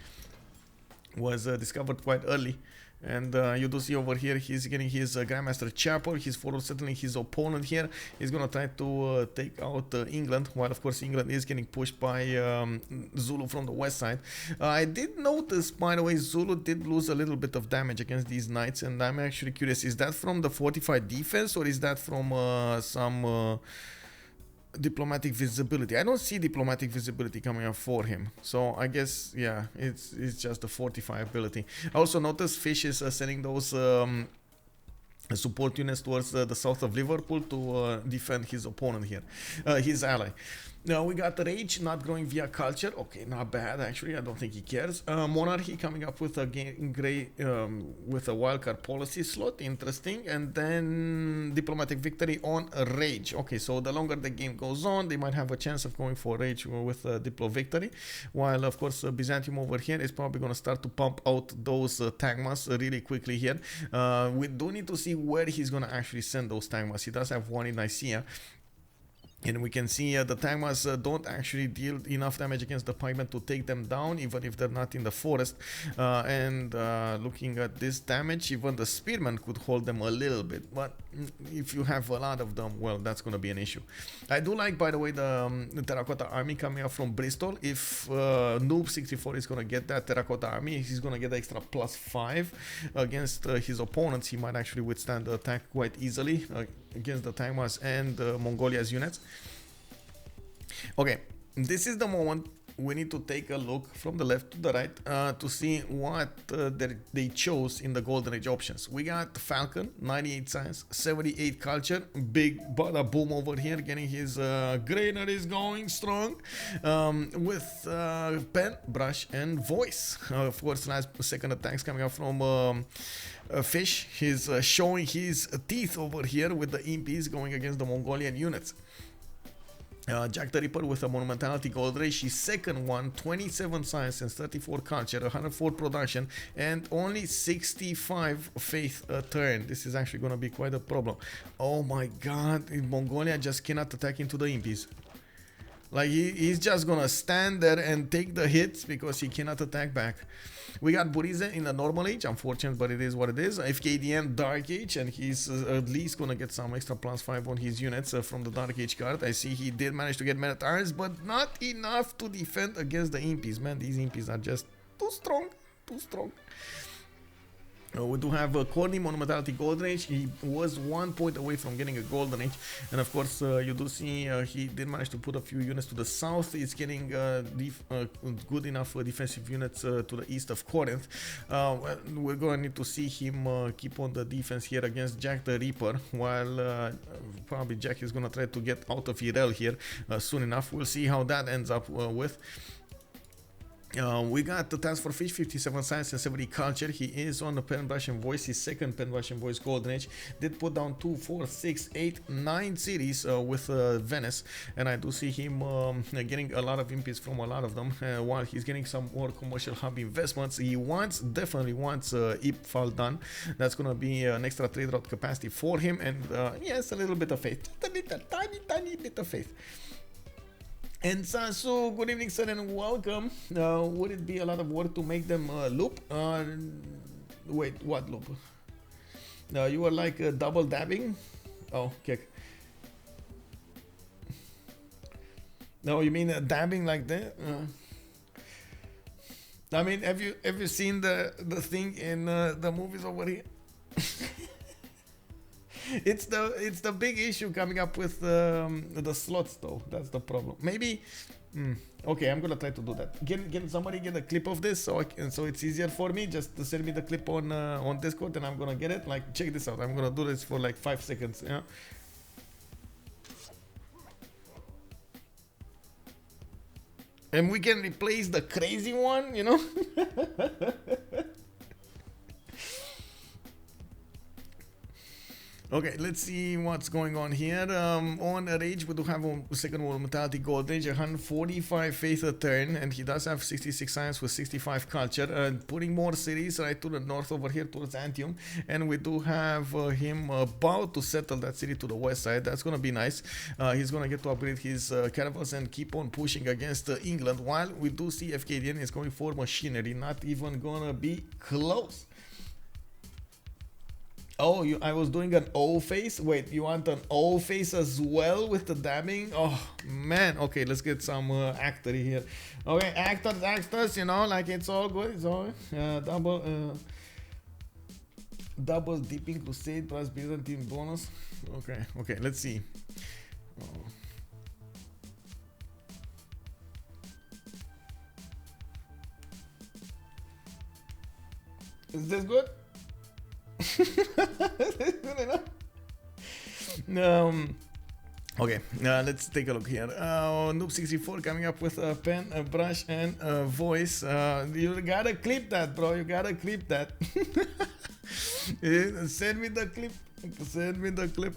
Was discovered quite early. And you do see over here he's getting his Grandmaster Chapel. He's forward settling his opponent here. He's gonna try to take out England, while of course England is getting pushed by Zulu from the west side. I did notice, by the way, Zulu did lose a little bit of damage against these knights, and I'm actually curious, is that from the fortified defense or is that from some diplomatic visibility? I don't see diplomatic visibility coming up for him, so I guess, yeah, it's just the fortify ability. I also noticed Fish is sending those support units towards the south of Liverpool to defend his opponent here, his ally. Now we got Rage not growing via culture. Okay, not bad actually. I don't think he cares. Monarchy coming up with a with a wildcard policy slot. Interesting. And then diplomatic victory on Rage. Okay, so the longer the game goes on, they might have a chance of going for Rage with a diplo victory. While of course Byzantium over here is probably going to start to pump out those tagmas really quickly here. We do need to see where he's going to actually send those tagmas. He does have one in Nicaea. And we can see the tagmas don't actually deal enough damage against the pikemen to take them down, even if they're not in the forest. And looking at this damage, even the spearmen could hold them a little bit. But if you have a lot of them, well, that's going to be an issue. I do like, by the way, the terracotta army coming up from Bristol. If Noob64 is going to get that terracotta army, he's going to get the extra +5 against his opponents. He might actually withstand the attack quite easily against the tagmas and Mongolia's units. Okay, this is the moment we need to take a look from the left to the right to see what they chose in the Golden Age options. We got Falcon, 98 science, 78 culture, big bada boom over here, getting his granaries going strong with pen, brush, and voice. Of course, last second attacks coming up from Fish. He's showing his teeth over here with the impies going against the Mongolian units. JackTheRipper with a monumentality gold ray. She's second one, 27 science and 34 culture, 104 production, and only 65 faith a turn. This is actually going to be quite a problem. Oh my god, Mongolia just cannot attack into the impies. Like he's just gonna stand there and take the hits because he cannot attack back. We got Burrize in the normal age, unfortunate, but it is what it is. Fkdn Dark Age, and he's at least gonna get some extra +5 on his units from the Dark Age card. I see he did manage to get men at arms, but not enough to defend against the impies. Man, these impies are just too strong, too strong. We do have Khornie, monumentality golden age. He was 1 point away from getting a golden age, and of course you do see he did manage to put a few units to the south. He's getting good enough defensive units to the east of Corinth. We're going to need to see him keep on the defense here against JackTheRipper, while probably Jack is going to try to get out of Irel here soon enough. We'll see how that ends up with. We got the TaskForceFish, 57 science and 70 culture. He is on the pen, brush, and voice. His second pen, brush, and voice golden age. Did put down 2, 4, 6, 8, 9 cities with Venice, and I do see him getting a lot of impies from a lot of them. While he's getting some more commercial hub investments, he definitely wants Ipfal done. That's gonna be an extra trade route capacity for him, and yes, a little bit of faith, just a little tiny bit of faith. And Sansu, good evening sir and welcome. Would it be a lot of work to make them loop? Wait, what loop? You were like double dabbing? Oh, okay. No, you mean dabbing like that? I mean, have you seen the thing in the movies over here? It's the big issue coming up with the slots though. That's the problem. Maybe Okay, I'm gonna try to do that. Can somebody get a clip of this so so it's easier for me? Just to send me the clip on Discord, and I'm gonna get it. Like, check this out. I'm gonna do this for like 5 seconds. Yeah. And we can replace the crazy one, you know. Okay, let's see what's going on here. On a rage, we do have a second world mentality gold age, 145 faith a turn, and he does have 66 science with 65 culture, putting more cities right to the north over here towards Byzantium, and we do have him about to settle that city to the west side. That's gonna be nice. He's gonna get to upgrade his caravels and keep on pushing against England, while we do see Fkdn is going for machinery, not even gonna be close. Oh, I was doing an O face? Wait, you want an O face as well with the dabbing? Oh, man. Okay, let's get some actor here. Okay, actors, you know, like it's all good. It's all double dipping crusade plus Byzantine bonus. Okay, let's see. Oh. Is this good? Okay, let's take a look here. Noob64 coming up with a pen, a brush, and a voice. You gotta clip that, bro. You gotta clip that. Send me the clip. Send me the clip.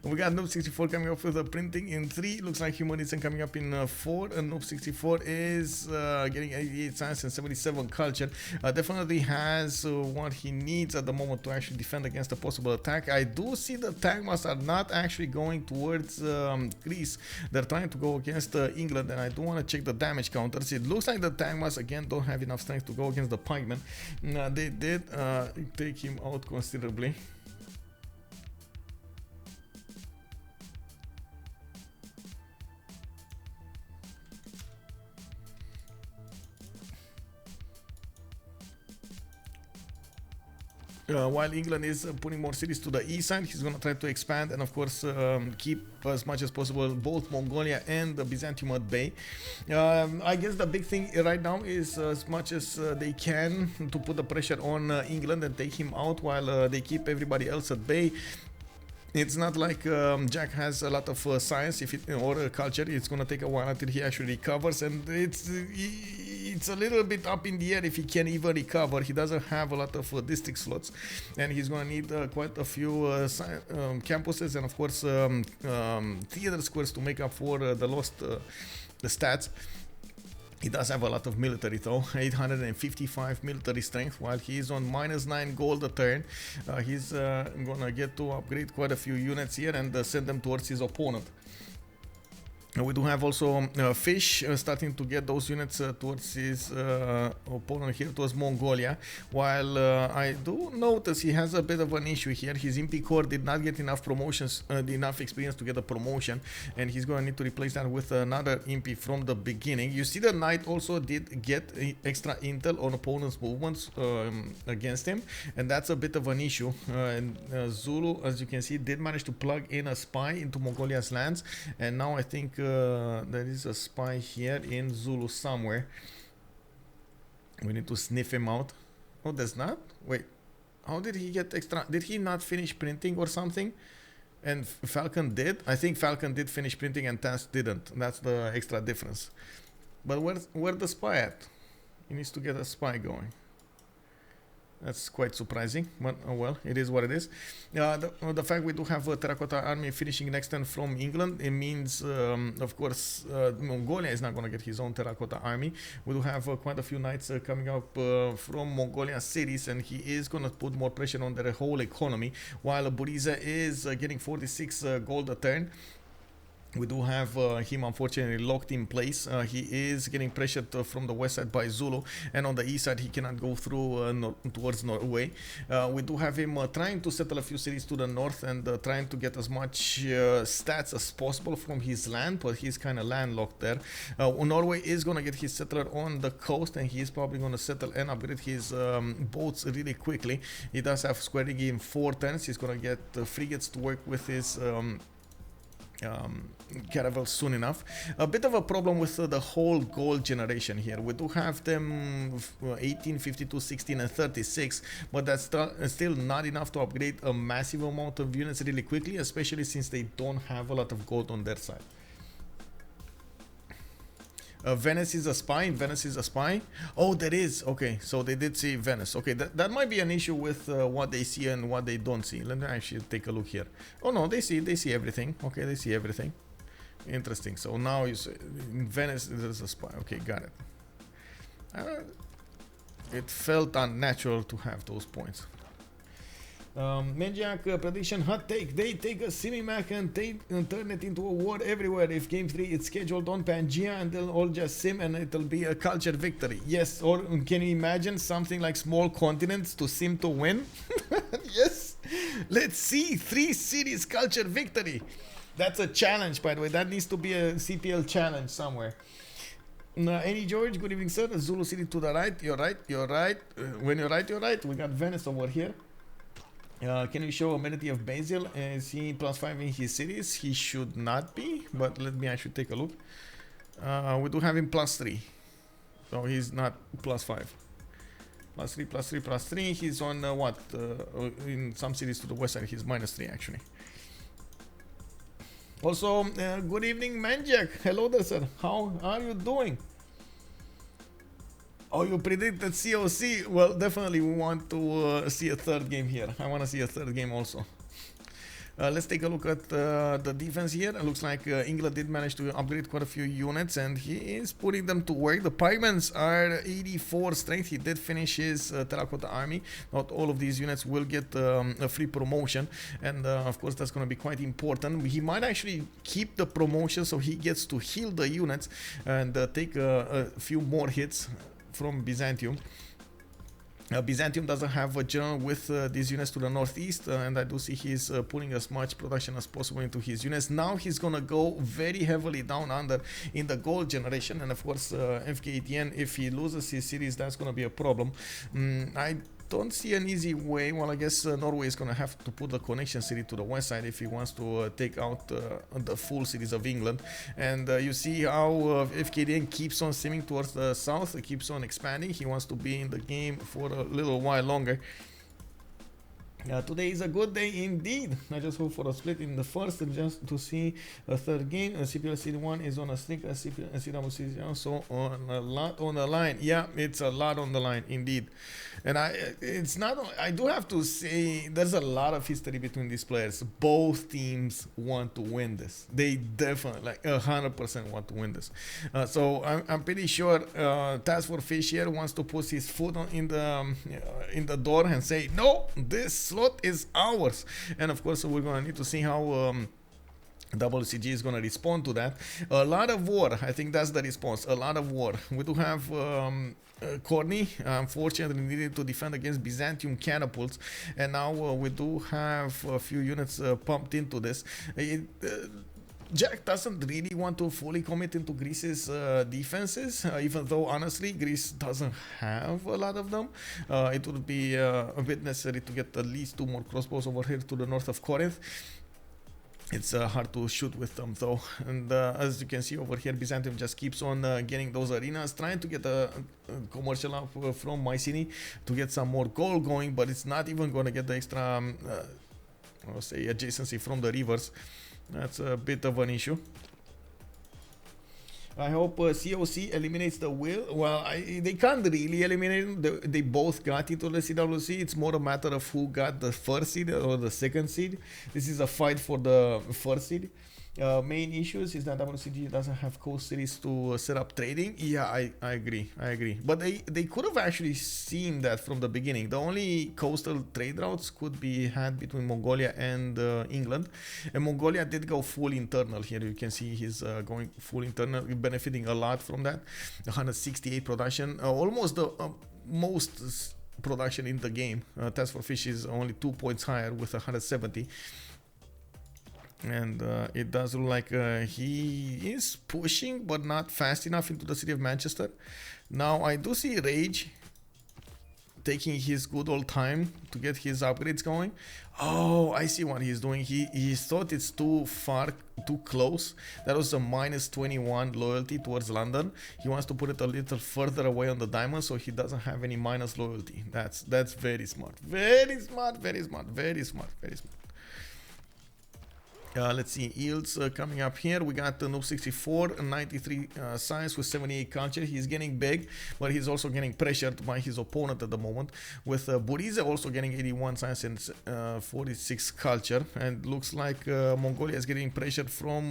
We got Noob64 coming up with a printing in 3. Looks like Humanism coming up in 4. And Noob64 is getting 88 science and 77 culture. Definitely has what he needs at the moment to actually defend against a possible attack. I do see the Tagmas are not actually going towards Greece. They're trying to go against England, and I do want to check the damage counters. It looks like the Tagmas again don't have enough strength to go against the pikemen. They did take him out considerably. While England is putting more cities to the east side, he's going to try to expand and, of course, keep as much as possible both Mongolia and the Byzantium at bay. I guess the big thing right now is as much as they can to put the pressure on England and take him out while they keep everybody else at bay. It's not like Jack has a lot of science or culture. It's going to take a while until he actually recovers, and it's a little bit up in the air if he can even recover. He doesn't have a lot of district slots, and he's going to need quite a few campuses and, of course, theater squares to make up for the lost stats. He does have a lot of military though, 855 military strength, while he's on -9 gold a turn. He's gonna get to upgrade quite a few units here and send them towards his opponent. We do have also Fish starting to get those units towards his opponent here, towards Mongolia, while I do notice he has a bit of an issue here. His MP Corps did not get enough promotions, enough experience to get a promotion, and he's going to need to replace that with another MP from the beginning. You see the Knight also did get extra intel on opponent's movements against him, and that's a bit of an issue. And Zulu, as you can see, did manage to plug in a spy into Mongolia's lands, and now I think there is a spy here in Zulu somewhere. We need to sniff him out. Oh, there's not? Wait, how did he get extra? Did he not finish printing or something? And Falcon did? I think Falcon did finish printing and Task didn't. That's the extra difference. But where's the spy at? He needs to get a spy going. That's quite surprising, but oh well, it is what it is. The fact we do have a terracotta army finishing next turn from England, it means, of course, Mongolia is not going to get his own terracotta army. We do have quite a few knights coming up from Mongolia cities, and he is going to put more pressure on their whole economy, while Burrize is getting 46 gold a turn. We do have him unfortunately locked in place. He is getting pressured from the west side by Zulu, and on the east side he cannot go through towards Norway. We do have him trying to settle a few cities to the north and trying to get as much stats as possible from his land, but he's kind of landlocked there. Norway is going to get his settler on the coast, and he is probably going to settle and upgrade his boats really quickly. He does have squaring in 4 turns. He's going to get frigates to work with his caravel soon enough. A bit of a problem with the whole gold generation here. We do have them 18, 52, 16 and 36, but that's still not enough to upgrade a massive amount of units really quickly, especially since they don't have a lot of gold on their side. Venice is a spy. Venice is a spy. Oh, that is okay. So they did see Venice. Okay, that might be an issue with what they see and what they don't see. Let me actually take a look here. Oh no, they see everything. Okay, they see everything. Interesting. So now you see in Venice there's a spy. Okay, got it. It felt unnatural to have those points. Maniac prediction hot take. They take a semi-mac and turn it into a war everywhere. If game 3 is scheduled on Pangea and they'll all just sim and it'll be a culture victory. Yes, or can you imagine something like small continents to sim to win? Yes, let's see 3 cities culture victory. That's a challenge, by the way. That needs to be a CPL challenge somewhere. Any George, good evening sir. Zulu city to the right. You're right, you're right. When you're right, you're right. We got Venice over here. Can you show amenity of Basil? Is he +5 in his cities? He should not be, but let me actually take a look. We do have him +3, so he's not +5. +3, +3, +3. He's on what? In some cities to the west side, he's -3 actually. Also, good evening, Manjak. Hello there, sir. How are you doing? Oh, you predicted CoC? Well, definitely we want to see a third game here. I want to see a third game also. Let's take a look at the defense here. It looks like England did manage to upgrade quite a few units and he is putting them to work. The pikemen are 84 strength. He did finish his terracotta army. Not all of these units will get a free promotion, and of course that's going to be quite important. He might actually keep the promotion so he gets to heal the units and take a few more hits from Byzantium. Byzantium doesn't have a general with these units to the northeast, and I do see he's putting as much production as possible into his units. Now he's gonna go very heavily down under in the gold generation, and of course Fkdn, if he loses his cities, that's gonna be a problem. I don't see an easy way. Well, I guess Norway is gonna have to put the connection city to the west side if he wants to take out the full cities of England. And you see how Fkdn keeps on simming towards the south. He keeps on expanding. He wants to be in the game for a little while longer. Today is a good day indeed. I just hope for a split in the first and just to see a third game. CPL CD1 is on a streak, CPL CWC is also on a lot on the line. Yeah, it's a lot on the line indeed. And it's not, I do have to say there's a lot of history between these players. Both teams want to win this. They definitely, like 100% want to win this. So I'm pretty sure TaskForceFish here wants to put his foot in the door and say, no, this slot is ours. And of course we're gonna need to see how WCG is gonna respond to that. A lot of war, I think that's the response. A lot of war. We do have Khornie, unfortunately needed to defend against Byzantium catapults, and now we do have a few units pumped into this. Jack doesn't really want to fully commit into Greece's defenses, even though honestly Greece doesn't have a lot of them. It would be a bit necessary to get at least 2 more crossbows over here to the north of Corinth. It's hard to shoot with them though, and as you can see over here, Byzantium just keeps on getting those arenas, trying to get a commercial up from my city to get some more gold going, but it's not even going to get the extra I'll say adjacency from the rivers. That's a bit of an issue. I hope CoC eliminates the will. Well, they can't really eliminate them. They both got into the CWC. It's more a matter of who got the first seed or the second seed. This is a fight for the first seed. Main issues is that WCG doesn't have coast cities to set up trading. Yeah, I agree. But they could have actually seen that from the beginning. The only coastal trade routes could be had between Mongolia and England. And Mongolia did go full internal here. You can see he's going full internal, benefiting a lot from that. 168 production, almost the most production in the game. TaskForceFish is only 2 points higher with 170. And it does look like he is pushing, but not fast enough into the city of Manchester. Now I do see Rage taking his good old time to get his upgrades going. Oh, I see what he's doing. He thought it's too far, too close. That was a -21 loyalty towards London. He wants to put it a little further away on the diamond so he doesn't have any minus loyalty. That's very smart. Very smart, very smart, very smart, very smart. Let's see, yields coming up here. We got the Noob 64, 93 science with 78 culture. He's getting big, but he's also getting pressured by his opponent at the moment. With Burrize also getting 81 science and 46 culture. And looks like Mongolia is getting pressured from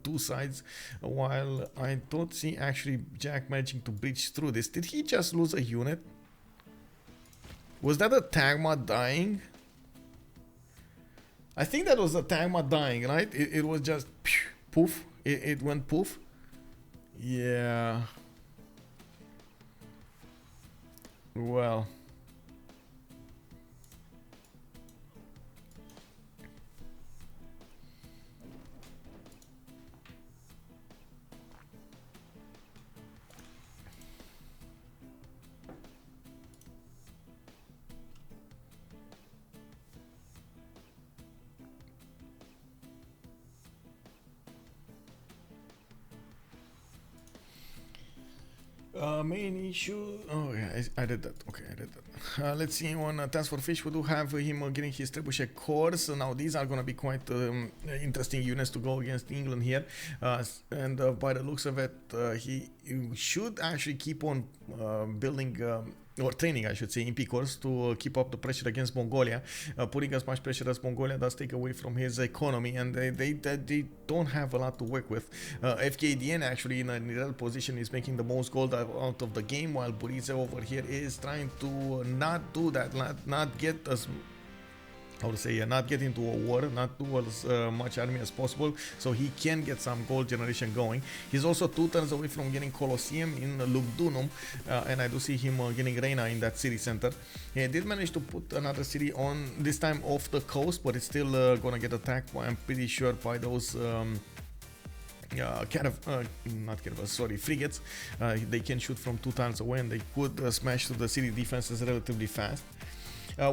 two sides, while I don't see actually Jack managing to breach through this. Did he just lose a unit? Was that a Tagma dying? I think that was a Tagma dying, right? It was just poof. It went poof. Yeah. Well. Main issue. Oh yeah, I did that. Okay, I did that. Let's see on TaskForceFish. We do have him getting his trebuchet cores. Now these are gonna be quite interesting units to go against England here. And by the looks of it, he should actually keep on building. Or training, I should say, in cores to keep up the pressure against Mongolia. Putting as much pressure as Mongolia does take away from his economy, and they don't have a lot to work with. Fkdn actually in a neutral position is making the most gold out of the game, while Burrize over here is trying to not do that, not get as not get into a war, not do as much army as possible, so he can get some gold generation going. He's also 2 turns away from getting Colosseum in Lugdunum, and I do see him getting Reina in that city center. He did manage to put another city on, this time off the coast, but it's still gonna get attacked, I'm pretty sure, by those frigates. They can shoot from 2 tiles away, and they could smash through the city defenses relatively fast.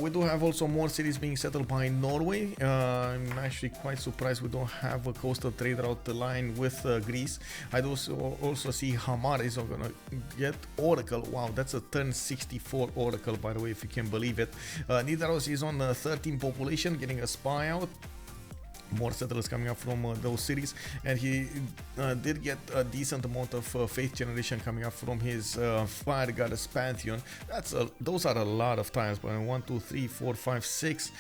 We do have also more cities being settled by Norway. I'm actually quite surprised we don't have a coastal trade route line with Greece. I do also see Hamar is gonna get Oracle. Wow, that's a turn 64 Oracle, by the way, if you can believe it. Nidaros is on 13 population, getting a spy out. More settlers coming up from those cities, and he did get a decent amount of faith generation coming up from his fire goddess pantheon. Those are a lot of tiles, but 1 2 3 4 5 6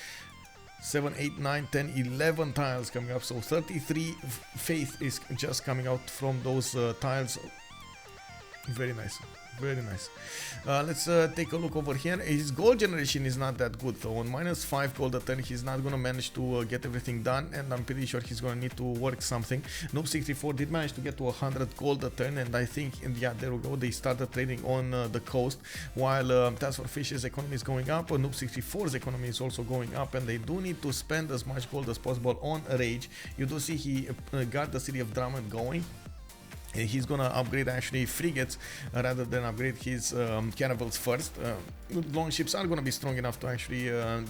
7 8 9 10 11 tiles coming up, so 33 faith is just coming out from those tiles. Very nice. Very nice. Let's take a look over here. His gold generation is not that good though. On -5 gold a turn, he's not gonna manage to get everything done, and I'm pretty sure he's gonna need to work something. Noob 64 did manage to get to 100 gold a turn, and I think, yeah, there we go. They started trading on the coast, while TaskForceFish's economy is going up. Noob 64's economy is also going up, and they do need to spend as much gold as possible on Rage. You do see he got the city of Drummond going. He's gonna upgrade actually frigates rather than upgrade his caravels first. Longships are gonna be strong enough to actually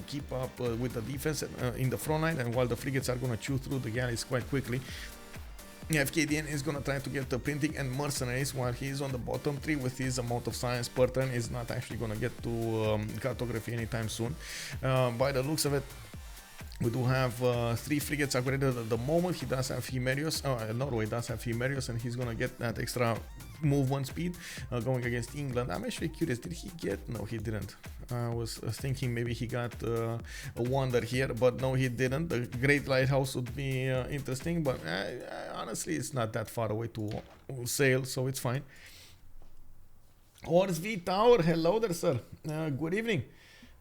keep up with the defense in the front line, and while the frigates are gonna chew through the galleys quite quickly. Fkdn is gonna try to get the printing and mercenaries, while he's on the bottom 3 with his amount of science per turn. Is not actually gonna get to cartography anytime soon. By the looks of it, we do have 3 frigates upgraded at the moment. He does have Himerios. Norway does have Himerios, and he's gonna get that extra movement speed going against England. I'm actually curious, did he get? No, he didn't. I was thinking maybe he got a wonder here, but no, he didn't. The Great Lighthouse would be interesting, but honestly, it's not that far away to sail, so it's fine. Horse V Tower, hello there, sir. Good evening.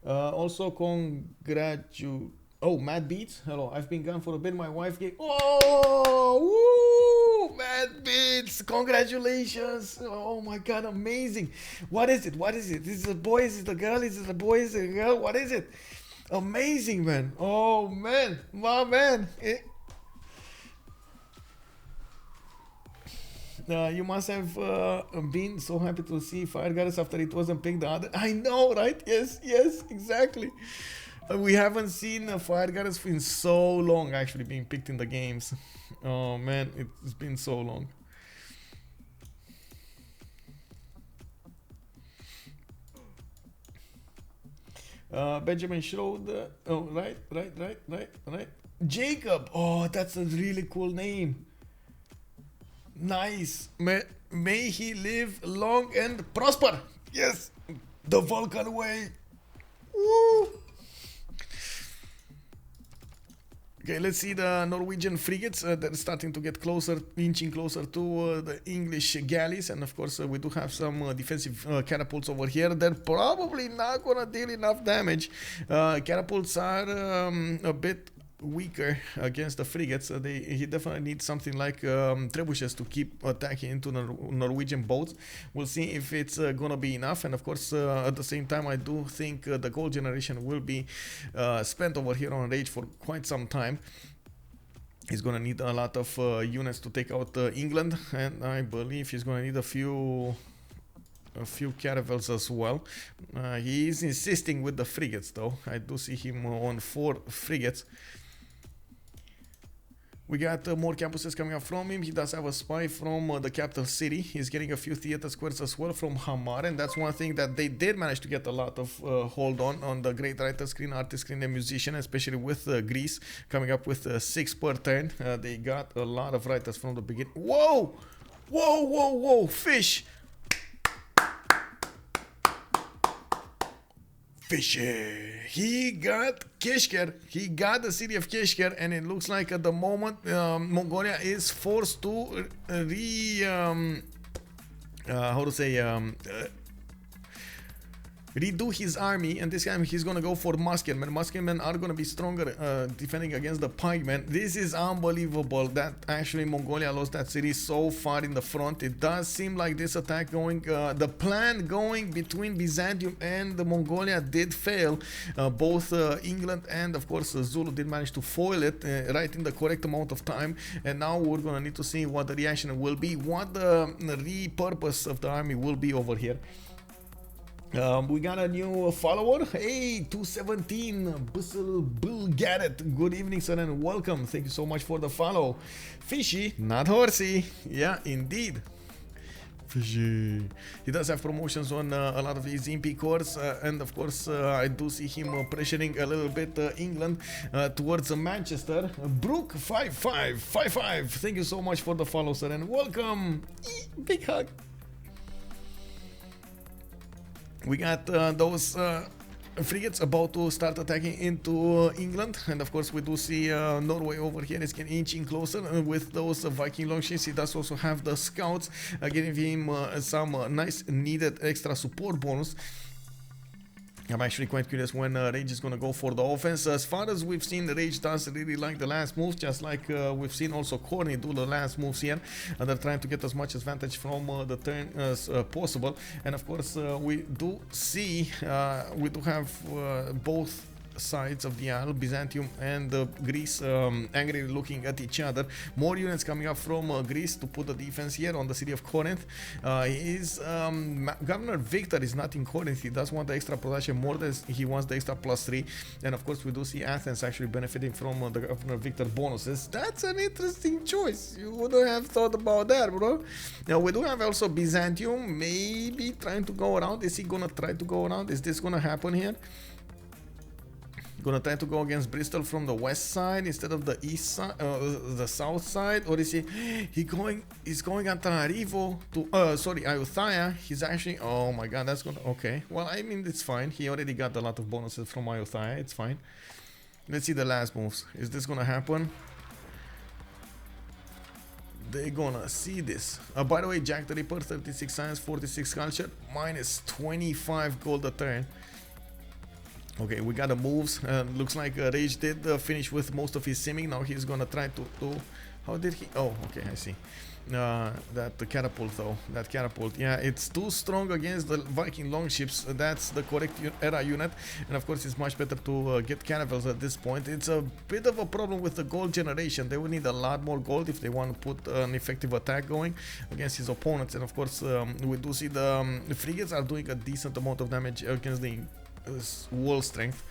Also, congratulations. Oh, Mad Beats, hello. I've been gone for a bit. My wife gave. Oh, woo! Mad Beats, congratulations! Oh my God, amazing! What is it? What is it? Is it a boy? Is it a girl? Is it a boy? Is it a girl? What is it? Amazing, man! Oh man, my man! You must have been so happy to see Fire Goddess after it wasn't picked the other. I know, right? Yes, yes, exactly. We haven't seen Fire Goddess in so long actually being picked in the games. Oh man, it's been so long. Benjamin Schroeder. Oh, right. Jacob. Oh, that's a really cool name. Nice. May he live long and prosper. Yes. The Falcon way. Woo. Okay, let's see the Norwegian frigates that are starting to get closer, inching closer to the English galleys. And of course, we do have some defensive catapults over here. They're probably not gonna deal enough damage. Catapults are a bit weaker against the frigates. He definitely needs something like trebuchets to keep attacking into the Norwegian boats. We'll see if it's gonna be enough. And of course, at the same time, I do think the gold generation will be spent over here on Rage for quite some time. He's gonna need a lot of units to take out England, and I believe he's gonna need a few caravels as well. He is insisting with the frigates though. I do see him on 4 frigates. We got more campuses coming up from him. He does have a spy from the capital city. He's getting a few theater squares as well from Hamar, and that's one thing that they did manage to get a lot of hold on the great writer screen, artist screen, and musician, especially with Greece coming up with 6 per turn. They got a lot of writers from the beginning. Whoa! Whoa, whoa, whoa! Fish! Fishy! He got Keshker. He got the city of Keshker, and it looks like at the moment Mongolia is forced to redo his army, and this time he's gonna go for musketmen. Musketmen are gonna be stronger defending against the pikemen. This is unbelievable that actually Mongolia lost that city so far in the front. It does seem like this attack going, the plan going between Byzantium and the Mongolia did fail. Both England and of course Zulu did manage to foil it right in the correct amount of time, and now we're gonna need to see what the reaction will be, what the repurpose of the army will be over here. We got a new follower. Hey, 217 Bill Garrett. Good evening, sir, and welcome. Thank you so much for the follow. Fishy, not horsey. Yeah, indeed. Fishy. He does have promotions on a lot of his MP cores, and of course, I do see him pressuring a little bit England towards Manchester. Brook 5555. Thank you so much for the follow, sir, and welcome. Big hug. We got those frigates about to start attacking into England, and of course we do see Norway over here is getting inching closer with those Viking longships. He does also have the scouts giving him some nice needed extra support bonus. I'm actually quite curious when Rage is going to go for the offense. As far as we've seen, Rage does really like the last moves, just like we've seen also Khornie do the last moves here. They're trying to get as much advantage from the turn as possible. And of course, we do see, we do have both sides of the Isle, Byzantium and Greece, angrily looking at each other. More units coming up from Greece to put the defense here on the city of Corinth. His Governor Victor is not in Corinth. He does want the extra production more than he wants the extra +3. And of course we do see Athens actually benefiting from the Governor Victor bonuses. That's an interesting choice. You wouldn't have thought about that, bro. Now we do have also Byzantium maybe trying to go around. Is he gonna try to go around? Is this gonna happen here? Gonna try to go against Bristol from the west side instead of the east side, the south side, or is he's going Antananarivo to Ayutthaya. He's actually, oh my god, that's gonna, okay, well, I mean, it's fine. He already got a lot of bonuses from Ayutthaya. It's fine. Let's see the last moves. Is this gonna happen? They're gonna see this. By the way, JackTheRipper, 36 science, 46 culture, minus 25 gold a turn. Okay, we got the moves. Looks like Rage did finish with most of his simming. Now he's gonna try to do... How did he... Oh, okay, I see. that catapult though. That catapult, yeah, it's too strong against the Viking longships. That's the correct era unit, and of course it's much better to get caravels at this point. It's a bit of a problem with the gold generation. They will need a lot more gold if they want to put an effective attack going against his opponents. And of course, we do see the frigates are doing a decent amount of damage against the wall strength.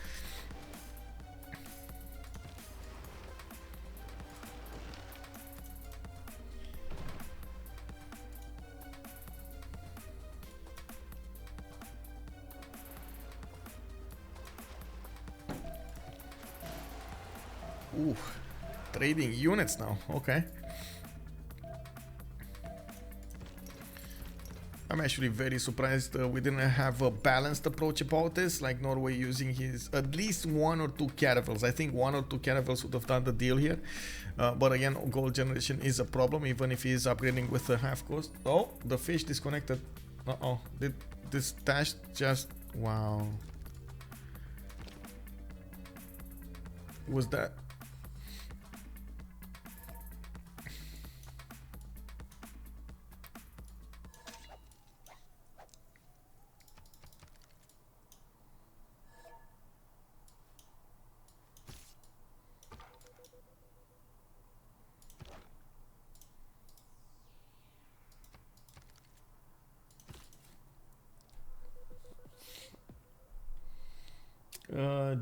Ooh, trading units now, okay. I'm actually very surprised we didn't have a balanced approach about this, like Norway using his at least 1 or 2 caravels. I think 1 or 2 caravels would have done the deal here. But again, gold generation is a problem, even if he is upgrading with the half cost. Oh, the fish disconnected. Uh-oh, did this dash just... Wow. Was that...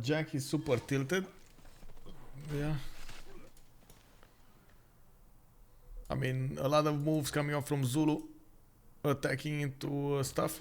Jack is super tilted. Yeah. I mean, a lot of moves coming up from Zulu, attacking into stuff.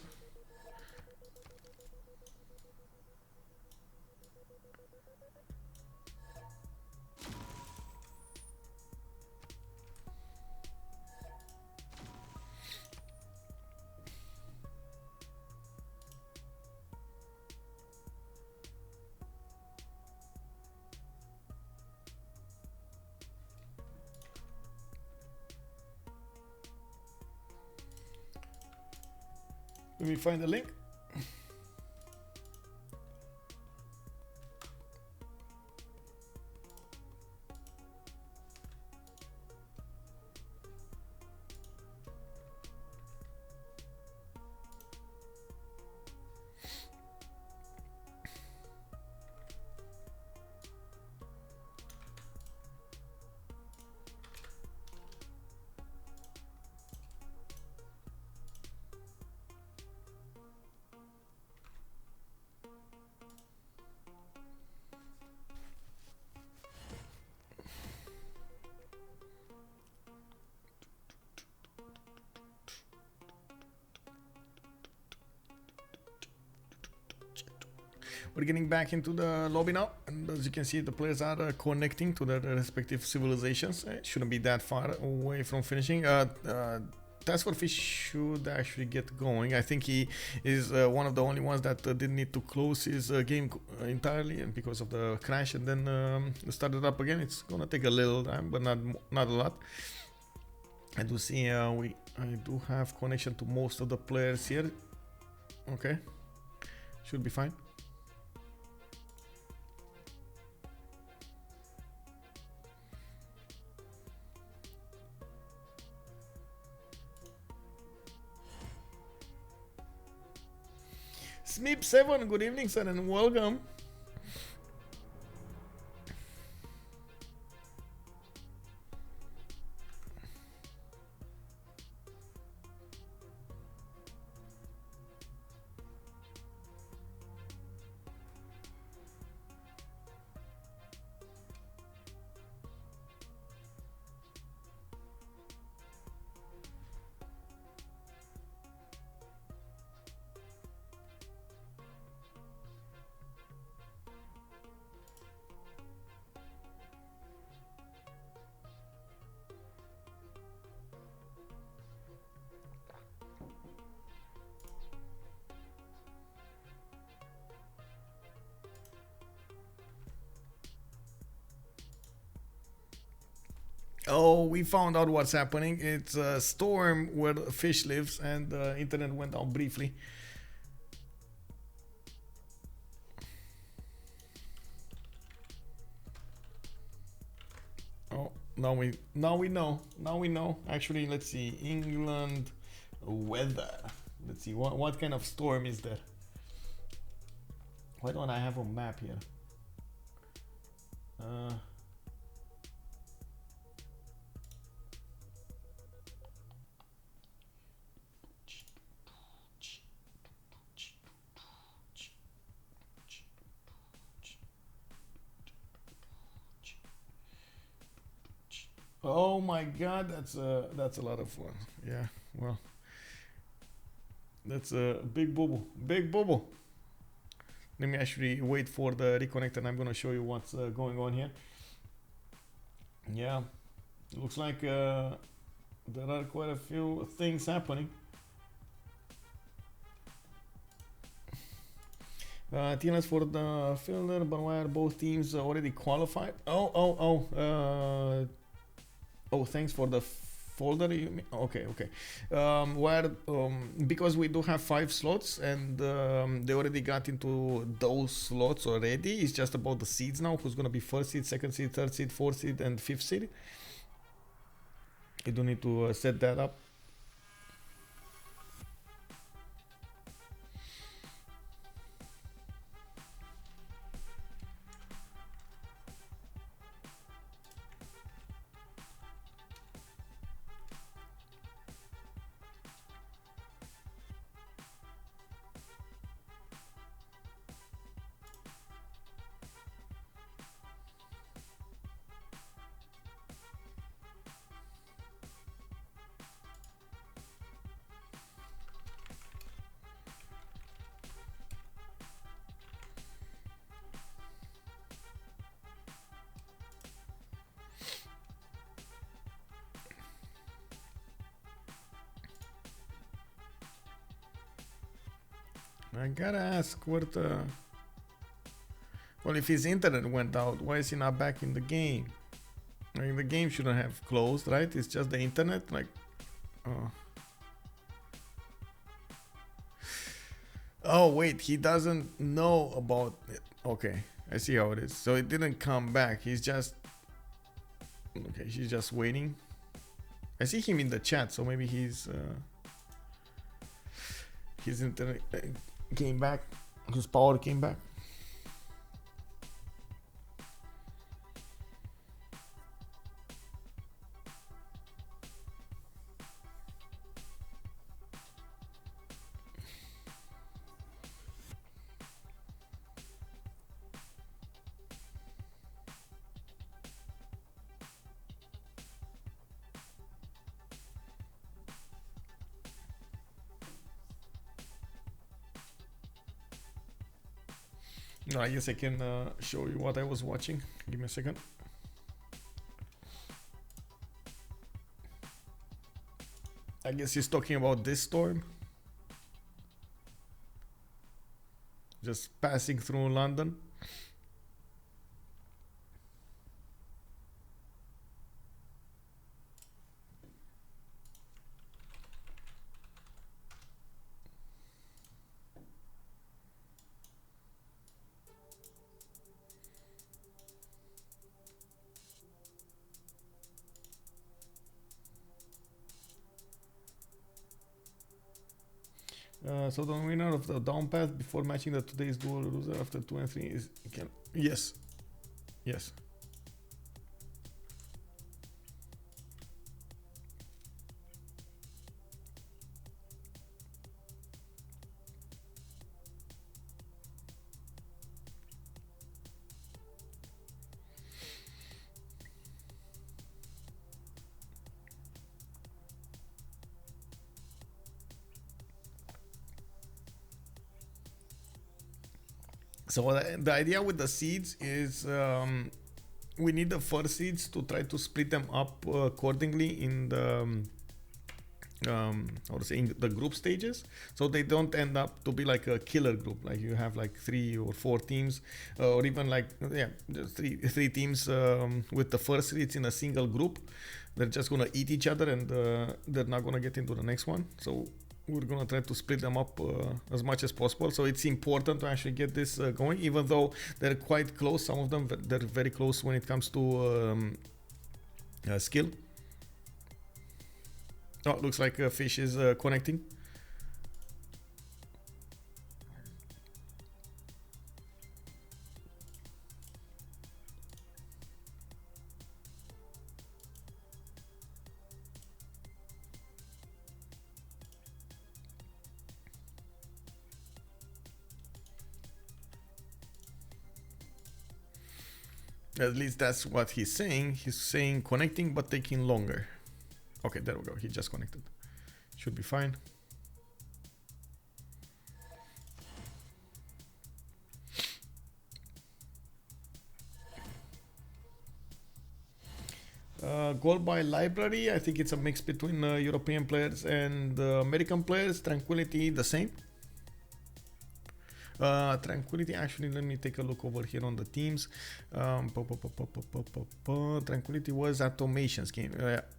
Let me find the link. We're getting back into the lobby now, and as you can see, the players are connecting to their respective civilizations. It shouldn't be that far away from finishing. TaskForceFish should actually get going. I think he is one of the only ones that didn't need to close his game entirely, and because of the crash, and then start it up again. It's gonna take a little time, but not a lot. I do see I do have connection to most of the players here. Okay, should be fine. Smip7, good evening, sir, and welcome. Oh, we found out what's happening. It's a storm where the fish lives, and the internet went down briefly. Oh, Now we know. Actually, let's see. England weather. Let's see what kind of storm is there. Why don't I have a map here? Oh my God, that's a lot of fun. Yeah, well, that's a big bubble, big bubble. Let me actually wait for the reconnect, and I'm gonna show you what's going on here. Yeah, looks like there are quite a few things happening. TNS for the fielder, but why are both teams already qualified? Oh, thanks for the folder. You mean? Okay. Because we do have 5 slots, and they already got into those slots already. It's just about the seeds now. Who's gonna be first seed, second seed, third seed, fourth seed, and fifth seed? You do need to set that up. I gotta ask what the... Well, if his internet went out, why is he not back in the game? I mean, the game shouldn't have closed, right? It's just the internet, like... Oh, wait, he doesn't know about it. Okay, I see how it is. So it didn't come back, he's just... Okay, he's just waiting. I see him in the chat, so maybe his internet came back, his power came back. No, I guess I can show you what I was watching. Give me a second. I guess he's talking about this storm. Just passing through London. So the winner of the down path before matching the today's dual loser after 2 and 3 is can yes. So the idea with the seeds is we need the first seeds to try to split them up accordingly in the in the group stages, so they don't end up to be like a killer group, like you have like 3 or 4 teams, or even like just three teams with the first seeds in a single group. They're just gonna eat each other, and they're not gonna get into the next one. So we're gonna try to split them up as much as possible. So it's important to actually get this going, even though they're quite close. Some of them, they're very close when it comes to skill. Oh, looks like a fish is connecting. At least that's what he's saying. He's saying connecting but taking longer. Okay, there we go. He just connected. Should be fine. Goal by library. I think it's a mix between European players and American players. Tranquility, the same. Tranquility, actually, let me take a look over here on the teams. Tranquility was Automation's game.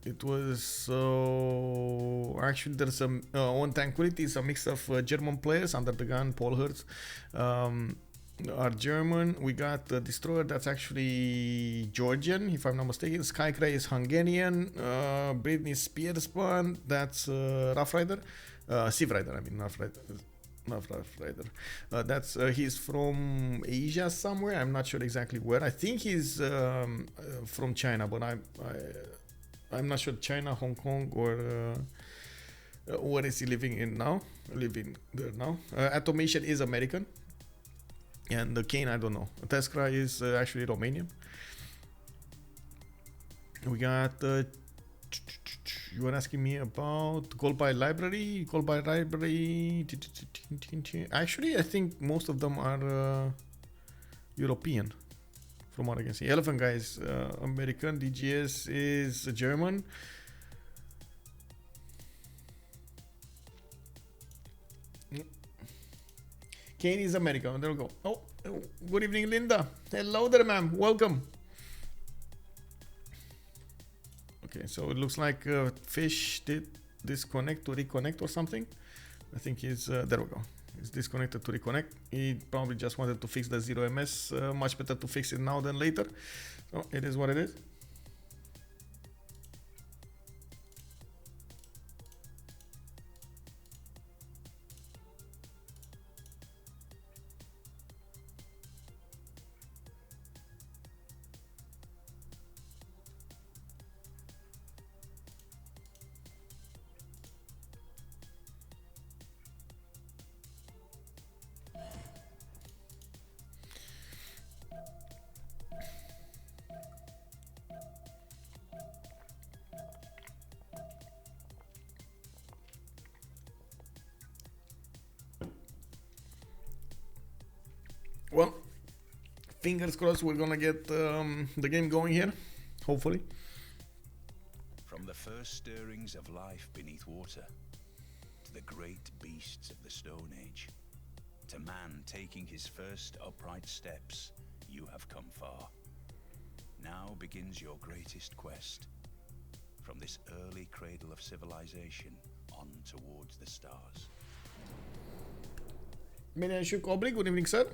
It was actually there's some on Tranquility is a mix of German players. Under the Gun, Paul Hertz are German. We got the Destroyer, that's actually Georgian, if I'm not mistaken. Skycray is Hungarian. Britney Spearspan, that's Rough Rider, Sieve Rider. I mean, Rough Rider. Not Rough Rider. That's he's from Asia somewhere. I'm not sure exactly where. I think he's from China, but I'm not sure. China, Hong Kong, or where is he living in now? Living there now. Automation is American, and the Kane I don't know. Teskra is actually Romanian. We got. You were asking me about goal by library. Goal by library. Actually, I think most of them are European, from what I can see. Elephant Guy is American. DGS is German. Kane is American. There we go. Oh, good evening, Linda. Hello there, ma'am. Welcome. Okay, so it looks like Fish did disconnect to reconnect or something. I think he's there we go. He's disconnected to reconnect. He probably just wanted to fix the 0ms. Much better to fix it now than later. So it is what it is. Well, fingers crossed we're gonna get the game going here, hopefully. From the first stirrings of life beneath water, to the great beasts of the Stone Age, to man taking his first upright steps, you have come far. Now begins your greatest quest. From this early cradle of civilization on towards the stars. Miniature Kobli, good evening, sir.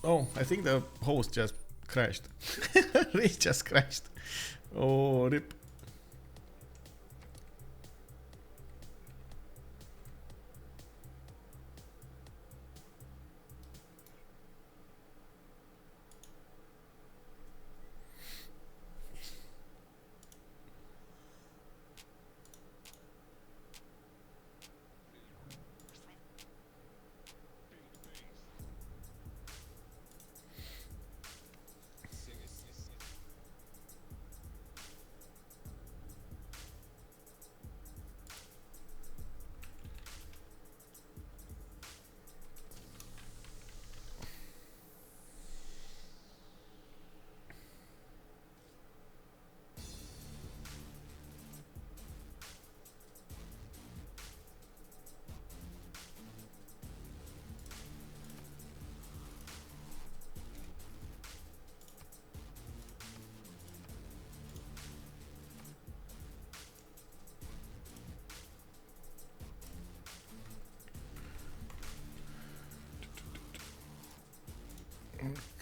Oh, I think the host just crashed. He just crashed. Oh, rip.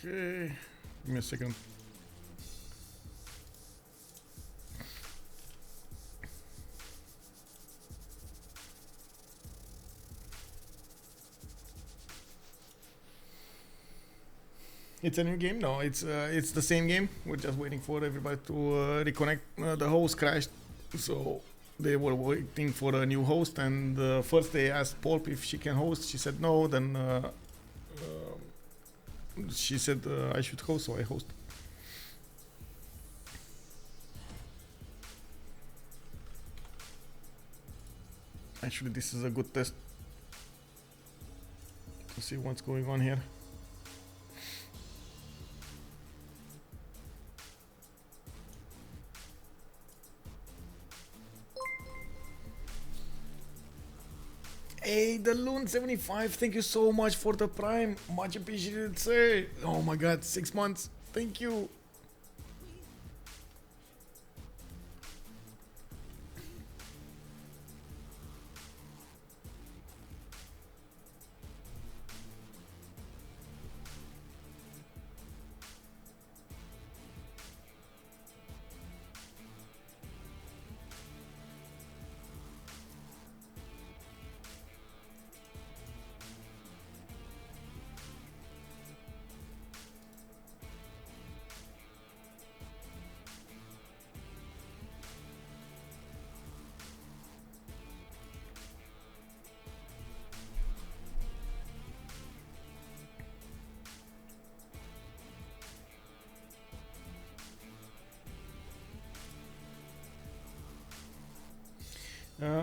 Okay, give me a second. It's a new game? No, it's the same game. We're just waiting for everybody to reconnect. The host crashed, so they were waiting for a new host. And first they asked Pulp if she can host. She said no. Then she said I should host, so I host. Actually, this is a good test to see what's going on here. Hey, the Loon 75, thank you so much for the Prime. Much appreciated, sir. Oh my god, 6 months. Thank you.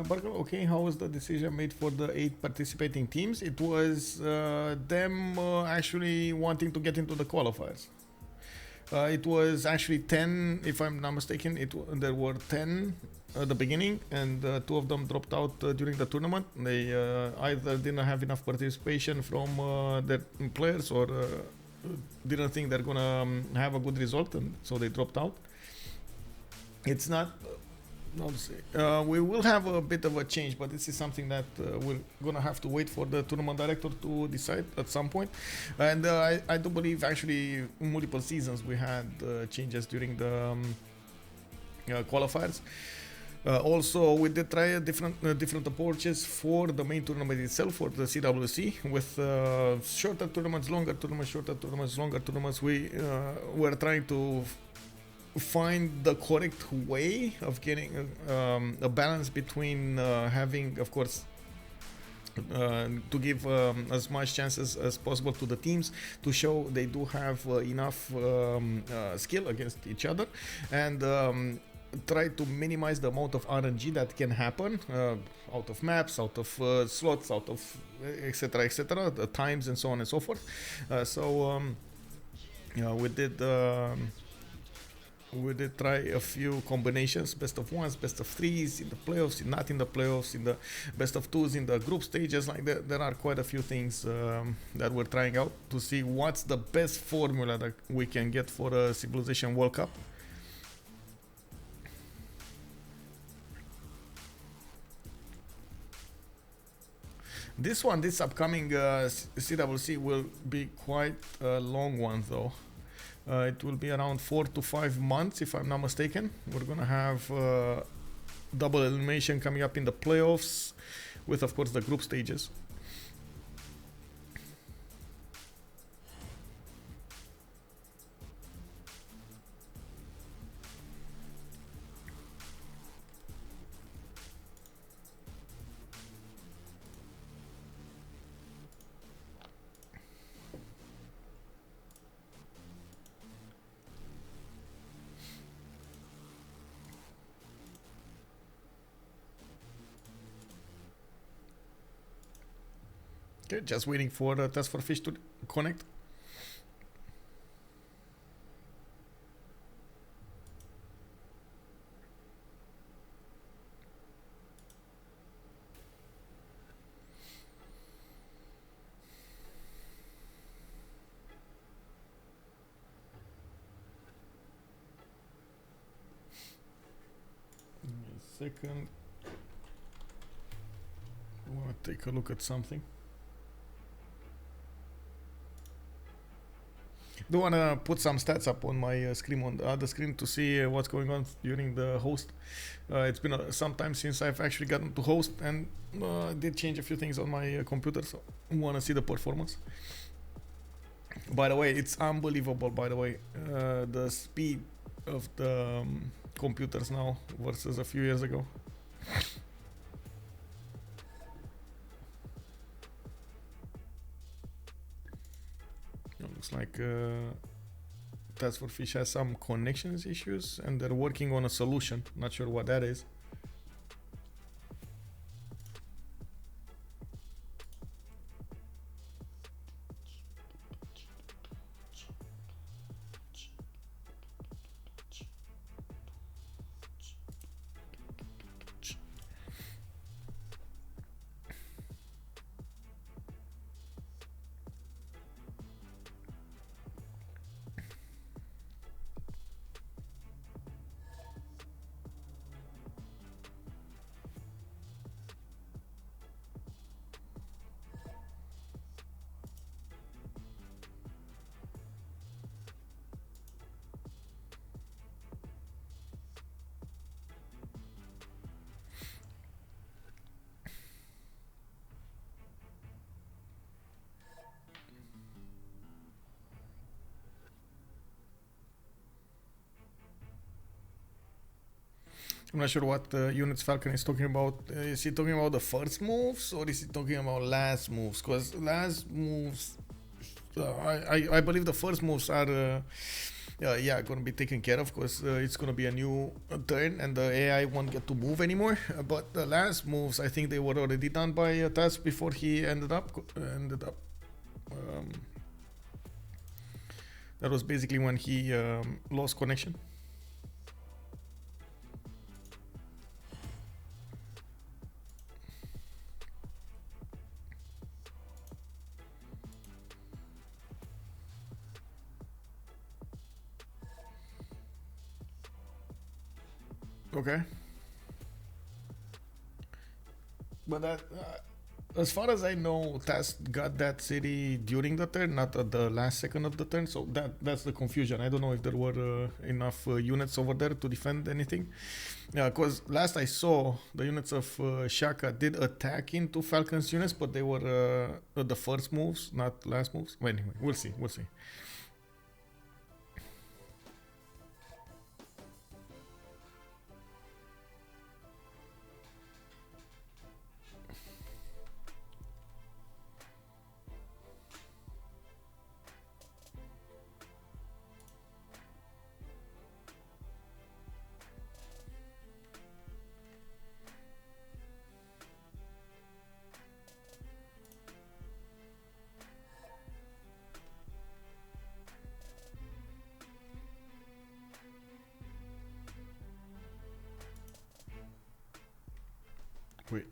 Burger, okay, how was the decision made for the 8 participating teams? It was them actually wanting to get into the qualifiers. It was actually 10, if I'm not mistaken. There were 10 at the beginning, and 2 of them dropped out during the tournament. They either didn't have enough participation from their players, or didn't think they're gonna have a good result, and so they dropped out. It's not... we will have a bit of a change, but this is something that we're gonna have to wait for the tournament director to decide at some point. And I do believe actually multiple seasons we had changes during the qualifiers. Also, we did try different approaches for the main tournament itself, for the CWC, with shorter tournaments, longer tournaments, shorter tournaments, longer tournaments. We were trying to find the correct way of getting a balance between having, of course, to give as much chances as possible to the teams to show they do have enough skill against each other, and try to minimize the amount of RNG that can happen out of maps, out of slots, out of etc, the times and so on and so forth. We did try a few combinations, best of ones, best of threes in the playoffs, not in the playoffs, in the best of twos in the group stages. Like there are quite a few things that we're trying out to see what's the best formula that we can get for a Civilization World Cup. This upcoming CWC will be quite a long one though. It will be around 4 to 5 months, if I'm not mistaken. We're gonna have double elimination coming up in the playoffs, with of course the group stages. Okay, just waiting for TaskForceFish to connect. Give me a second. I want to take a look at something. Do want to put some stats up on my screen, on the other screen, to see what's going on during the host. It's been some time since I've actually gotten to host, and did change a few things on my computer, so I want to see the performance. By the way, it's unbelievable. By the way, the speed of the computers now versus a few years ago. It looks like TaskForceFish has some connections issues, and they're working on a solution. Not sure what that is. I'm not sure what units Falcon is talking about. Is he talking about the first moves or is he talking about last moves? Because last moves, I believe the first moves are yeah, gonna be taken care of because it's gonna be a new turn and the AI won't get to move anymore. But the last moves, I think they were already done by Task before he ended up. That was basically when he lost connection. Okay. But that, as far as I know, Task got that city during the turn, not at the last second of the turn. So that's the confusion. I don't know if there were enough units over there to defend anything. Yeah, because last I saw, the units of Shaka did attack into Falcon's units, but they were the first moves, not last moves. Well, anyway, we'll see. We'll see. Wait.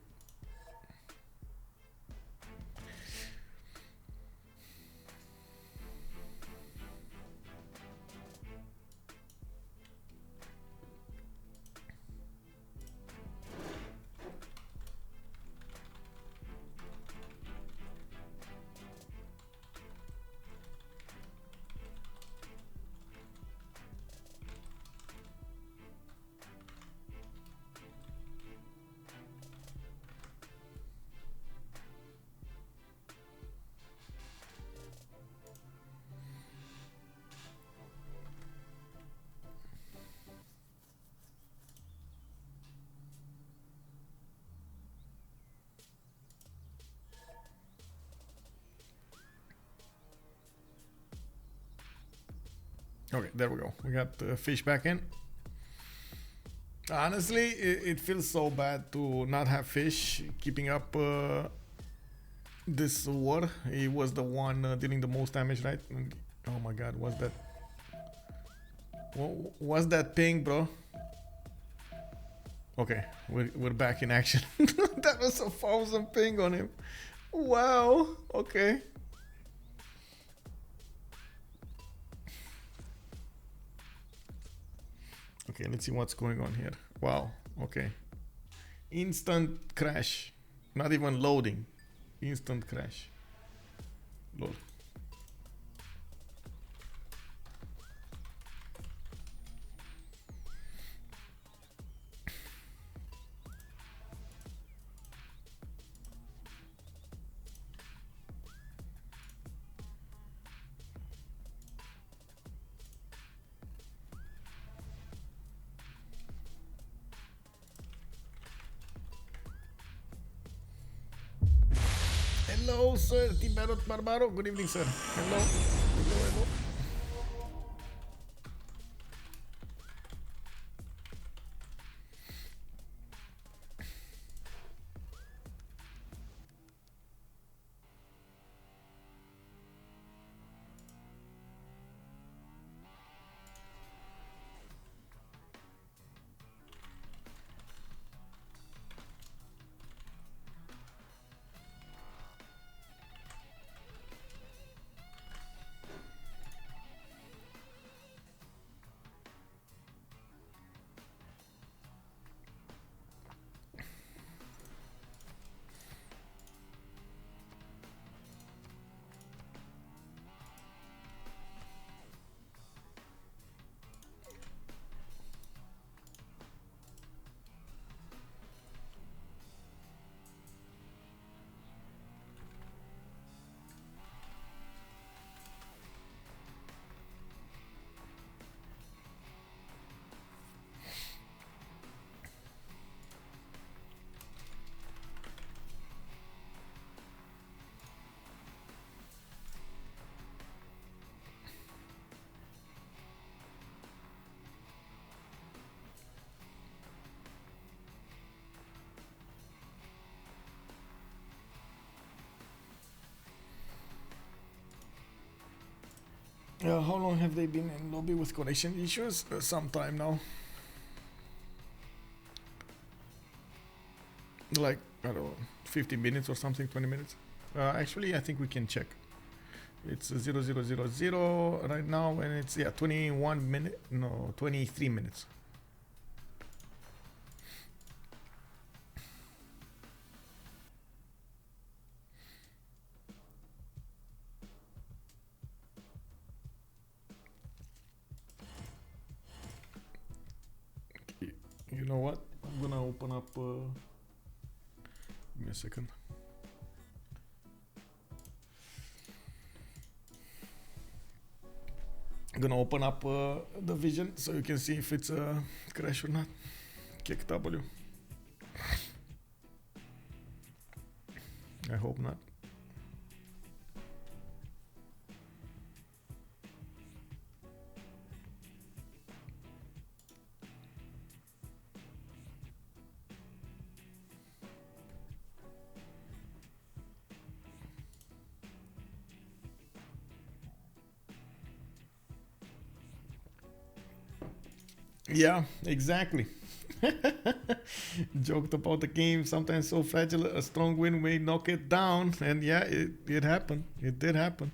Okay, there we go. We got the fish back in. Honestly, it feels so bad to not have fish keeping up this war. He was the one dealing the most damage, right? Oh my god, what's that? What's that ping, bro? Okay, we're back in action. That was 1,000 ping on him. Wow, okay. Okay, let's see what's going on here. Wow, okay. Instant crash. Not even loading. Instant crash. Lol. Hello, sir. Tiberot Barbaro. Good evening, sir. Hello. Hello, hello. How long have they been in lobby with connection issues? Some time now. Like, I don't know, 15 minutes or something, 20 minutes. Actually, I think we can check. It's 0000 right now, and it's, yeah, 21 minutes, no, 23 minutes. You know what? I'm gonna open up. Give me a second. I'm gonna open up the vision so you can see if it's a crash or not. Kick W. I hope not. Yeah, exactly. Joked about the game, sometimes so fragile, a strong wind may knock it down. And yeah, it happened. It did happen.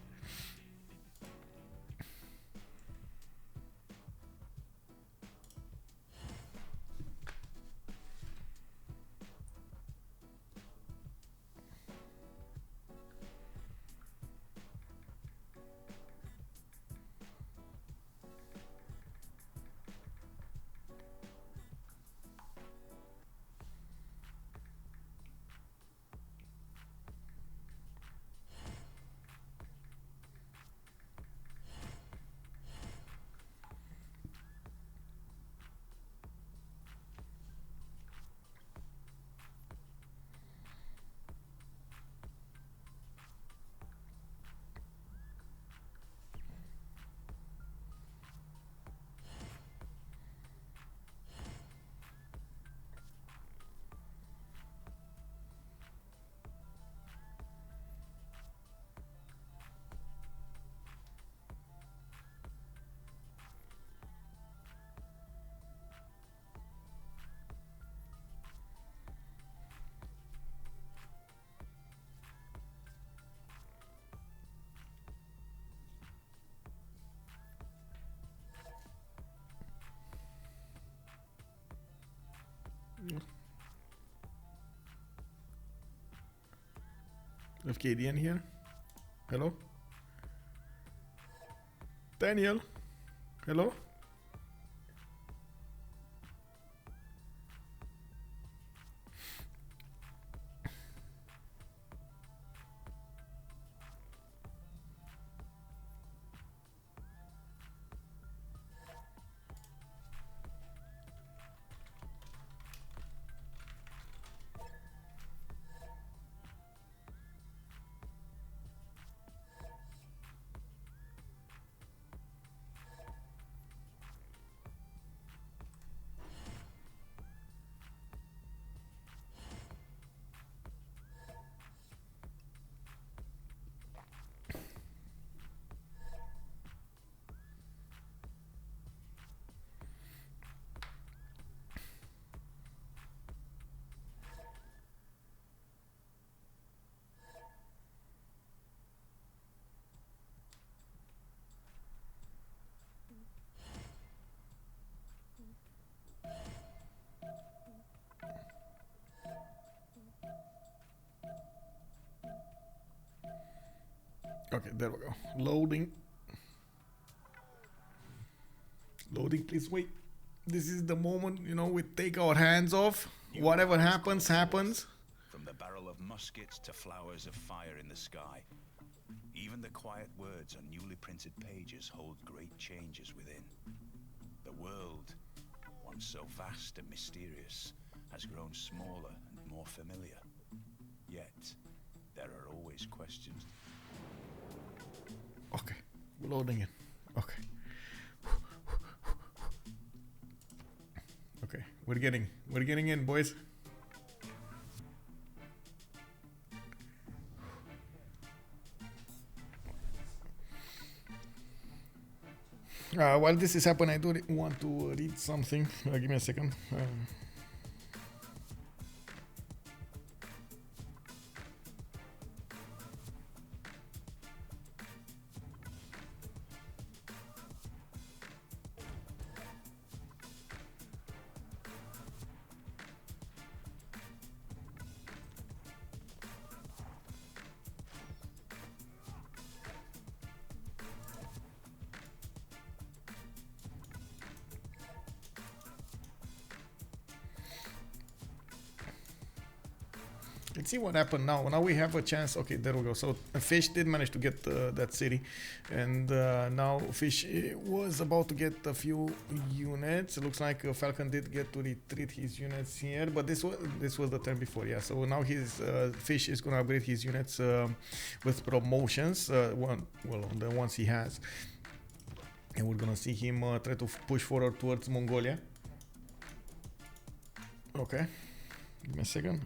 Fkdn here. Hello? Daniel? Hello? Okay, there we go. Loading. Loading, please wait. This is the moment, you know, we take our hands off. Whatever happens, happens. From the barrel of muskets to flowers of fire in the sky. Even the quiet words on newly printed pages hold great changes within. The world, once so vast and mysterious, has grown smaller and more familiar. Yet, there are always questions. Okay, we're loading in. Okay. Okay, we're getting in, boys. While this is happening, I do want to read something. Give me a second. Let's see what happened now. Now we have a chance. Okay, there we go. So Fish did manage to get that city, and now Fish was about to get a few units. It looks like Falcon did get to retreat his units here, but this was the turn before. Yeah. So now his Fish is gonna upgrade his units with promotions. On the ones he has, and we're gonna see him try to push forward towards Mongolia. Okay, give me a second.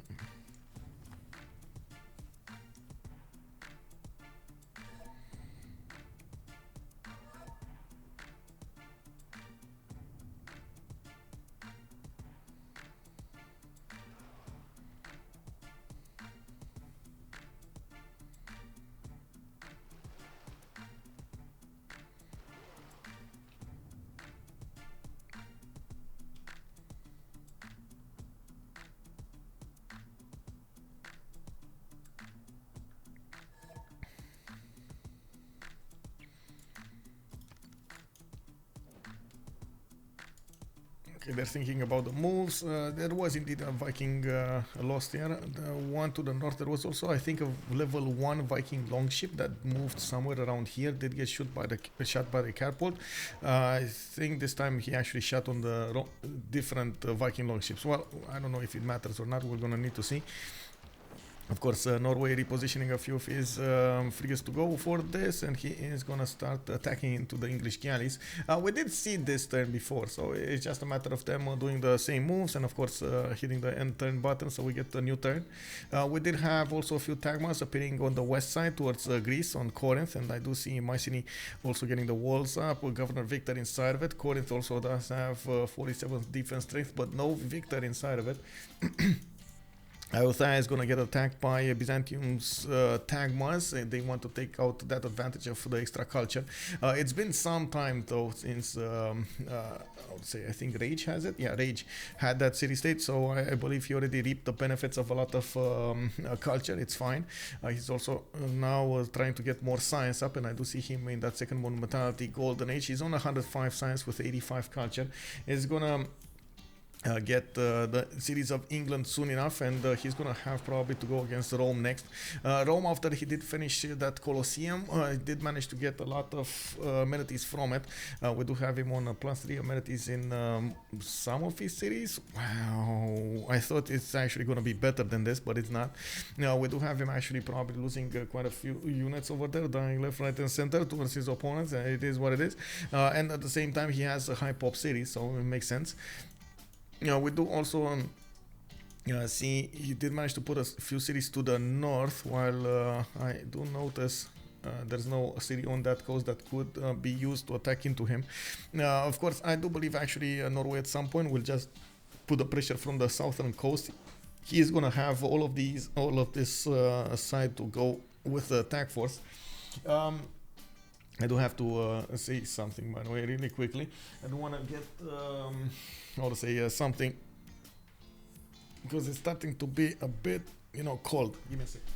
Okay, they're thinking about the moves. There was indeed a Viking lost here. The one to the north, there was also, I think, a level 1 Viking longship that moved somewhere around here. Did get shot by the catapult. I think this time he actually shot on the different Viking longships. Well, I don't know if it matters or not. We're gonna need to see. Of course, Norway repositioning a few of his frigates to go for this, and he is gonna start attacking into the English galleys. We did see this turn before, so it's just a matter of them doing the same moves, and of course hitting the end turn button, so we get a new turn. We did have also a few tagmas appearing on the west side towards Greece on Corinth, and I do see Mycenae also getting the walls up. Governor Victor inside of it. Corinth also does have 47 defense strength, but no Victor inside of it. Iotha is going to get attacked by Byzantium's tagmas, and they want to take out that advantage of the extra culture. It's been some time though since I would say, I think Rage has it. Yeah, Rage had that city-state, so I believe he already reaped the benefits of a lot of culture. It's fine. He's also now trying to get more science up, and I do see him in that second monumentality golden age. He's on 105 science with 85 culture. He's gonna get the cities of England soon enough, and he's gonna have probably to go against Rome next. Rome, after he did finish that Colosseum, did manage to get a lot of amenities from it. We do have him on +3 amenities in some of his cities. Wow, I thought it's actually gonna be better than this, but it's not. We do have him actually probably losing quite a few units over there, dying left, right, and center towards his opponents. It is what it is, and at the same time he has a high pop city, so it makes sense. We do also see he did manage to put a few cities to the north, while I do notice there's no city on that coast that could be used to attack into him. Of course, I do believe actually Norway at some point will just put the pressure from the southern coast. He is gonna have all of this side to go with the attack force. I do have to say something, by the way, really quickly. I don't want to get, how to say, something, because it's starting to be a bit, cold. Give me a second.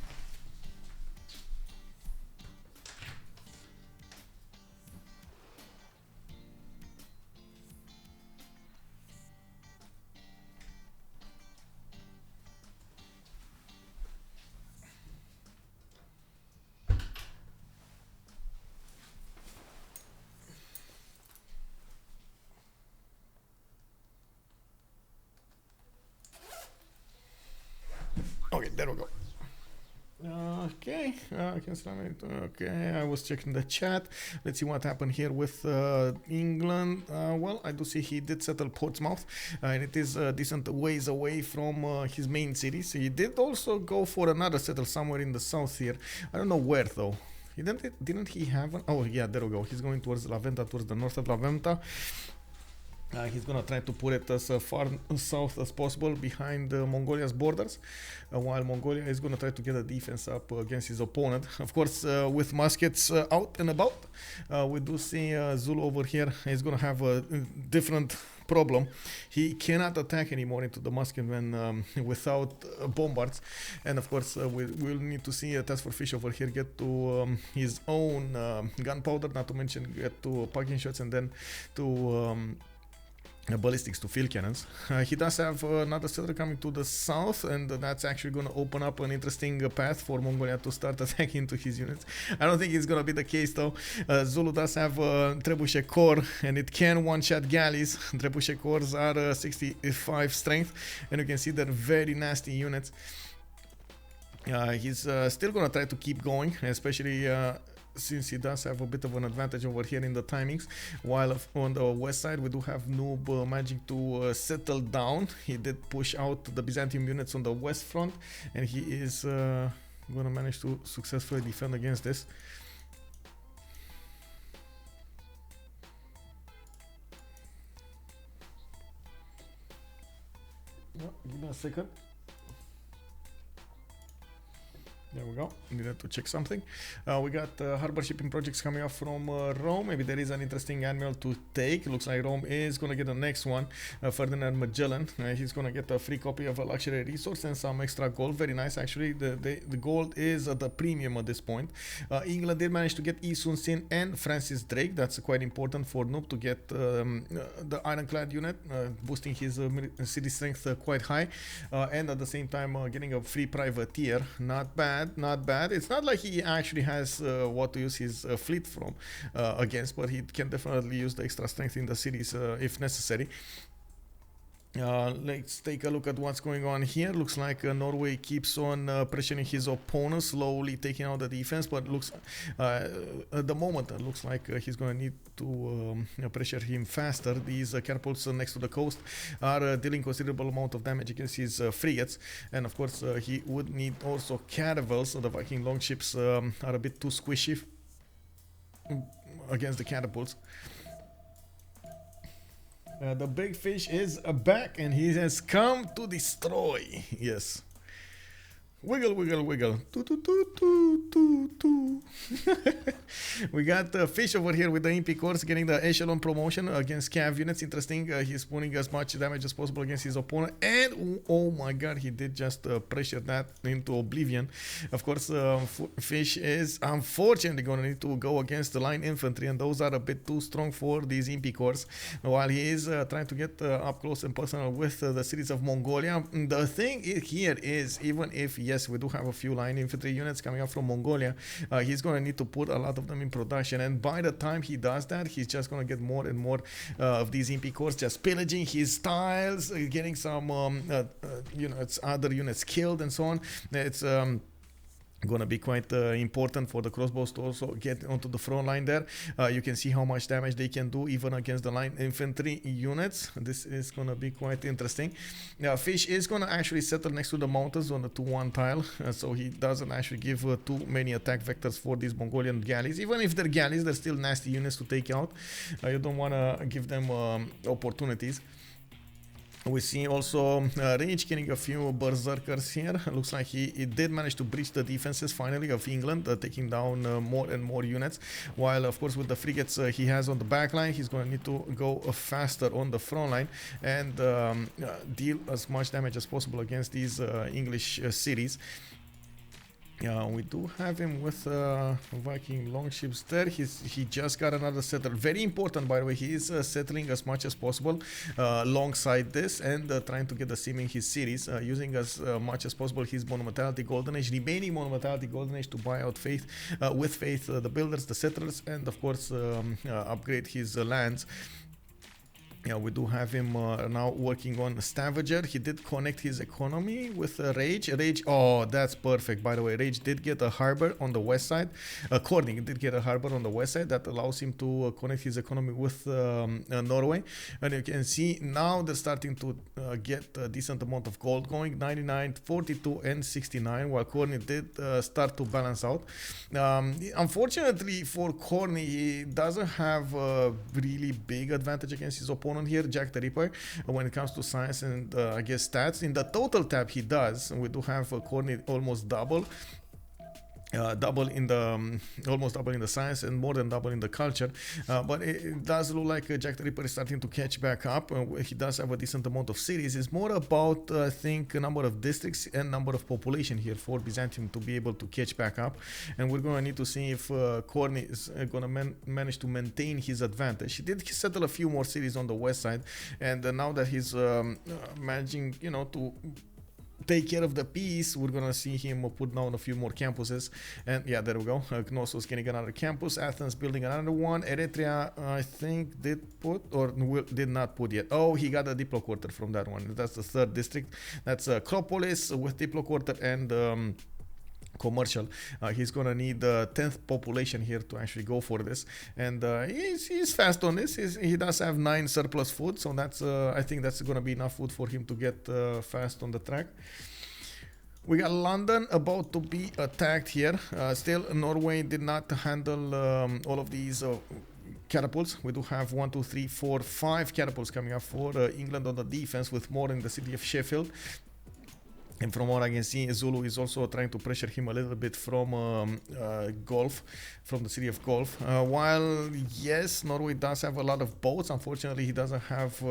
Okay, there we go. Okay, I was checking the chat. Let's see what happened here with England. Well, I do see he did settle Portsmouth, and it is a decent ways away from his main city. So he did also go for another settle somewhere in the south here. I don't know where though. Didn't he have one? Oh yeah, there we go. He's going towards La Venta, towards the north of La Venta. He's gonna try to put it as far south as possible behind Mongolia's borders, while Mongolia is gonna try to get a defense up against his opponent. Of course, with muskets out and about, we do see Zulu over here is gonna have a different problem. He cannot attack anymore into the musketmen without bombards, and of course we'll need to see TaskForceFish over here get to his own gunpowder, not to mention get to parking shots and then to ballistics to field cannons. He does have another settler coming to the south, and that's actually going to open up an interesting path for Mongolia to start attacking into his units. I don't think it's going to be the case though. Zulu does have trebuchet core, and it can one-shot galleys. Trebuchet cores are 65 strength, and you can see they're very nasty units. He's still going to try to keep going, especially since he does have a bit of an advantage over here in the timings, while on the west side we do have Noob managing to settle down. He did push out the Byzantium units on the west front, and he is gonna manage to successfully defend against this. Give me a second. There we go. Needed to check something. We got harbor shipping projects coming up from Rome. Maybe there is an interesting admiral to take. Looks like Rome is going to get the next one. Ferdinand Magellan. He's going to get a free copy of a luxury resource and some extra gold. Very nice, actually. The gold is at the premium at this point. England did manage to get Yi Sun Sin and Francis Drake. That's quite important for Noob to get the ironclad unit, boosting his city strength quite high. And at the same time, getting a free privateer. Not bad. Not bad. It's not like he actually has what to use his fleet from against, but he can definitely use the extra strength in the cities if necessary. Let's take a look at what's going on here. Looks like Norway keeps on pressuring his opponent, slowly taking out the defense, but looks at the moment it looks like he's going to need to pressure him faster. These catapults next to the coast are dealing considerable amount of damage against his frigates, and of course he would need also caravels. So the Viking longships are a bit too squishy against the catapults. The big fish is back, and he has come to destroy. Yes. Wiggle, wiggle, wiggle. We got Fish over here with the MP Corps getting the echelon promotion against Cav units. Interesting. He's putting as much damage as possible against his opponent. And oh my god, he did just pressure that into oblivion. Of course, Fish is unfortunately going to need to go against the line infantry, and those are a bit too strong for these MP Corps. While he is trying to get up close and personal with the cities of Mongolia. The thing here is, even if yes, we do have a few line infantry units coming up from Mongolia, he's going to need to put a lot of them in production, and by the time he does that, he's just going to get more and more of these MP Corps just pillaging his tiles, getting some it's other units killed and so on. It's gonna be quite important for the crossbows to also get onto the front line there. You can see how much damage they can do even against the line infantry units. This is gonna be quite interesting. Now Fish is gonna actually settle next to the mountains on the 2-1 tile, so he doesn't actually give too many attack vectors for these Mongolian galleys. Even if they're galleys, they're still nasty units to take out. You don't want to give them opportunities. We see also Rage getting a few berserkers here. Looks like he did manage to breach the defenses finally of England, taking down more and more units. While of course with the frigates he has on the back line, he's going to need to go faster on the front line and deal as much damage as possible against these English cities. We do have him with Viking longships there. He just got another settler. Very important, by the way. He is settling as much as possible alongside this and trying to get the sim in his cities, using as much as possible his Monumentality Golden Age, remaining Monumentality Golden Age to buy out Faith, with Faith the builders, the settlers, and of course upgrade his lands. Yeah, we do have him now working on Stavager. He did connect his economy with Rage. Rage, oh, that's perfect. By the way, Rage did get a harbor on the west side. Khornie did get a harbor on the west side that allows him to connect his economy with Norway. And you can see now they're starting to get a decent amount of gold going. 99, 42, and 69, while Khornie did start to balance out. Unfortunately for Khornie, he doesn't have a really big advantage against his opponent here, JackTheRipper, when it comes to science and I guess stats. In the total tab he does. We do have Khornie almost double. Almost double in the science and more than double in the culture, but it does look like JackTheRipper is starting to catch back up. He does have a decent amount of cities. It's more about I think number of districts and number of population here for Byzantium to be able to catch back up, and we're going to need to see if Khornie is going to manage to maintain his advantage. He did settle a few more cities on the west side, and now that he's managing, you know, to take care of the peace, we're gonna see him put down a few more campuses. And yeah, there we go. Knossos getting another campus, Athens building another one, Eritrea I think did put or did not put yet. Oh, he got a diplo quarter from that one. That's the third district. That's Acropolis with diplo quarter and commercial. He's gonna need the 10th population here to actually go for this, and he's fast on this. He does have 9 surplus food, so that's I think that's gonna be enough food for him to get fast on the track. We got London about to be attacked here. Still, Norway did not handle all of these catapults. We do have 1, 2, 3, 4, 5 catapults coming up for England on the defense, with more in the city of Sheffield. And from what I can see, Zulu is also trying to pressure him a little bit from Gulf, from the city of Gulf. While, yes, Norway does have a lot of boats, unfortunately, he doesn't have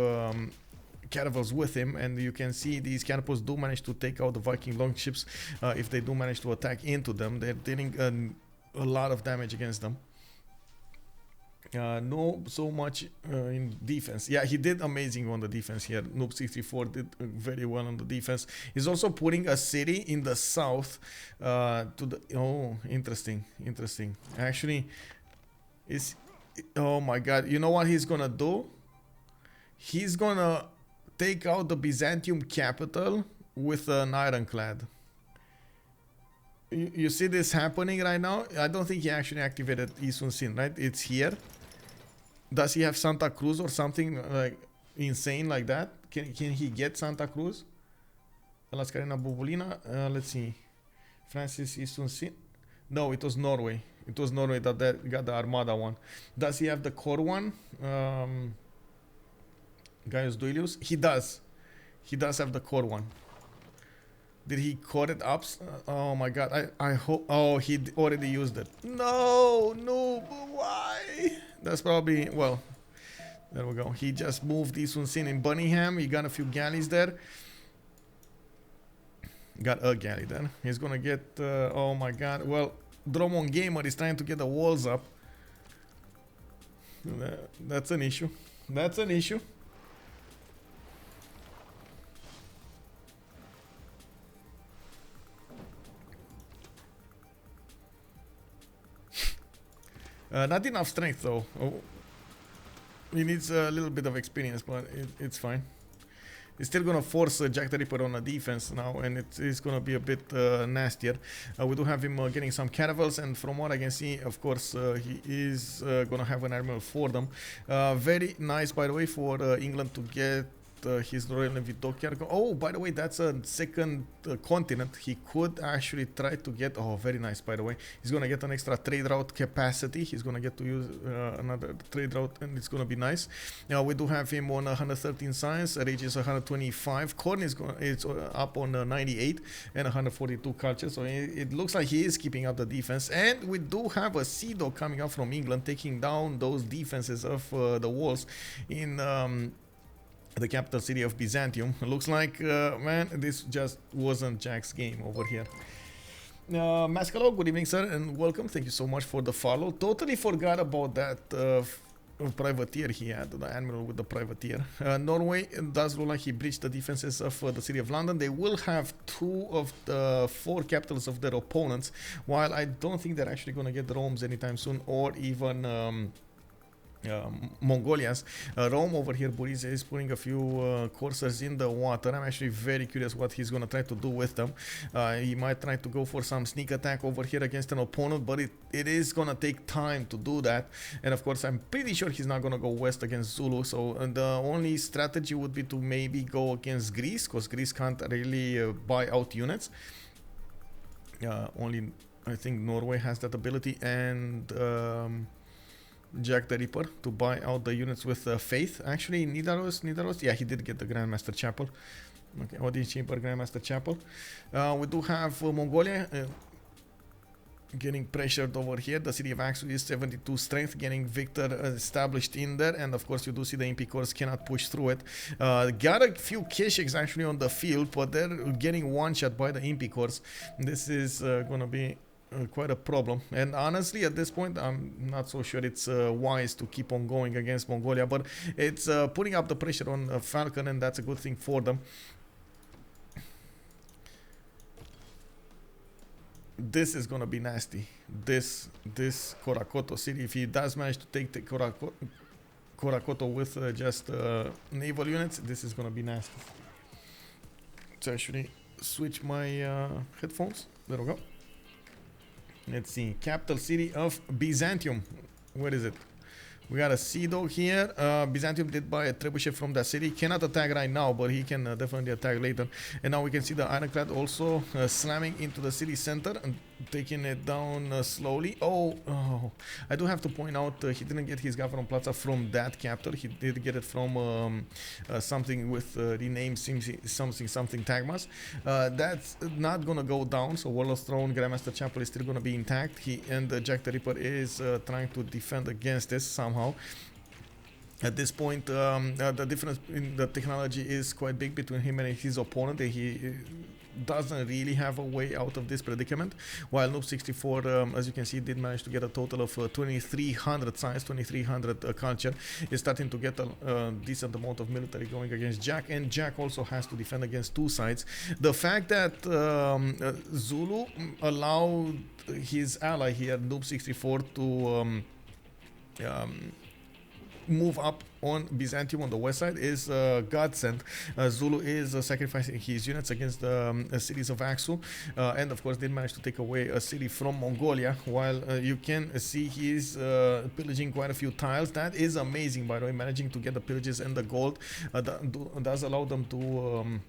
caravels with him. And you can see these catapults do manage to take out the Viking longships. If they do manage to attack into them, they're dealing a lot of damage against them. No so much in defense. Yeah, he did amazing on the defense here. Noob64 did very well on the defense. He's also putting a city in the south to the... Oh, interesting. Actually, oh my god. You know what he's gonna do? He's gonna take out the Byzantium capital with an ironclad. You see this happening right now? I don't think he actually activated Isun Sin, right? It's here. Does he have Santa Cruz or something like insane like that? Can he get Santa Cruz? Lascarina Bubulina. Let's see. Francis Isun Sin. No, it was Norway. It was Norway that got the Armada one. Does he have the core one? Gaius Duilius? He does. He does have the core one. Did he core it up? Oh my god. I hope... Oh, he already used it. No, why? That's probably... Well, there we go. He just moved Isun Sin in Bunningham. He got a few galleys there. Got a galley there. He's gonna get... oh my god. Well, Dromon Gamer is trying to get the walls up. That's an issue. That's an issue. Not enough strength though. Oh. He needs a little bit of experience, but it's fine. He's still gonna force JackTheRipper on a defense now, and it's gonna be a bit nastier. We do have him getting some caravels, and from what I can see, of course, he is gonna have an admiral for them. Very nice, by the way, for England to get his Royal Navy dockyard. Oh, by the way, that's a second continent. He could actually try to get... Oh, very nice, by the way. He's gonna get an extra trade route capacity. He's gonna get to use another trade route, and it's gonna be nice. Now we do have him on 113 science. Rage is 125. Khornie is up on 98 and 142 culture. So it looks like he is keeping up the defense. And we do have a Sea Dog coming up from England, taking down those defenses of the walls in... the capital city of Byzantium. Looks like, man, this just wasn't Jack's game over here. Mascalo, good evening, sir, and welcome. Thank you so much for the follow. Totally forgot about that privateer he had, the admiral with the privateer. Norway does look like he breached the defenses of the city of London. They will have 2 of the 4 capitals of their opponents, while I don't think they're actually going to get Rome's anytime soon, or even... Mongolians. Rome over here, Burrize is putting a few coursers in the water. I'm actually very curious what he's gonna try to do with them. He might try to go for some sneak attack over here against an opponent, but it is gonna take time to do that. And of course, I'm pretty sure he's not gonna go west against Zulu. So the only strategy would be to maybe go against Greece, because Greece can't really buy out units. Only I think Norway has that ability, and JackTheRipper to buy out the units with faith. Actually, Nidaros, yeah, he did get the Grandmaster Chapel. Okay, Audience Chamber, Grandmaster Chapel. We do have Mongolia getting pressured over here. The city of Axu is 72 strength, getting victor established in there, and of course you do see the MP cores cannot push through it. Got a few Keshiks actually on the field, but they're getting one shot by the MP cores. This is gonna be quite a problem, and honestly at this point I'm not so sure it's wise to keep on going against Mongolia, but it's putting up the pressure on Falcon, and that's a good thing for them. This is gonna be nasty, this Korakoto city. If he does manage to take the Korakoto with just naval units, this is gonna be nasty. Let's actually switch my headphones. There we go. Let's see, capital city of Byzantium. Where is it? We got a Sea Dog here. Byzantium did buy a trebuchet from that city. Cannot attack right now, but he can definitely attack later. And now we can see the ironclad also slamming into the city center and taking it down slowly. Oh, I do have to point out he didn't get his Gavron Plaza from that capital. He did get it from something with renamed something Tagmas. That's not gonna go down. So Warlord's Throne, Grandmaster Chapel is still gonna be intact. He and JackTheRipper is trying to defend against this somehow. At this point, the difference in the technology is quite big between him and his opponent. He doesn't really have a way out of this predicament, while Noob64, as you can see, did manage to get a total of 2300 science, 2300 culture. Is starting to get a decent amount of military going against Jack, and Jack also has to defend against two sides. The fact that Zulu allowed his ally here, Noob64, to move up on Byzantium on the west side is godsend. Zulu is sacrificing his units against the cities of Axu, and of course did manage to take away a city from Mongolia, while you can see he's pillaging quite a few tiles. That is amazing, by the way. Managing to get the pillages and the gold does allow them to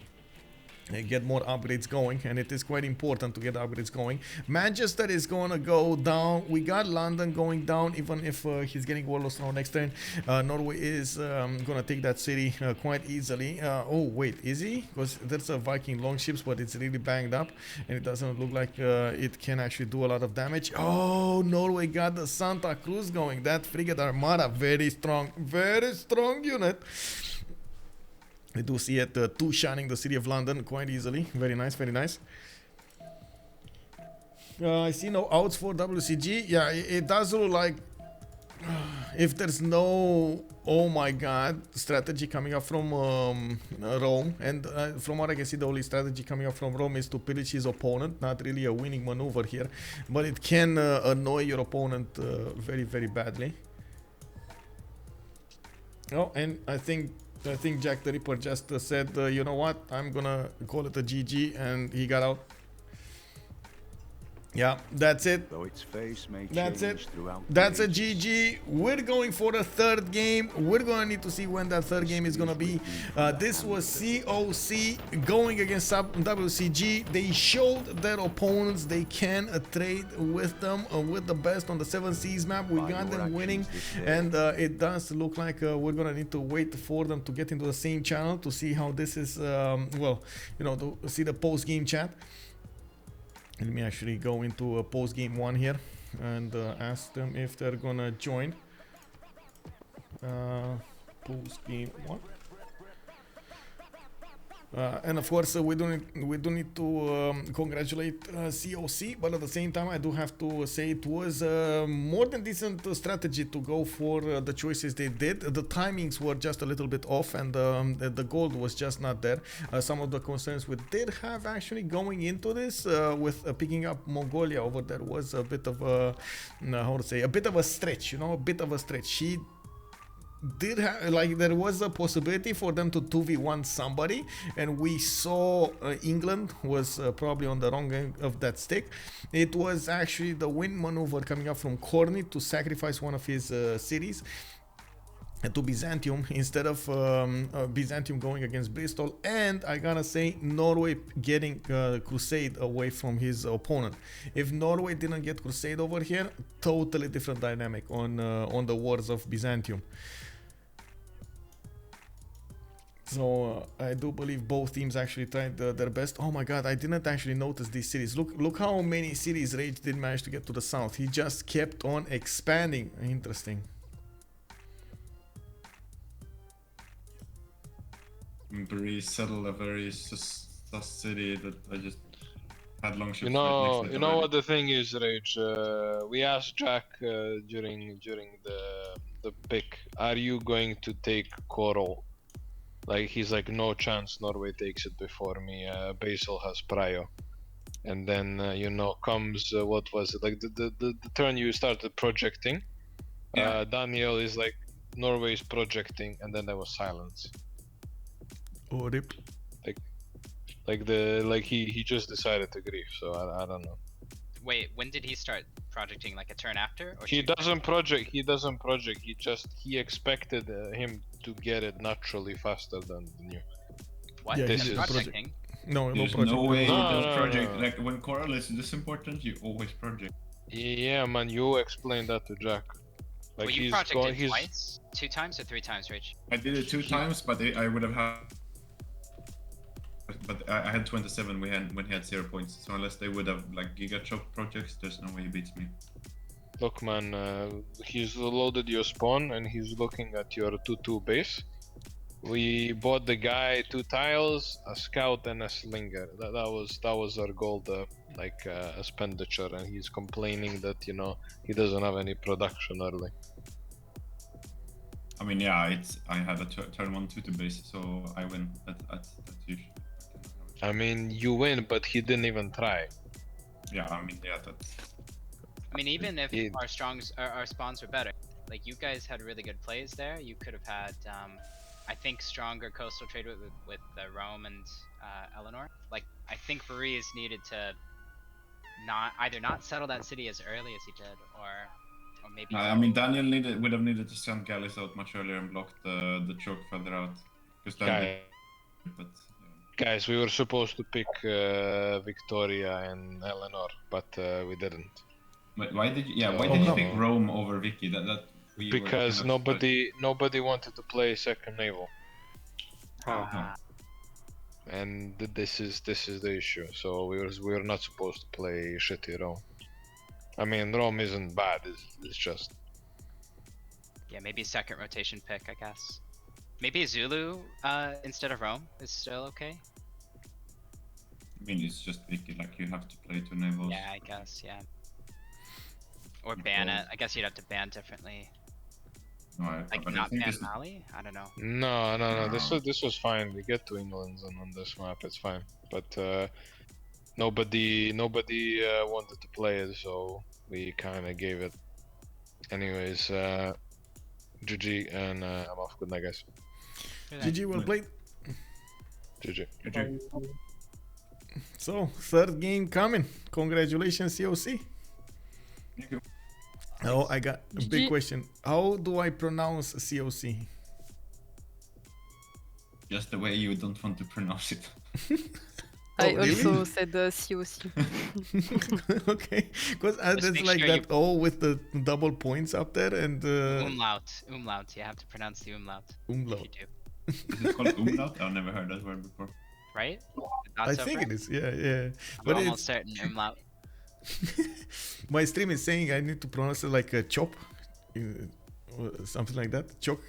get more upgrades going, and it is quite important to get upgrades going. Manchester is gonna go down. We got London going down, even if he's getting Warlord's Throne next turn. Norway is gonna take that city quite easily. Oh wait, is he? Because there's a Viking longships, but it's really banged up, and it doesn't look like it can actually do a lot of damage. Oh, Norway got the Santa Cruz going. That frigate armada, very strong unit. We do see it two-shining the city of London quite easily. Very nice, very nice. I see no outs for WCG. Yeah, it does look like if there's no, oh my god, strategy coming up from Rome, and from what I can see, the only strategy coming up from Rome is to pillage his opponent. Not really a winning maneuver here, but it can annoy your opponent very, very badly. Oh, and I think JackTheRipper just said, you know what, I'm gonna call it a GG, and he got out. Yeah, that's it. Though its face may That's it. change throughout That's the a GG. We're going for a third game. We're gonna need to see when that third game is gonna be. This was CoC going against WCG. They showed their opponents they can trade with them, with the best on the 7 Seas map. We got them winning, and it does look like we're gonna need to wait for them to get into the same channel to see how this is. Well, you know, to see the post-game chat. Let me actually go into a post-game one here and ask them if they're gonna join. Post-game one. And of course, we do need to congratulate CoC, but at the same time, I do have to say it was more than decent strategy to go for the choices they did. The timings were just a little bit off, and the gold was just not there. Some of the concerns we did have actually going into this with picking up Mongolia over there was a bit of a, how to say, a bit of a stretch, you know, a bit of a stretch. did like there was a possibility for them to 2v1 somebody, and we saw England was probably on the wrong end of that stick. It was actually the wind maneuver coming up from Khornie to sacrifice one of his cities to Byzantium instead of Byzantium going against Bristol, and I gotta say Norway getting Crusade away from his opponent. If Norway didn't get Crusade over here, totally different dynamic on the wars of Byzantium. So I do believe both teams actually tried their best. Oh my god, I didn't actually notice these cities. Look how many cities Rage did manage to get to the south. He just kept on expanding. Interesting. Burrize settled a very sus city that I just had long ships. You know what the thing is, Rage. We asked Jack during the pick, are you going to take Coral? Like he's like, no chance. Norway takes it before me. Basil has Prio, and then you know comes what was it like the turn you started projecting. Yeah. Daniel is like, Norway is projecting, and then there was silence. Oh, rip. Like he just decided to grief, so I don't know. Wait, when did he start projecting? Like a turn after? Or He doesn't project. He expected him to get it naturally faster than you. What? Yeah, That's he did projecting? No There's project. no way you No, don't no, project. no. Like when Coral is this important, you always project. Yeah, man, you explained that to Jack. Like Well, you projected twice? 2 times or 3 times, Rich? I did it 2 times, but I would have had. But I had 27 when he had 0 points. So unless they would have like Giga Chop projects, there's no way he beats me. Look, man, he's loaded your spawn and he's looking at your 2-2 base. We bought the guy 2 tiles, a scout, and a slinger. That was our gold, expenditure, and he's complaining that he doesn't have any production early. I mean, yeah, I had a turn 1 2 base, so I win. That's usually. I mean, you win, but he didn't even try. Yeah, I mean, yeah, that's. I mean, even if our spawns were better, like you guys had really good plays there, you could have had, I think, stronger coastal trade with Rome and Eleanor. Like, I think Burrize needed to either not settle that city as early as he did, or maybe. I mean, Daniel would have needed to send galleys out much earlier and block the choke further out, because that. But. Guys, we were supposed to pick Victoria and Eleanor, but we didn't. But why did you? Yeah, why did you pick Rome over Vicky? Because nobody wanted to play second naval. And this is the issue. So we were not supposed to play shitty Rome. I mean, Rome isn't bad. It's just. Yeah, maybe second rotation pick, I guess. Maybe Zulu instead of Rome is still okay. I mean, it's just Vicky. Like you have to play 2 navals. Yeah, I guess. Yeah. Or ban it. I guess you'd have to ban differently. No, like not ban Mali? I don't know. No. This was fine. We get to England on this map. It's fine. But nobody wanted to play it, so we kind of gave it. Anyways, GG, and I'm off. Good night, guys. GG, well played. GG. So, 3rd game coming. Congratulations, CoC. Thank you. Oh, I got a big question. How do I pronounce CoC? Just the way you don't want to pronounce it. I really? also said CoC. Okay, because there's like that O with the double points up there and umlaut. You have to pronounce the umlaut. Umlaut. You do. Is it called umlaut? I've never heard that word before. Right? I think it is. Yeah. I'm almost certain umlaut. My stream is saying I need to pronounce it like a chop, something like that. Chok.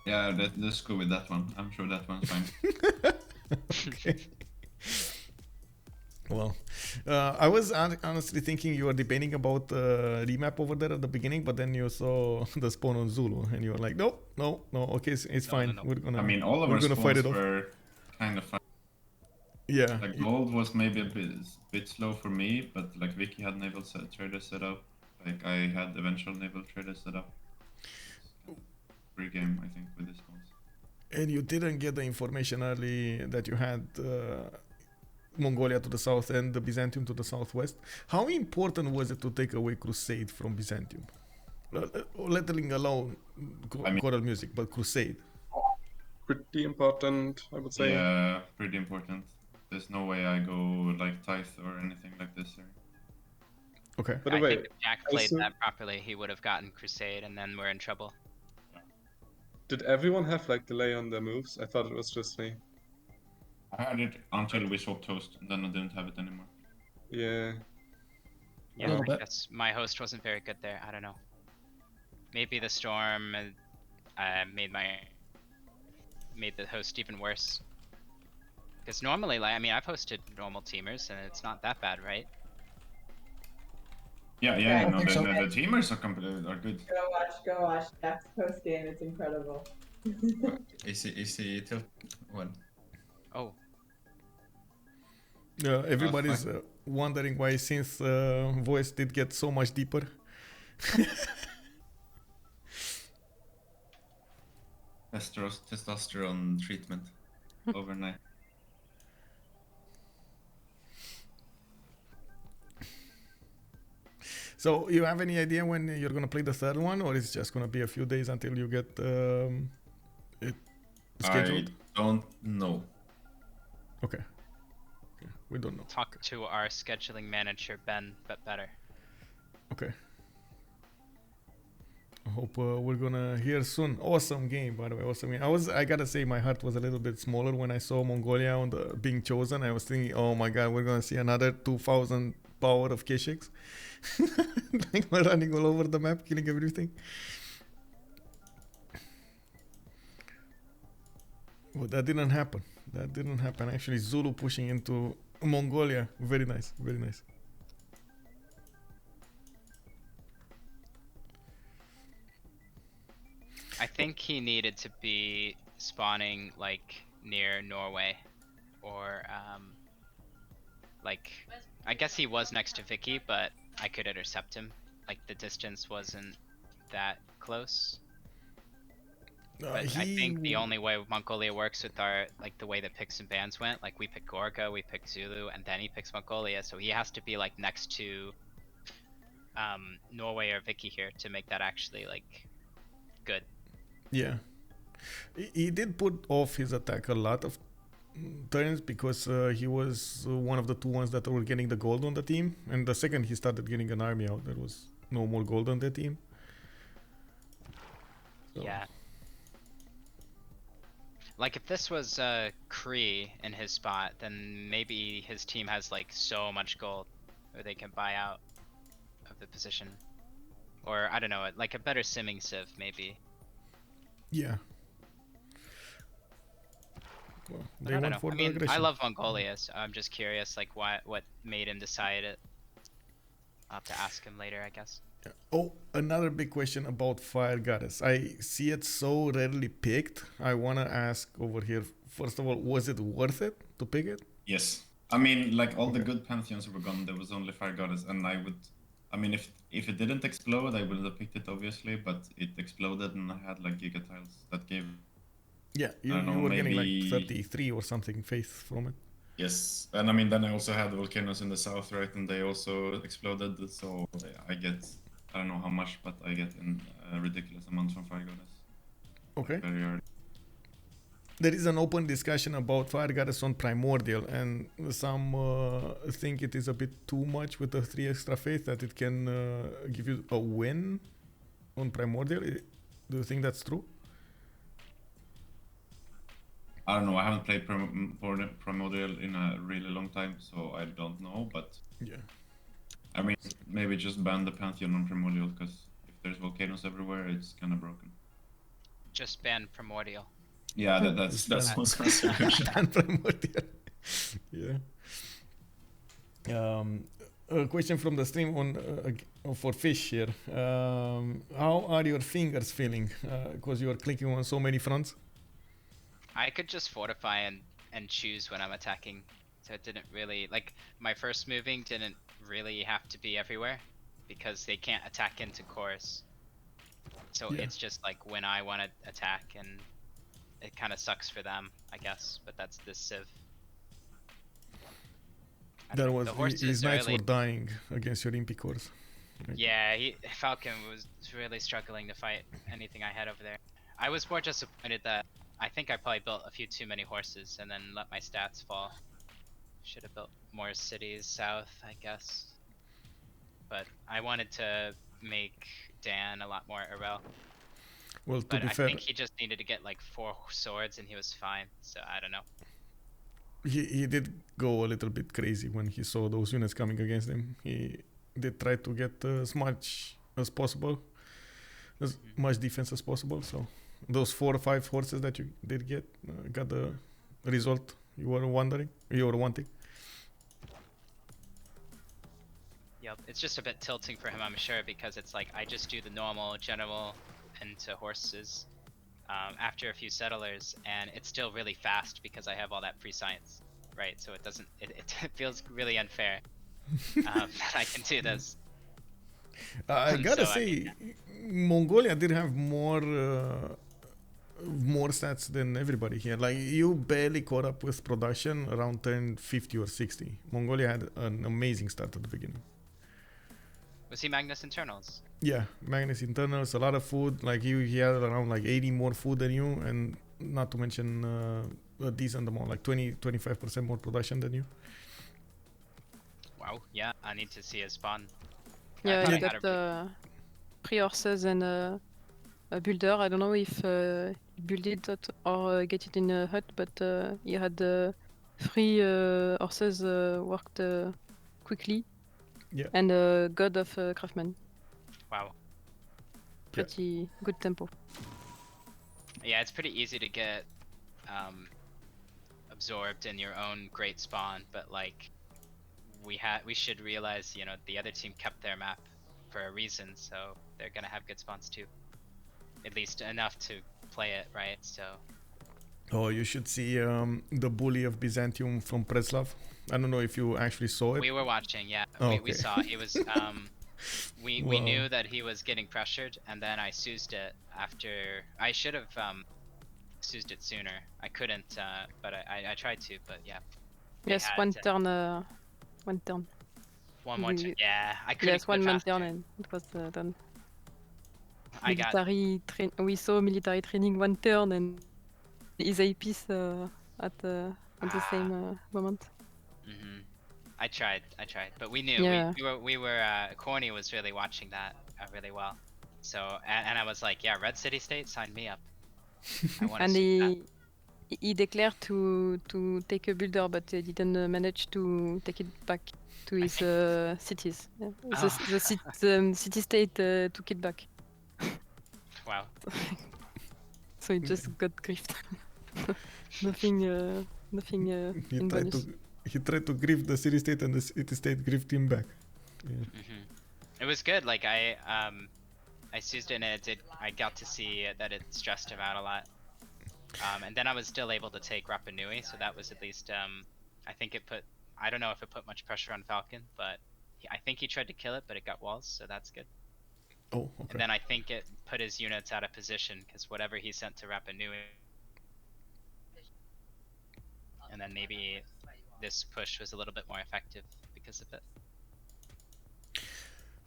Yeah, let's go with that one. I'm sure that one's fine. Okay. Well, I was honestly thinking you were debating about remap over there at the beginning, but then you saw the spawn on Zulu, and you were like, no, okay, it's fine. No. We're gonna. I mean, all of our spawns were kind of fun. Yeah. Like gold was maybe a bit slow for me, but like Vicky had naval traders set up. Like I had eventual naval traders set up. Free game, I think, with this mouse. And you didn't get the information early that you had Mongolia to the south and the Byzantium to the southwest. How important was it to take away Crusade from Byzantium? Letting alone choral music, but Crusade. Pretty important, I would say. Yeah, pretty important. There's no way I go like tithe or anything like this here. Okay. By the I way, think if Jack played also- that properly, he would have gotten Crusade, and then we're in trouble. did everyone have like delay on their moves? I thought it was just me. I had it until we swapped host, and then I didn't have it anymore. Yeah. Yeah, little I bit. guess my host wasn't very good there. I don't know. Maybe the storm made the host even worse. Because normally, like, I mean, I've hosted normal teamers, and it's not that bad, right? Yeah, I no, think so. the teamers are good. Go watch Jack's post game. It's incredible. Is he tilt one? Oh, Everybody's wondering why since voice did get so much deeper. Testosterone treatment overnight. So you have any idea when you're gonna play the third one, or it's just gonna be a few days until you get it scheduled? I don't know. Okay. We don't know. talk to our scheduling manager, Ben, but better. Okay. I hope we're gonna hear soon. Awesome game, by the way. Awesome game. I gotta say, my heart was a little bit smaller when I saw Mongolia on the being chosen. I was thinking, oh my god, we're gonna see another 2,000 power of Keshiks. Like we're running all over the map, killing everything. Well, that didn't happen. That didn't happen. Actually, Zulu pushing into Mongolia. Very nice. Very nice. I think he needed to be spawning like near Norway, or like I guess he was next to Vicky, but I could intercept him. Like the distance wasn't that close. But I think the only way Mongolia works with our like the way the picks and bans went, like we pick Gorgo, we pick Zulu, and then he picks Mongolia, so he has to be like next to Norway or Vicky here to make that actually like good. Yeah. He did put off his attack a lot of turns because he was one of the two ones that were getting the gold on the team, and the second he started getting an army out, there was no more gold on the team. So. Yeah. Like if this was Kree in his spot, then maybe his team has like so much gold, or they can buy out of the position, or I don't know, like a better simming civ maybe. Yeah. Well, they I don't went know. for I the mean, aggression. I love Mongolia, so I'm just curious, like what made him decide it. I'll have to ask him later, I guess. Yeah. Oh, another big question about Fire Goddess. I see it so rarely picked. I wanna ask over here. First of all, was it worth it to pick it? Yes. I mean, like all the good pantheons were gone. There was only Fire Goddess, and I mean, if it didn't explode, I would have picked it obviously. But it exploded, and I had like giga tiles that gave. Yeah, you I don't know, were getting maybe- like 33 or something faith from it. Yes, and I mean, then I also had the volcanoes in the south, right? And they also exploded. So I get, I don't know how much, but I get a ridiculous amount from Fire Goddess. Okay. Very early. There is an open discussion about Fire Goddess on Primordial, and some think it is a bit too much with the 3 extra faith, that it can give you a win on Primordial. Do you think that's true? I don't know. I haven't played Primordial in a really long time, so I don't know. But Yeah. I mean, maybe just ban the Pantheon on Primordial, because if there's volcanoes everywhere, it's kind of broken. Just ban Primordial. Yeah, that's also a solution. And Primordial. Yeah. A question from the stream on for fish here. How are your fingers feeling? Because you are clicking on so many fronts. I could just fortify and choose when I'm attacking, so it didn't really like my first moving didn't really have to be everywhere. because they can't attack into cores. So Yeah. it's just like when I want to attack, and it kind of sucks for them, I guess. But that's the Civ. I don't That know, was the horses his knights early. were dying against your impi cores. Yeah, Falcon was really struggling to fight anything I had over there. I was more disappointed that I think I probably built a few too many horses and then let my stats fall. Should have built more cities south, I guess. But I wanted to make Dan a lot more Irel. Well, to But be I fair, think he just needed to get like 4 swords and he was fine. So I don't know. he did go a little bit crazy when he saw those units coming against him. He did try to get as much as possible, as much defense as possible. So those 4 or 5 horses that you did get got the result you were wanting. Yep, it's just a bit tilting for him, I'm sure, because it's like I just do the normal general into horses after a few settlers, and it's still really fast because I have all that free science, right? So it doesn't, it feels really unfair that I can do this. I gotta So, I say, mean, Mongolia did have more stats than everybody here. Like, you barely caught up with production around turn 50 or 60. Mongolia had an amazing start at the beginning. Was he Magnus Internals? Yeah, Magnus internals, a lot of food. Like, he had around like 80 more food than you, and not to mention a decent amount, like 20-25% more production than you. Wow, yeah, I need to see his spawn. Yeah, thought he I had got 3 horses and a builder. I don't know if he built it or get it in a hut, but he had 3 horses worked quickly. Yeah. And a god of craftsman. Wow. Pretty good tempo. Yeah, it's pretty easy to get absorbed in your own great spawn, but like we should realize, you know, the other team kept their map for a reason, so they're gonna have good spawns too. At least enough to play it, right? So. Oh, you should see the bully of Byzantium from Preslav. I don't know if you actually saw it. We were watching, yeah. Oh, we okay. saw it was we Wow. knew that he was getting pressured, and then I Sussed it after. I should have Sussed it sooner. I couldn't, but I tried to, but yeah. They Yes, had, one turn. One turn. One more turn. Yeah, I couldn't. Yes, one man turn and it was done. I got. We saw military training one turn and his APs at the same moment. Mhm. I tried, but we knew. Yeah. We were. Khornie was really watching that really well. So and I was like, yeah, Red City State, sign me up. I want to And see that. he declared to take a builder, but he didn't manage to take it back to his cities. Yeah. The city state took it back. Wow. So he just got griefed. nothing He in tried bonus. he tried to grief the city state, and the city state griefed him back. Yeah. It was good. Like I Sussed it, and it did. I got to see that it stressed him out a lot. And then I was still able to take Rapa Nui, so that was at least. I think it put. I don't know if it put much pressure on Falcon, but I think he tried to kill it, but it got walls, so that's good. Oh, okay. And then I think it put his units out of position because whatever he sent to Rapa Nui. And then maybe this push was a little bit more effective because of it.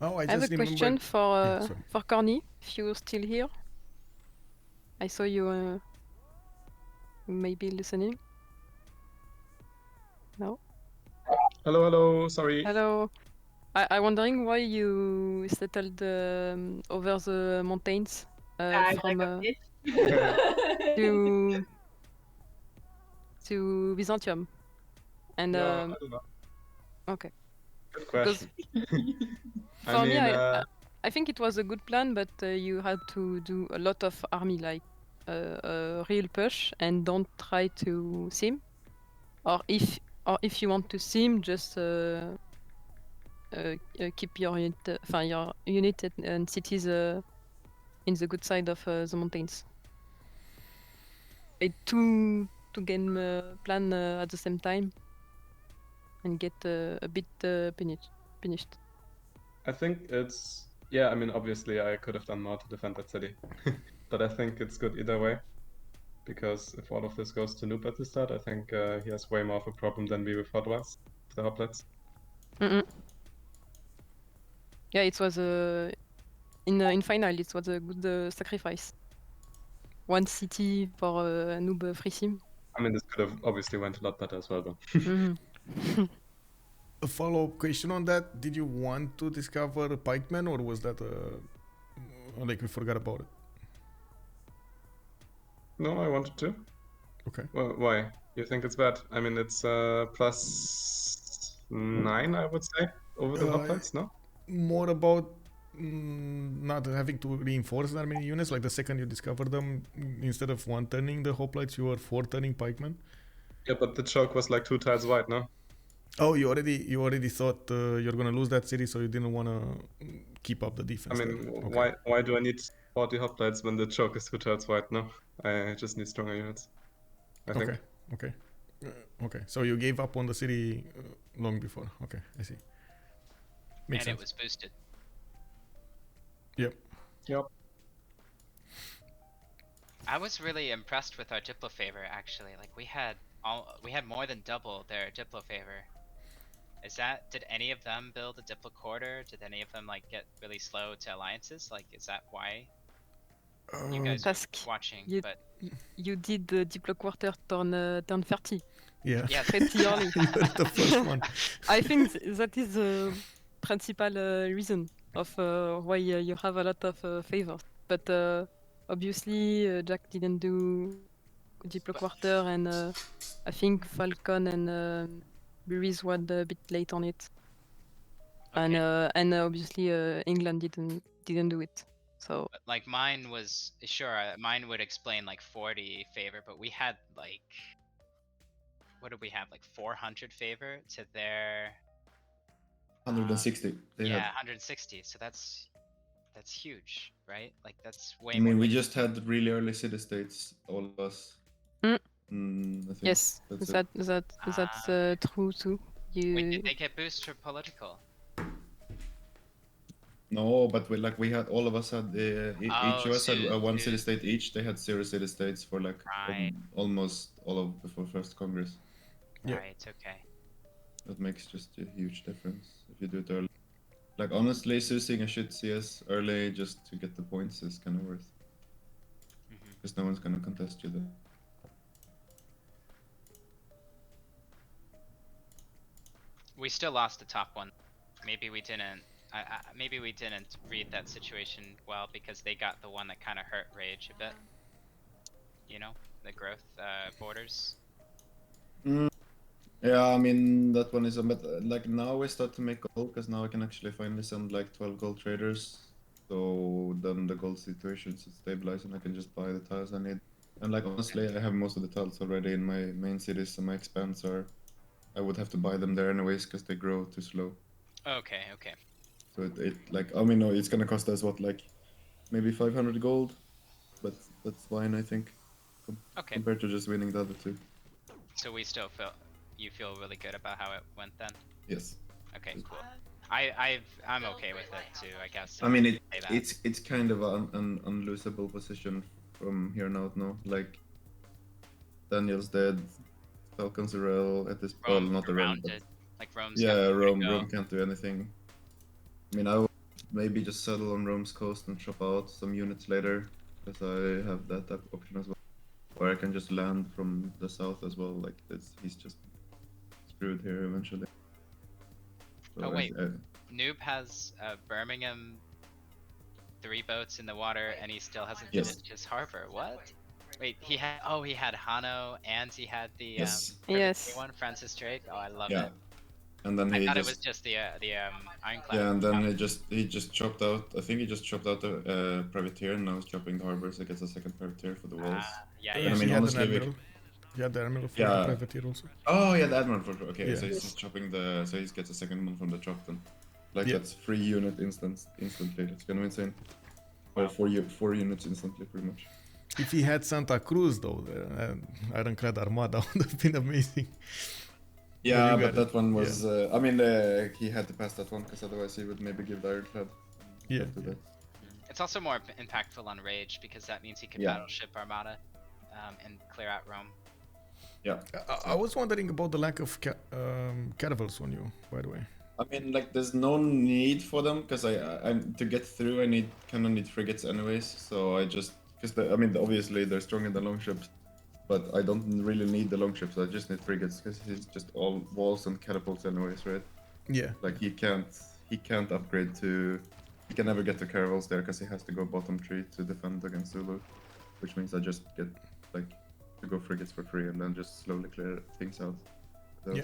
Oh, I I have just a question remembered. for Khornie, if you're still here. I saw you maybe listening. No? Hello, hello. Sorry. Hello. I'm wondering why you settled over the mountains from to Byzantium. And Yeah, I don't know. okay. Good question. For me, I think it was a good plan, but you had to do a lot of army, like a real push, and don't try to sim. Or if you want to sim, just keep your unit and cities in the good side of the mountains. To game plan at the same time and get a bit finished. I think it's yeah. I mean, obviously, I could have done more to defend that city, but I think it's good either way. Because if all of this goes to Noob at the start, I think he has way more of a problem than we thought was the hoplites. Yeah, it was in final. It was a good sacrifice. One city for Noob free sim. I mean, this could have obviously went a lot better as well, though. A follow-up question on that: did you want to discover pikemen, or was that like we forgot about it? No, I wanted to. Okay. Well, why? You think it's bad? I mean, it's +9, I would say, over the hoplites, no? More about not having to reinforce that many units. Like the second you discover them, instead of one turning the hoplites, you were 4 turning pikemen. Yeah, but the choke was like 2 tiles wide, no? Oh, you already thought you're gonna lose that city, so you didn't want to keep up the defense. I mean, why do I need 40 hoplites when the choke is 2 tiles wide? No, I just need stronger units. I think. Okay. So you gave up on the city long before. Okay, I see. Makes sense. It was boosted. Yep. I was really impressed with our Diplo favor actually. Like we had more than double their Diplo favor. Did any of them build a Diplo quarter? Did any of them like get really slow to alliances? Like is that why you guys were watching? You did the Diplo quarter turn 30. Yeah. Yeah. Pretty early. You're the first one. I think that is the principal reason of why you have a lot of favors. But obviously, Jack didn't do Diplo quarter, and I think Falcon and Burrize were a bit late on it. Okay. And obviously England didn't do it. So but, like mine was mine would explain like 40 favor, but we had like what did we have, like 400 favor to their 160. Yeah, 160. So that's huge, right? Like that's way. I mean, we just had really early city states, all of us. I think yes, that's true too. Wait, did they get boost for political? No, but we had all of us had each of us had one city state each. They had 0 city states for like almost all of before first Congress. Yeah. Right. Okay. That makes just a huge difference if you do it early. Like honestly, choosing a shit CS early just to get the points is kind of worth. Because no one's gonna contest you then. We still lost the top one. Maybe we didn't. Maybe we didn't read that situation well because they got the one that kind of hurt Rage a bit. You know, the growth borders. Yeah, I mean that one is a bit like now we start to make gold because now I can actually finally send like 12 gold traders. So then the gold situation should stabilize and I can just buy the tiles I need. And like honestly, I have most of the tiles already in my main cities, so my expands are. I would have to buy them there anyways because they grow too slow. Okay. So it like I mean no, it's gonna cost us what like maybe 500 gold, but that's fine I think. Compared to just winning the other two. So we still feel really good about how it went then? Yes. Okay, cool. I'm okay with it too, I guess. I mean it's kind of an unlosable position from here on out now. Like Daniel's dead, Falcon's a rel at this point, not a rel, but like Rome's Rome can't do anything. I mean I would maybe just settle on Rome's coast and chop out some units later, because I have that option as well. Or I can just land from the south as well, like he's just screwed here eventually. So wait, Noob has Birmingham 3 boats in the water and he still hasn't finished his harbor. What? Wait, he had Hano and he had the one, Francis Drake. Oh, I love it. And then I thought it was just the ironclad. Yeah, and then he just chopped out. I think he just chopped out the privateer, and now he's chopping the harbor, so he gets a second privateer for the walls. I mean, honestly, he had the admiral for the privateer also. Oh yeah, the admiral for so he's just chopping so he gets a second one from the chop then. Like that's 3 unit instantly. It's gonna be insane. Or 4 units instantly, pretty much. If he had Santa Cruz though, the ironclad armada would have been amazing. Yeah, you but got that it. one was. I mean, he had to pass that one because otherwise he would maybe give the Ironclad. Yeah. Do that. It's also more impactful on Rage because that means he can Yeah. battleship Armada and clear out Rome. Yeah. I was wondering about the lack of caravels on you, by the way. I mean, like, there's no need for them because I to get through, I kind of need frigates anyways. So I just I mean, obviously they're stronger than longships, but I don't really need the longships. I just need frigates because he's just all walls and catapults anyways, right? Yeah. Like he can't upgrade to. He can never get to caravels there because he has to go bottom 3 to defend against Zulu, which means I just get like to go frigates for free and then just slowly clear things out. Yeah.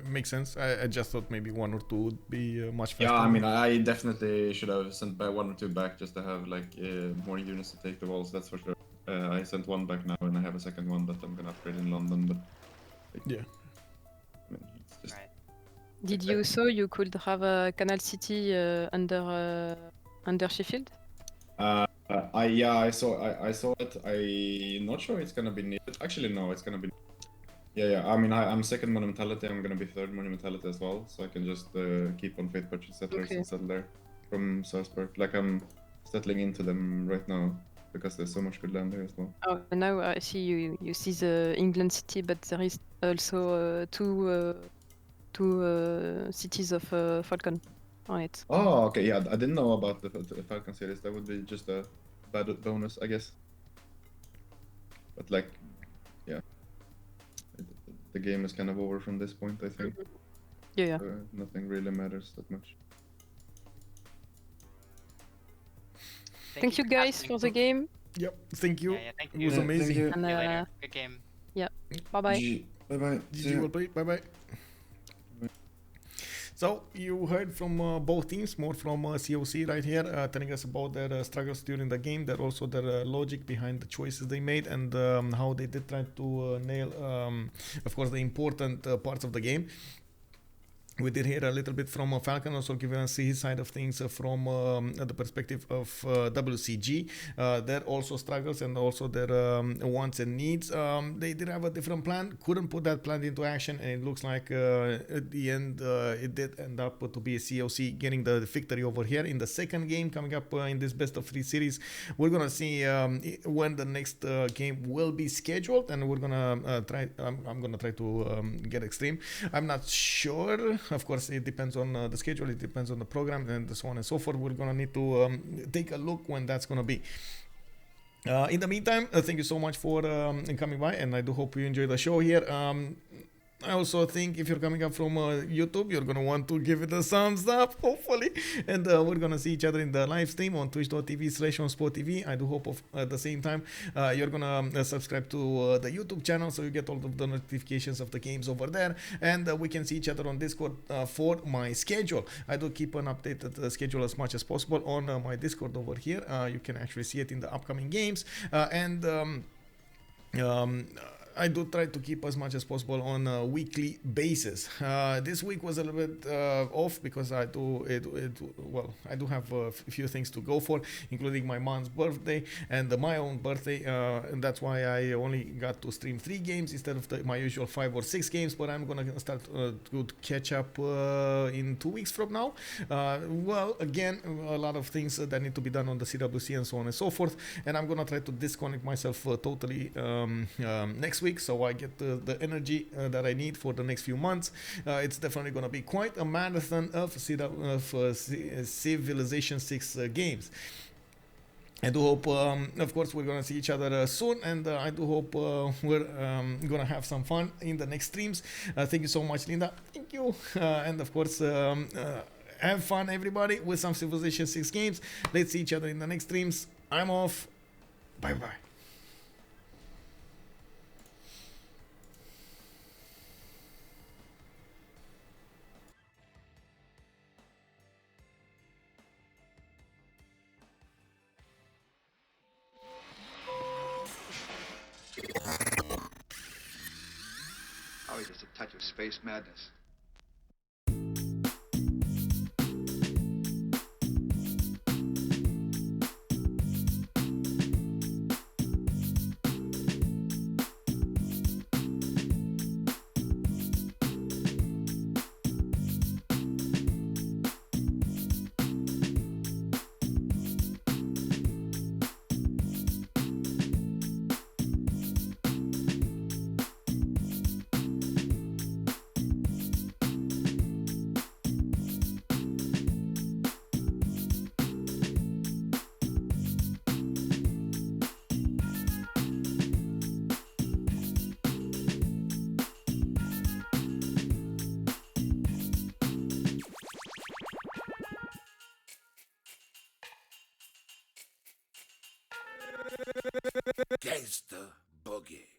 Makes sense. I just thought maybe 1 or 2 would be much faster. Yeah, I mean, I definitely should have sent by 1 or 2 back just to have like more units to take the walls. That's for sure. I sent 1 back now, and I have a second one that I'm gonna upgrade in London. But like, yeah, I mean, it's just. Right. Did you saw you could have a Canal City under Sheffield? I saw it. I'm not sure it's gonna be needed. Actually, no, it's gonna be. Yeah. I mean, I'm second monumentality. I'm gonna be third monumentality as well, so I can just keep on Fate Purchase Settlers and settle there from Salzburg. Like I'm settling into them right now because there's so much good land there as well. Oh, now I see you see the England city, but there is also two cities of Falcon on it. Oh, okay. Yeah, I didn't know about the Falcon series. That would be just a bad bonus, I guess. But like, yeah, the game is kind of over from this point, I think. Yeah. Nothing really matters that much. Thank you guys for the game. Yep. Thank you. Yeah, thank It you. was amazing. See you later. Good game. Yeah. Bye bye. Bye bye. GG, well played. Bye bye. So you heard from both teams, more from CoC right here, telling us about their struggles during the game, that also their logic behind the choices they made, and how they did try to nail, of course, the important parts of the game. We did hear a little bit from Falcon, also giving us his side of things from the perspective of WCG. Their also struggles and also their wants and needs. They did have a different plan, couldn't put that plan into action, and it looks like at the end it did end up to be a CoC getting the victory over here. In the second game coming up in this best of 3 series, we're gonna see when the next game will be scheduled, and we're gonna try. I'm gonna try to get extreme. I'm not sure. Of course, it depends on the schedule, it depends on the program, and so on and so forth. We're gonna need to take a look when that's gonna be. In the meantime, thank you so much for coming by, and I do hope you enjoy the show here. I also think if you're coming up from YouTube, you're going to want to give it a thumbs up, hopefully. And we're going to see each other in the live stream on twitch.tv/OnSpotTV. I do hope at the same time you're going to subscribe to the YouTube channel so you get all of the notifications of the games over there. And we can see each other on Discord for my schedule. I do keep an updated schedule as much as possible on my Discord over here. You can actually see it in the upcoming games. I do try to keep as much as possible on a weekly basis. This week was a little bit off because I do have a few things to go for, including my mom's birthday and my own birthday, and that's why I only got to stream 3 games instead of my usual 5 or 6 games. But I'm gonna start to catch up in 2 weeks from now. Again, a lot of things that need to be done on the CWC and so on and so forth, and I'm gonna try to disconnect myself totally next week, so I get the energy that I need for the next few months. It's definitely going to be quite a marathon of Civilization 6 games. I do hope, of course, we're going to see each other soon, and I do hope we're going to have some fun in the next streams. Thank you so much, Linda. Thank you. And of course, have fun, everybody, with some Civilization 6 games. Let's see each other in the next streams. I'm off. Bye-bye. Always just a touch of space madness. Rise the boogie.